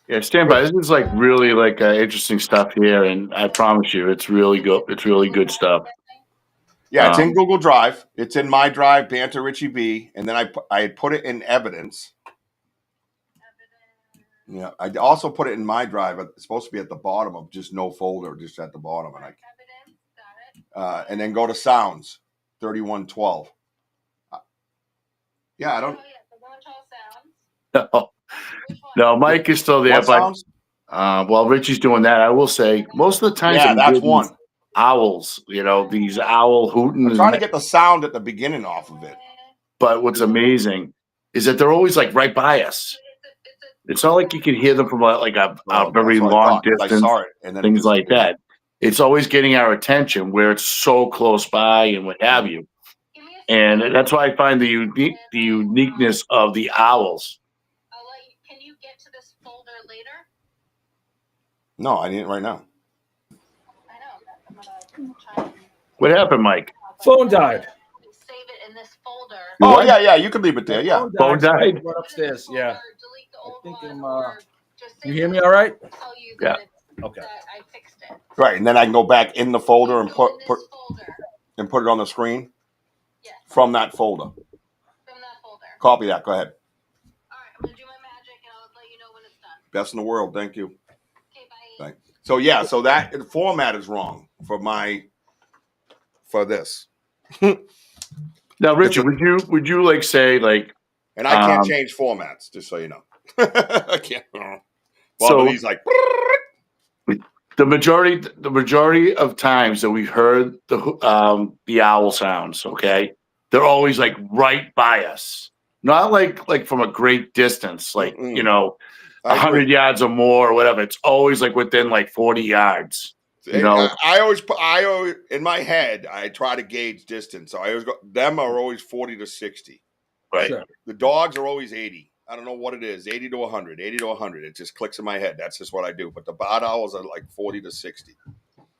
Yeah, stand by. This is like really like interesting stuff here, and I promise you, it's really good. It's really good stuff. Yeah, it's in Google Drive. It's in my drive, Banter Richie B, and then I had put it in evidence. Yeah, I also put it in my drive. It's supposed to be at the bottom of just no folder, just at the bottom, and then go to sounds, 3112. Yeah, I don't. No, Mike is still there, What sounds? While Richie's doing that, I will say most of the time, Yeah, that's one. Owls, these owl hooting. I'm trying to get the sound at the beginning off of it. But what's amazing is that they're always like right by us. It's not like you can hear them from like a very long distance. I saw it, and then things like that. It's always getting our attention where it's so close by and what have you. And that's why I find the uniqueness of the owls. Can you get to this folder later? No, I didn't right now. I know. I'm gonna try and What happened, Mike? phone died. save it in this folder. Oh, yeah, you can leave it there. Yeah. Phone died? Went upstairs. Yeah. Delete the old think one, I'm, or just You save hear it me all right? and tell you Yeah. that it's, Okay. that I fixed it. Right, and then I can go back in the folder and Go in put this folder. it on the screen Yes. from that folder. From that folder. Copy that. Go ahead. All right, I'm gonna do my magic, and I'll let you know when it's done. Best in the world. Thank you. Okay, bye. Thanks. So yeah, so that the format is wrong for this. Now, Richard, would you like say like? And I can't change formats, just so you know. I can't. Well, he's like. The majority of times that we've heard the owl sounds, okay, they're always like right by us, not like from a great distance, like 100 yards or more or whatever. It's always like within like 40 yards. I always in my head I try to gauge distance. So I always go. Them are always 40 to 60. Right. Sure. The dogs are always 80. I don't know what it is, 80 to 100, 80 to 100. It just clicks in my head. That's just what I do. But the barred owls are like 40 to 60.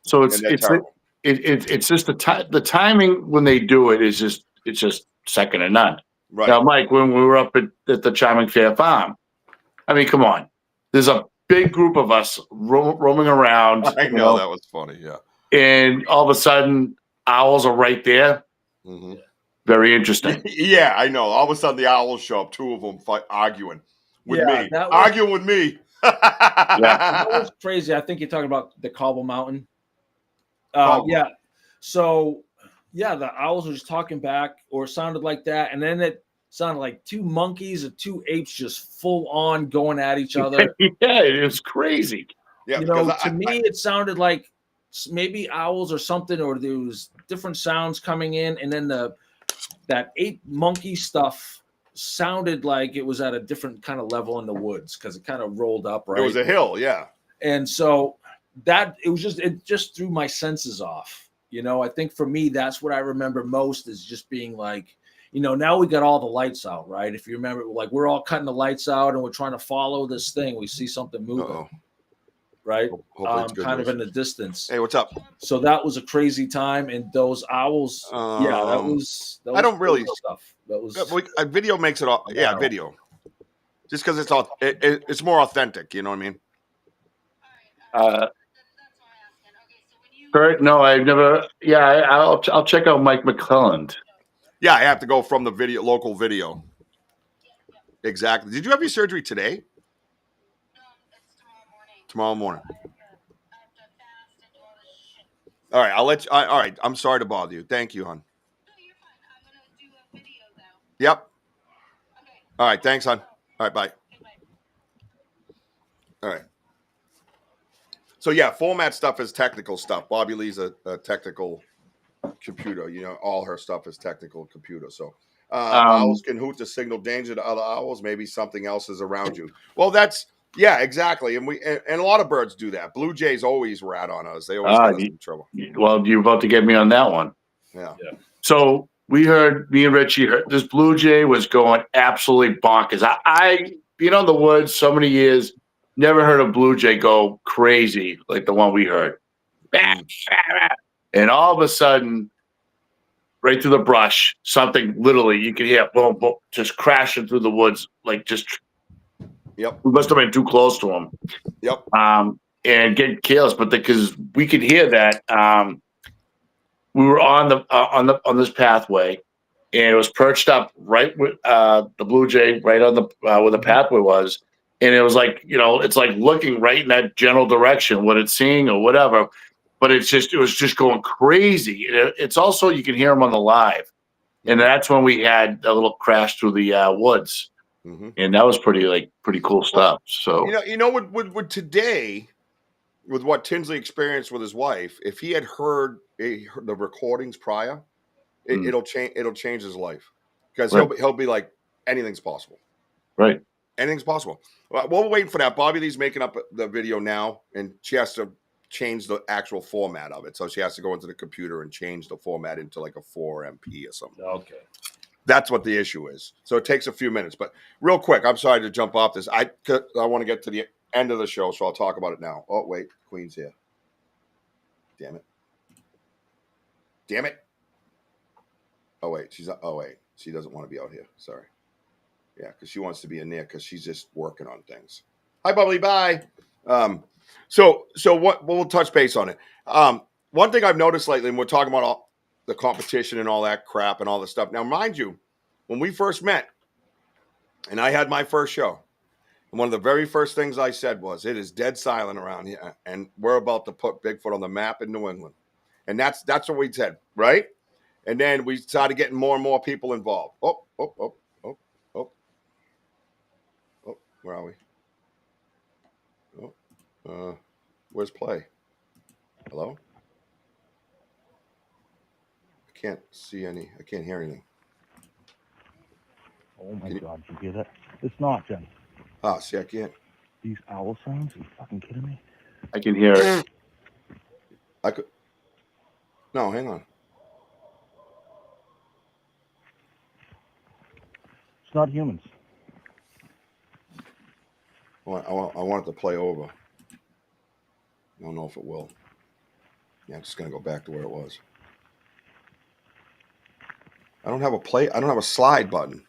So it's just the timing when they do it is just second to none. Right. Now, Mike, when we were up at the Charming Fair Farm, I mean, come on. There's a big group of us roaming around. I know that was funny, yeah. And all of a sudden, owls are right there. Mm-hmm. Very interesting. Yeah, I know. All of a sudden, the owls show up. Two of them arguing with me. Arguing with me. That was crazy. I think you're talking about the Cobble Mountain. Yeah. So, yeah, the owls were just talking back, or it sounded like that, and then it sounded like two monkeys or two apes just full on going at each other. Yeah, it was crazy. Yeah, to me, it sounded like maybe owls or something, or there was different sounds coming in, and then that ape monkey stuff sounded like it was at a different kind of level in the woods because it kind of rolled up, right? It was a hill, yeah. And so it just threw my senses off. I think for me, that's what I remember most is just being like, now we got all the lights out, right? If you remember, like we're all cutting the lights out and we're trying to follow this thing. We see something moving. Right? Kind of in the distance. Hey, what's up? So that was a crazy time, and those owls. That was I don't really stuff. That was a video makes it all. Yeah, video. Just because it's more authentic. You know what I mean? Kurt, no, I've never. Yeah, I'll check out Mike McClelland. Yeah, I have to go from the local video. Exactly. Did you have your surgery today? It's Tomorrow morning. All right, I'll let you. All right, I'm sorry to bother you. Thank you, hon. No, you're fine. I'm gonna do a video though. Yep. Okay. All right, thanks, hon. All right, bye. Okay, bye. All right. So yeah, format stuff is technical stuff. Bobby Lee's a technical computer. You know, all her stuff is technical computer. So owls can hoot to signal danger to other owls. Maybe something else is around you. Well, that's exactly. And and a lot of birds do that. Blue jays always rat on us. They always get us in trouble. Well, you're about to get me on that one. Yeah. So me and Richie heard this blue jay was going absolutely bonkers. I being on the woods so many years, never heard a blue jay go crazy like the one we heard. And all of a sudden, right through the brush, something literally you could hear boom, boom, just crashing through the woods, like just. Yep. We must have been too close to him. Yep. And get careless, but because we could hear that, we were on this pathway, and it was perched up right with the blue jay right on the where the pathway was, and it was like it's like looking right in that general direction, what it's seeing or whatever. But it was just going crazy. It's also you can hear him on the live, and that's when we had a little crash through the woods, and that was pretty cool stuff. So with today, with what Tinsley experienced with his wife, if he had heard the recordings prior, it'll change his life because he'll be like anything's possible. Right. Anything's possible. Well, we're waiting for that. Bobby Lee's making up the video now, and she has to change the actual format of it. So she has to go into the computer and change the format into like a 4MP or something. Okay. That's what the issue is. So it takes a few minutes. But real quick, I'm sorry to jump off this. I want to get to the end of the show, so I'll talk about it now. Oh, wait. Queen's here. Damn it. Damn it. Oh, wait. She doesn't want to be out here. Sorry. Yeah, because she wants to be in there because she's just working on things. Hi, Bubbly. Bye. So what we'll touch base on it. One thing I've noticed lately, and we're talking about all the competition and all that crap and all this stuff. Now, mind you, when we first met, and I had my first show, and one of the very first things I said was, "It is dead silent around here, and we're about to put Bigfoot on the map in New England." And that's what we said, right? And then we started getting more and more people involved. Oh, where are we? Oh, where's play? Hello? I can't see any. I can't hear anything. Oh my God, you hear that? It's not, Jen. Ah, see, I can't. These owl sounds? Are you fucking kidding me? I can hear it. I could. No, hang on. It's not humans. I want it to play over. I don't know if it will. Yeah, I'm just gonna go back to where it was. I don't have a slide button.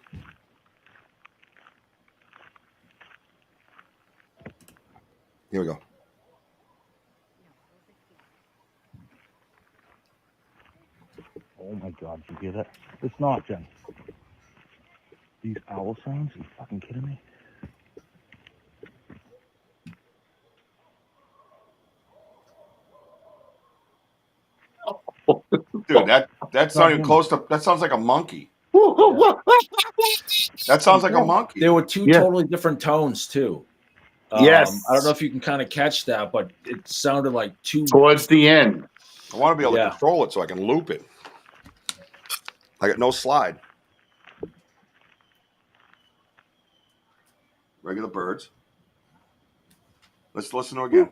Here we go. Oh my God, you hear that? It's not, Jen. These owl sounds? Are you fucking kidding me? Dude, that's not even close to. That sounds like a monkey. That sounds like a monkey. There were two totally different tones too. Yes. I don't know if you can kind of catch that, but it sounded like two towards the end. I want to be able to control it so I can loop it. I got no slide. Regular birds. Let's listen to it again.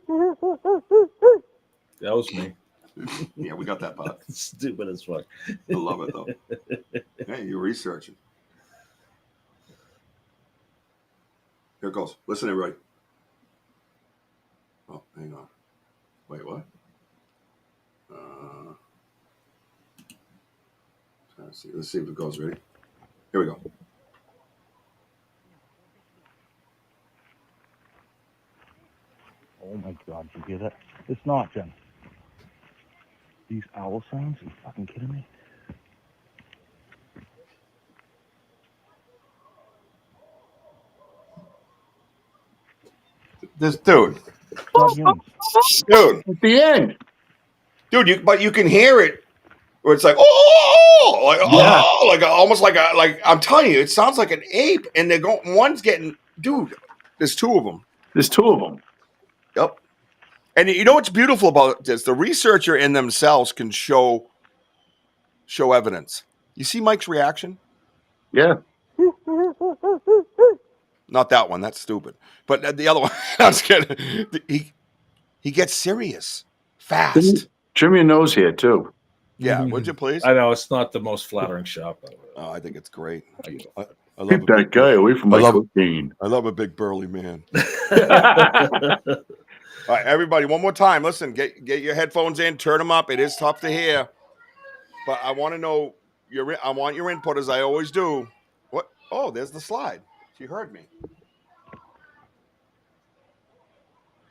That was me. Yeah, we got that part. Stupid as fuck. I love it though. Hey, you're researching. Here it goes. Listen, everybody. Oh, hang on. Wait, what? Let's see if it goes. Ready? Here we go. Oh my God, you hear that? It's not, Jen. These owl sounds? Are you fucking kidding me? This dude, It's not humans. dude, At the end. dude. But you can hear it. Where it's like almost like I'm telling you, it sounds like an ape, and they're going. One's getting, dude. There's two of them. There's two of them. Yep. And you know what's beautiful about this? The researcher in themselves can show evidence. You see Mike's reaction? Yeah. Not that one. That's stupid. But the other one, I was kidding. He gets serious fast. Trim your nose here too. Yeah, would you please? I know it's not the most flattering shot, but Oh, I think it's great. I love Keep that guy away from my cocaine. I love a big burly man. All right, everybody, one more time. Listen, get your headphones in, turn them up. It is tough to hear, but I want to know I want your input, as I always do. What? Oh, there's the slide. She heard me.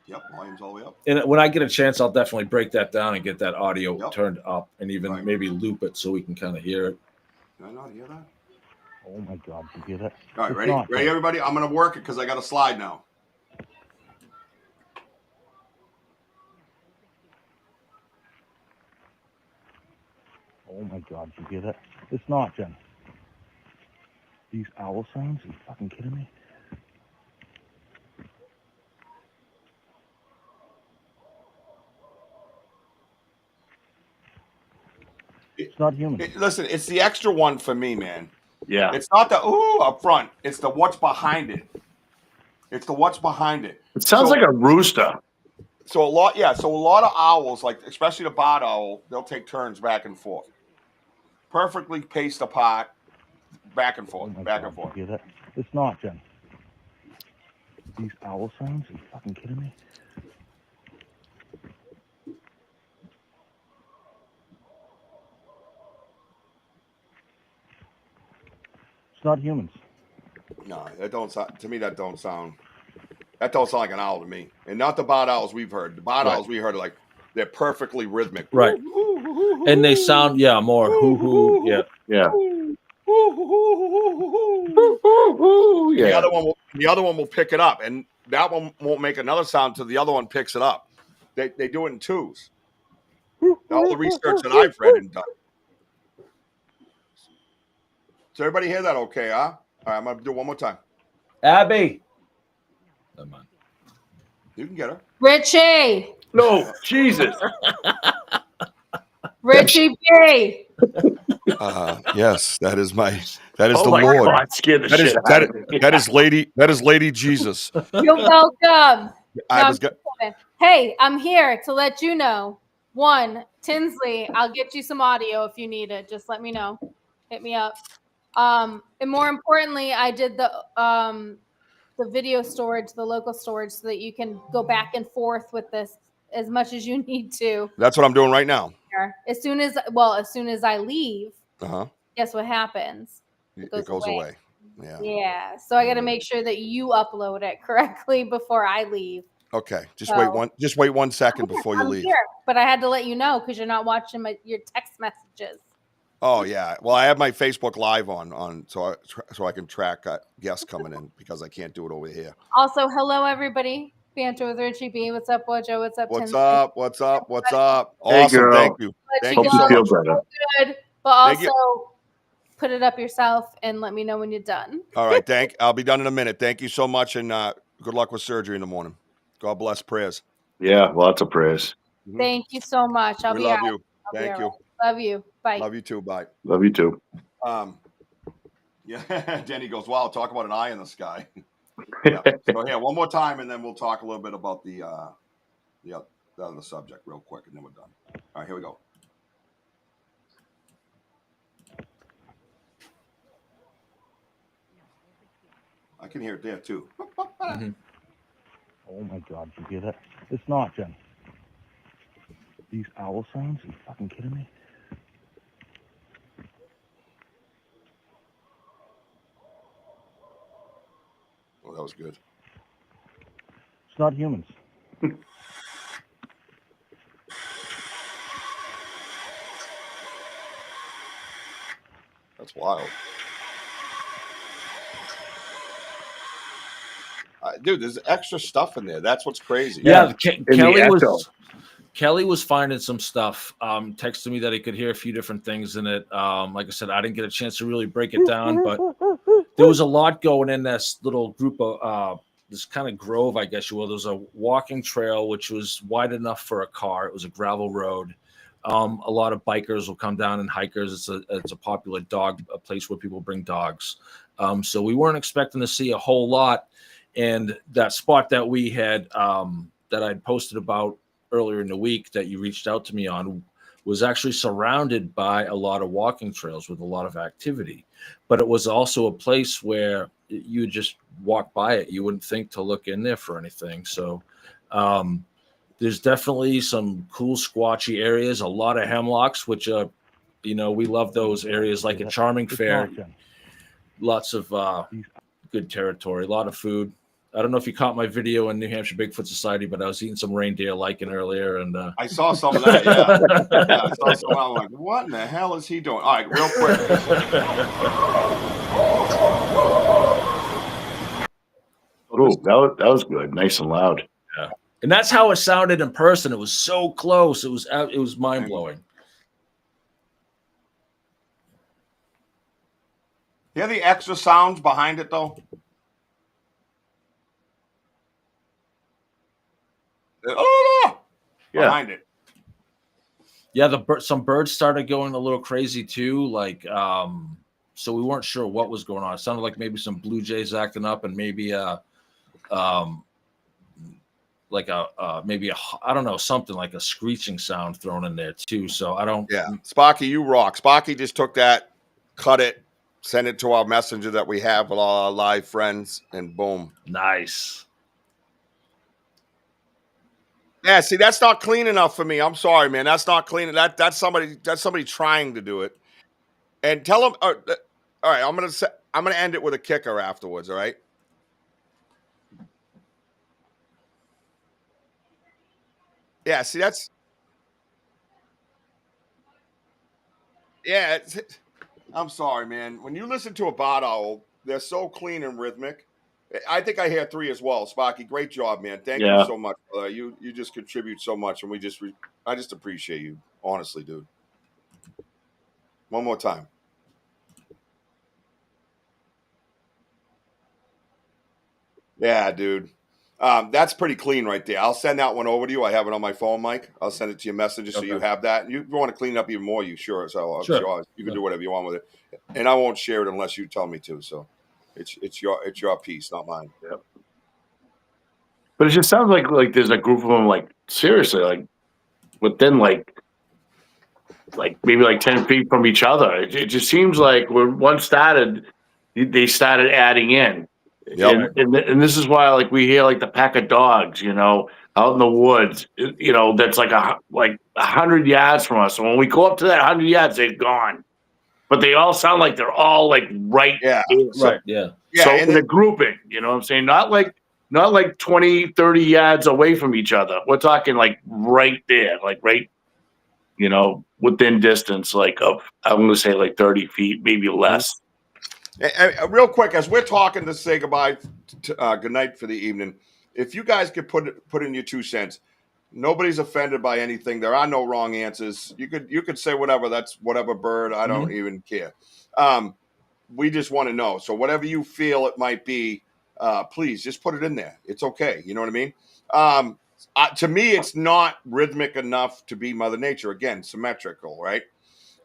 Yep, volume's all the way up. And when I get a chance, I'll definitely break that down and get that audio Yep. turned up, and even maybe loop it so we can kind of hear it. Can I not hear that? Oh my God, you hear that? All right, ready? Ready, everybody? I'm going to work it because I got a slide now. Oh my God, you hear that? It's not, Jen. These owl sounds? Are you fucking kidding me? It's not human. Listen, it's the extra one for me, man. Yeah. It's not the ooh up front. It's the what's behind it. It's the what's behind it. It sounds like a rooster. So a lot of owls, like especially the barred owl, they'll take turns back and forth. Perfectly paced apart, back and forth, back and forth. You hear that? It's not, Jen. These owl sounds? Are you fucking kidding me? It's not humans. No, that don't sound to me. That don't sound like an owl to me. And not the barred owls we've heard. The barred owls we heard are like they're perfectly rhythmic. Right. And they sound more hoo-hoo. Yeah. Yeah. The other one will pick it up, and that one won't make another sound till the other one picks it up. They do it in twos. All the research that I've read and done. So everybody hear that okay, huh? All right, I'm going to do it one more time. Abby. Never mind. You can get her. Richie. No, Jesus. Richie B. Yes, that is the Lord. God, scared the shit out of me. That is Lady Jesus. You're welcome. I was Hey, I'm here to let you know. One, Tinsley, I'll get you some audio if you need it. Just let me know. Hit me up. And more importantly, I did the video storage, the local storage, so that you can go back and forth with this as much as you need to. That's what I'm doing right now. As soon as I leave, guess what happens? It goes away. Yeah. Yeah. So I got to make sure that you upload it correctly before I leave. Okay. Just wait 1 second before you leave. Here, but I had to let you know because you're not watching your text messages. Oh yeah. Well, I have my Facebook Live on so I can track guests coming in because I can't do it over here. Also, hello everybody. Banter with Richie B. What's up, Wojo? What's up, What's Tinsley? up? What's up? What's up? Hey, Awesome. girl. Thank you. Hope you feel better. Good, but also put it up yourself and let me know when you're done. All right. I'll be done in a minute. Thank you so much, and good luck with surgery in the morning. God bless. Prayers. Yeah, lots of prayers. Thank you so much. We love you. Thank you. Love you. Bye. Love you too. Bye. Love you too. Yeah. Jenny goes, wow, talk about an eye in the sky. Yeah. So yeah, one more time, and then we'll talk a little bit about the other subject real quick, and then we're done. All right, here we go. I can hear it there too. Oh my God, you hear that? It's not, Jen. These owl sounds? Are you fucking kidding me? Oh, that was good. It's not humans. That's wild. Dude, there's extra stuff in there. That's what's crazy. Yeah, In Kelly the was echo. Kelly was finding some stuff. Texted me that he could hear a few different things in it. Like I said, I didn't get a chance to really break it down, but there was a lot going in this little group of this kind of grove, I guess you will. There was a walking trail which was wide enough for a car. It was a gravel road. A lot of bikers will come down and hikers. It's a popular a place where people bring dogs. So we weren't expecting to see a whole lot. And that spot that we had that I'd posted about earlier in the week that you reached out to me on was actually surrounded by a lot of walking trails with a lot of activity. But it was also a place where you just walk by it. You wouldn't think to look in there for anything. So there's definitely some cool squatchy areas, a lot of hemlocks, which we love those areas like a Charming Fair. Lots of good territory, a lot of food. I don't know if you caught my video in New Hampshire Bigfoot Society, but I was eating some reindeer lichen earlier, and I saw some of that. Yeah, yeah, I saw some. I'm like, what in the hell is he doing? All right, real quick. Oh, that was good, nice and loud. Yeah, and that's how it sounded in person. It was so close. It was mind blowing. Hear the extra sounds behind it, though? Behind it. Yeah, some birds started going a little crazy too. Like, so we weren't sure what was going on. It sounded like maybe some blue jays acting up, and maybe I don't know, something like a screeching sound thrown in there too. So I don't. Yeah, Sparky, you rock. Sparky just took that, cut it, sent it to our messenger that we have with all our live friends, and boom. Nice. Yeah, see, that's not clean enough for me. I'm sorry, man. That's not clean. That's somebody trying to do it. And tell them. All right, I'm gonna end it with a kicker afterwards. All right. Yeah. See, that's. Yeah. I'm sorry, man. When you listen to a barred owl, they're so clean and rhythmic. I think I hear 3 as well. Sparky, great job, man. Thank you so much. You just contribute so much, and I just appreciate you, honestly, dude. One more time. Yeah, dude. That's pretty clean right there. I'll send that one over to you. I have it on my phone, Mike. I'll send it to your messages so you have that. And you want to clean it up even more, you sure. So I'm sure you can do whatever you want with it. And I won't share it unless you tell me to. So it's your piece, not mine. Yep. But it just sounds like there's a group of them, like seriously, like within like maybe like 10 feet from each other. It just seems like when one started, they started adding in. Yep. And this is why like we hear like the pack of dogs, out in the woods, that's like 100 yards from us. And when we go up to that 100 yards, they're gone. But they all sound like they're all like right. Yeah. Right. Yeah. So in a grouping, you know what I'm saying? Not like 20, 30 yards away from each other. We're talking like right there, like right, within distance, like of, I'm going to say like 30 feet, maybe less. Real quick, as we're talking to say goodbye, good night for the evening. If you guys could put in your 2 cents, nobody's offended by anything. There are no wrong answers. You could say whatever. That's whatever bird. I don't even care. We just want to know. So whatever you feel it might be, please just put it in there. It's okay. You know what I mean? To me, it's not rhythmic enough to be Mother Nature. Again, symmetrical, right?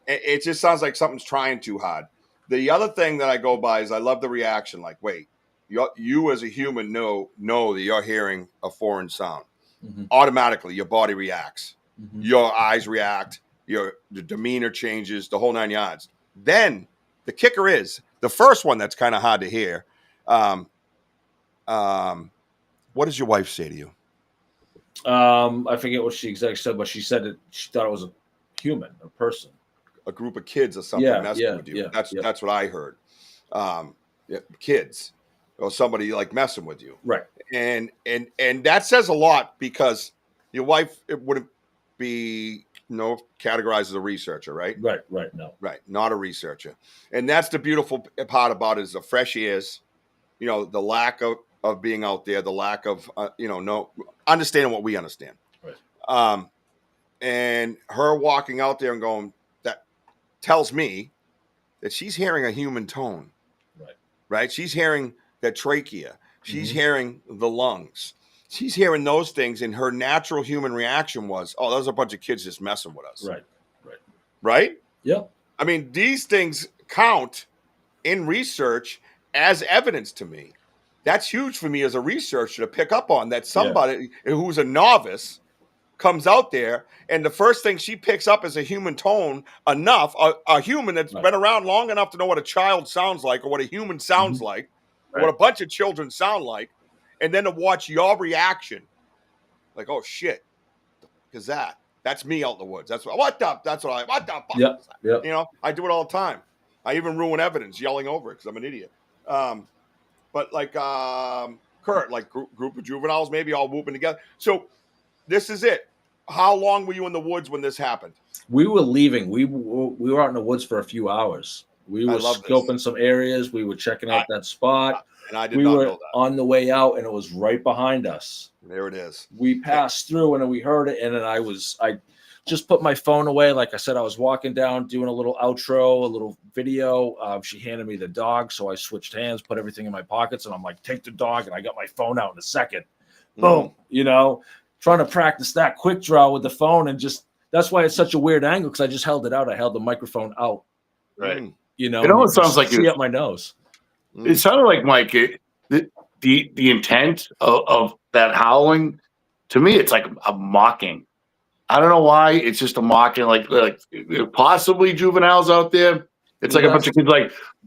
It just sounds like something's trying too hard. The other thing that I go by is I love the reaction. Like, wait, you as a human know that you're hearing a foreign sound. Mm-hmm. Automatically, your body reacts. Mm-hmm. Your eyes react. The demeanor changes, the whole 9 yards. Then the kicker is the first one that's kind of hard to hear. What does your wife say to you? I forget what she exactly said, but she said she thought it was a human, a person. A group of kids or something messing with you. That's what I heard. Kids or somebody like messing with you. Right. And that says a lot because your wife, it wouldn't be categorized as a researcher, right? Right. No. Right, not a researcher. And that's the beautiful part about it, is the fresh ears, the lack of being out there, the lack of, no understanding what we understand. Right. And her walking out there and going, that tells me that she's hearing a human tone. Right? She's hearing the trachea. She's hearing the lungs. She's hearing those things, and her natural human reaction was, oh, those are a bunch of kids just messing with us. Right? Yep. I mean, these things count in research as evidence to me. That's huge for me as a researcher to pick up on, that somebody who's a novice comes out there, and the first thing she picks up is a human tone enough, a human that's been around long enough to know what a child sounds like, or what a human sounds like, or what a bunch of children sound like, and then to watch your reaction, like, oh shit, because that's me out in the woods. That's what the fuck? Yeah. I do it all the time. I even ruin evidence yelling over it because I'm an idiot. But like Kurt, like group of juveniles, maybe all whooping together. So this is it. How long were you in the woods when this happened? We were leaving. We were out in the woods for a few hours. We were scoping some areas. We were checking out that spot. And I did not know that. On the way out, and it was right behind us. There it is. We passed through, and then we heard it, and then I just put my phone away. Like I said, I was walking down, doing a little outro, a little video. She handed me the dog, so I switched hands, put everything in my pockets, and I'm like, take the dog, and I got my phone out in a second. Boom, trying to practice that quick draw with the phone, and just that's why it's such a weird angle, because I just held it out. I held the microphone out. Right. It almost sounds like see up my nose. It sounded like, Mike, the intent of that howling, to me, it's like a mocking. I don't know why. It's just a mocking, like possibly juveniles out there. It's like a bunch of kids,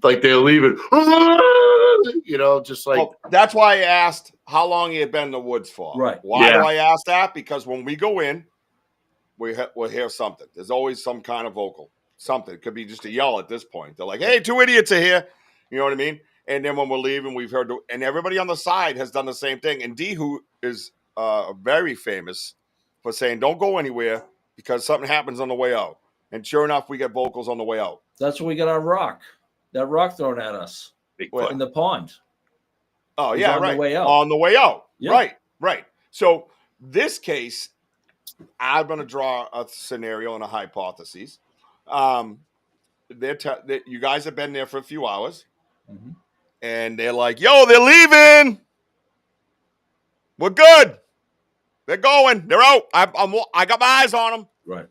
like they're leaving, just like. Well, that's why I asked how long he had been in the woods for. Right. Why do I ask that? Because when we go in, we'll hear something. There's always some kind of vocal, something. It could be just a yell at this point. They're like, hey, 2 idiots are here. You know what I mean? And then when we're leaving, we've heard, and everybody on the side has done the same thing. And D, who is very famous for saying, don't go anywhere because something happens on the way out. And sure enough, we get vocals on the way out. That's when we got our rock. That rock thrown at us in the pond. Oh, yeah, on right. The way out. On the way out. Yeah. Right. So this case, I'm going to draw a scenario and a hypothesis. You guys have been there for a few hours. Mm-hmm. And they're like, yo, they're leaving. We're good. They're going. They're out. I got my eyes on them. Right.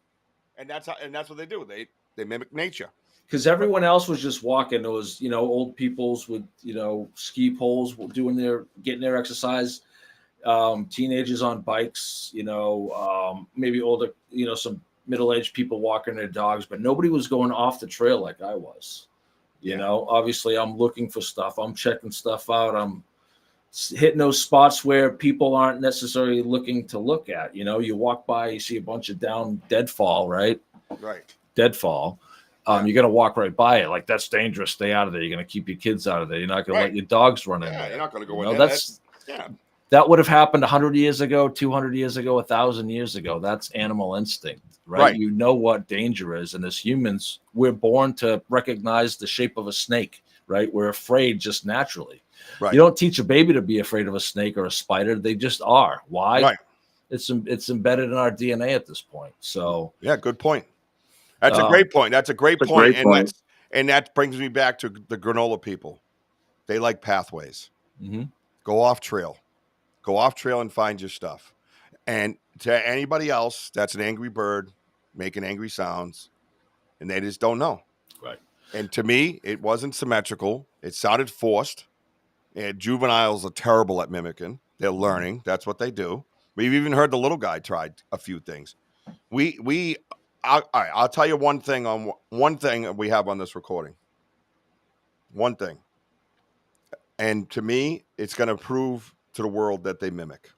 And that's what they do. They mimic nature. Because everyone else was just walking. There was, old peoples with, ski poles getting their exercise. Teenagers on bikes, maybe older, some middle-aged people walking their dogs, but nobody was going off the trail like I was. Obviously I'm looking for stuff. I'm checking stuff out. I'm hitting those spots where people aren't necessarily looking to look at. You walk by, you see a bunch of down deadfall, right? Right. Deadfall. You're going to walk right by it. Like, that's dangerous. Stay out of there. You're going to keep your kids out of there. You're not going to let your dogs run in there. You're not going to go in there. That would have happened 100 years ago, 200 years ago, 1,000 years ago. That's animal instinct, right? You know what danger is. And as humans, we're born to recognize the shape of a snake, right? We're afraid just naturally. Right. You don't teach a baby to be afraid of a snake or a spider. They just are. Why? Right. It's embedded in our DNA at this point. So yeah, good point. That's a great point. That's a great point. And that brings me back to the granola people. They like pathways. Mm-hmm. Go off trail. Go off trail and find your stuff. And to anybody else, that's an angry bird making angry sounds, and they just don't know. Right. And to me, it wasn't symmetrical. It sounded forced. And juveniles are terrible at mimicking. They're learning. That's what they do. We've even heard the little guy tried a few things. I'll tell you one thing we have on this recording. One thing. And to me, it's going to prove to the world that they mimic.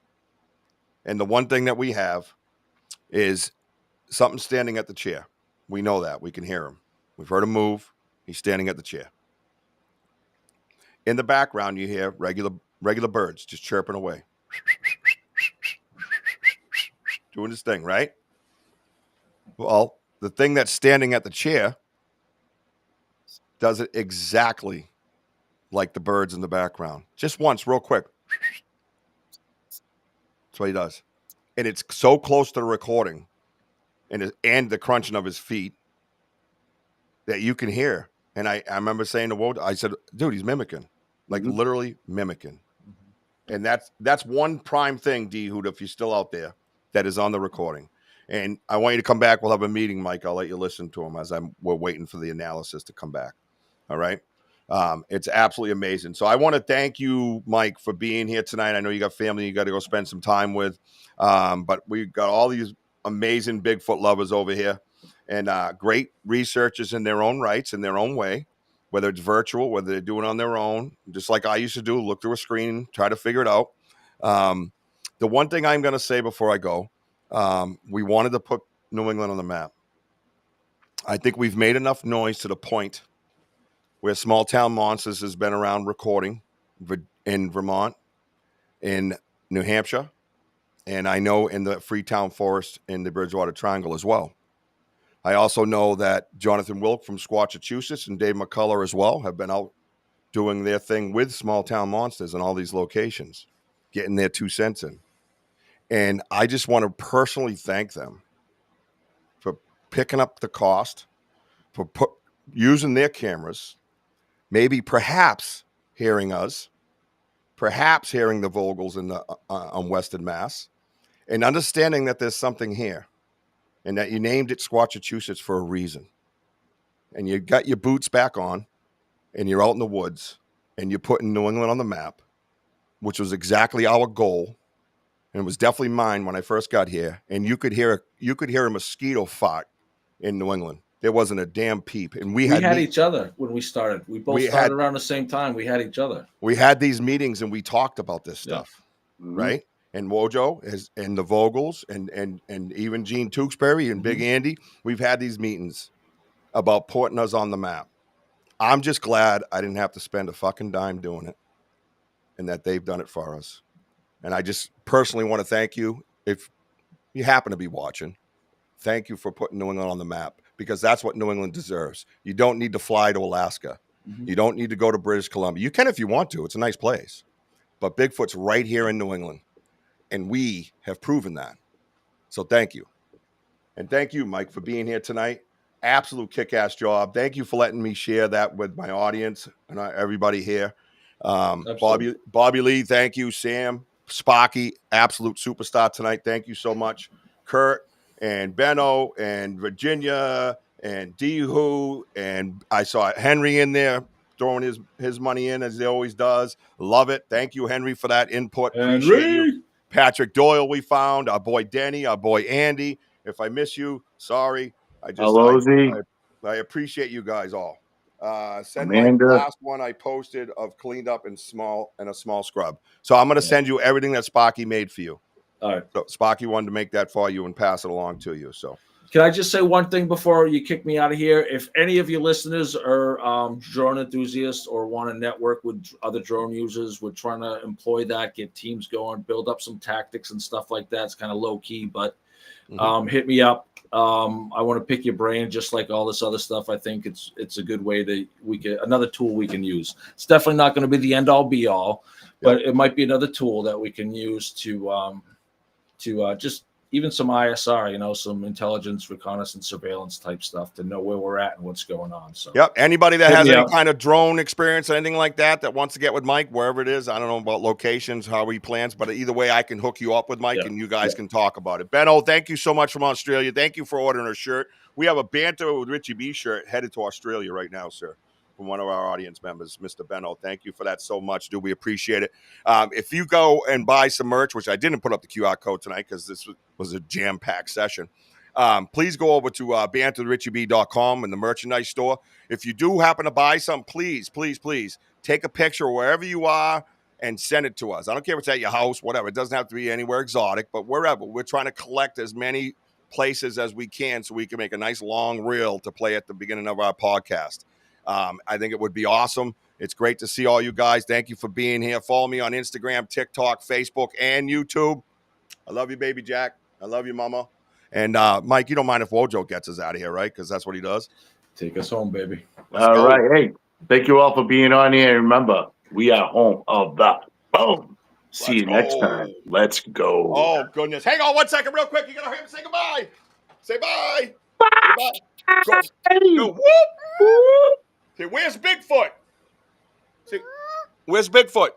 And the one thing that we have is something standing at the chair. We know that. We can hear him. We've heard him move. He's standing at the chair. In the background, you hear regular birds just chirping away. Doing this thing, right? Well, the thing that's standing at the chair does it exactly like the birds in the background. Just once, real quick. That's what he does. And it's so close to the recording and the crunching of his feet that you can hear. And I remember saying to Wojo, I said, dude, he's mimicking. Like literally mimicking. And that's one prime thing, D Hoot, if you're still out there, that is on the recording. And I want you to come back. We'll have a meeting, Mike. I'll let you listen to him as we're waiting for the analysis to come back. All right. It's absolutely amazing. So I want to thank you, Mike, for being here tonight. I know you got family you got to go spend some time with. But we've got all these amazing Bigfoot lovers over here and great researchers in their own rights, in their own way, whether it's virtual, whether they're doing it on their own, just like I used to do, look through a screen, try to figure it out. The one thing I'm going to say before I go, we wanted to put New England on the map. I think we've made enough noise to the point where Small Town Monsters has been around recording in Vermont, in New Hampshire, and I know in the Freetown Forest in the Bridgewater Triangle as well. I also know that Jonathan Wilk from Squatchachusetts and Dave McCullough as well have been out doing their thing with Small Town Monsters in all these locations, getting their 2 cents in. And I just want to personally thank them for picking up the cost, for using their cameras, maybe perhaps hearing us, perhaps hearing the Vogels in the on Western Mass, and understanding that there's something here and that you named it Squatchachusetts for a reason. And you got your boots back on and you're out in the woods and you're putting New England on the map, which was exactly our goal. And it was definitely mine when I first got here. And you could hear a mosquito fart in New England. There wasn't a damn peep. And we had each other when we started. We both started around the same time. We had each other. We had these meetings and we talked about this stuff, right? And Wojo and the Vogels and even Gene Tewksbury and Big Andy, we've had these meetings about putting us on the map. I'm just glad I didn't have to spend a fucking dime doing it and that they've done it for us. And I just personally want to thank you. If you happen to be watching, thank you for putting New England on the map because that's what New England deserves. You don't need to fly to Alaska. You don't need to go to British Columbia. You can if you want to. It's a nice place. But Bigfoot's right here in New England. And we have proven that. So thank you. And thank you, Mike, for being here tonight. Absolute kick-ass job. Thank you for letting me share that with my audience and everybody here. Bobby Lee, thank you. Sam, Sparky, absolute superstar tonight. Thank you so much. Kurt and Benno and Virginia and D-Who. And I saw Henry in there throwing his money in as he always does. Love it. Thank you, Henry, for that input. Appreciate you. Patrick Doyle we found, our boy Denny, our boy Andy. If I miss you, sorry. I appreciate you guys all. Send Amanda. my last one I posted of cleaned up in a small scrub. So I'm going to send you everything that Sparky made for you. All right. So Sparky wanted to make that for you and pass it along to you. So can I just say one thing before you kick me out of here? If any of your listeners are drone enthusiasts or want to network with other drone users, we're trying to employ that, get teams going, build up some tactics and stuff like that. It's kind of low key, but hit me up. I want to pick your brain, just like all this other stuff. I think it's a good way that another tool we can use. It's definitely not going to be the end all be all, but it might be another tool that we can use to just even some ISR, some intelligence, reconnaissance, surveillance type stuff to know where we're at and what's going on. So, anybody that has any kind of drone experience, anything like that wants to get with Mike, wherever it is, I don't know about locations, how he plans, but either way, I can hook you up with Mike and you guys can talk about it. Benno, thank you so much from Australia. Thank you for ordering a shirt. We have a Banter with Richie B shirt headed to Australia right now, sir. From one of our audience members, Mr. Benno. Thank you for that so much, dude. We appreciate it. If you go and buy some merch, which I didn't put up the QR code tonight because this was a jam-packed session, please go over to banterwithrichieb.com and the merchandise store. If you do happen to buy some, please take a picture wherever you are and send it to us. I don't care if it's at your house, whatever. It doesn't have to be anywhere exotic, but wherever. We're trying to collect as many places as we can so we can make a nice long reel to play at the beginning of our podcast. I think it would be awesome. It's great to see all you guys. Thank you for being here. Follow me on Instagram, TikTok, Facebook, and YouTube. I love you, baby Jack. I love you, mama. And Mike, you don't mind if Wojo gets us out of here, right? Because that's what he does. Take us home, baby. Let's All go. right. Hey, thank you all for being on here. Remember, we are home of the boom. See you next time. Let's go. Oh, goodness. Hang on 1 second real quick. You got to hear him say goodbye. Say bye. Say bye. Go. Go. Whoop. Say, where's Bigfoot? Say, where's Bigfoot?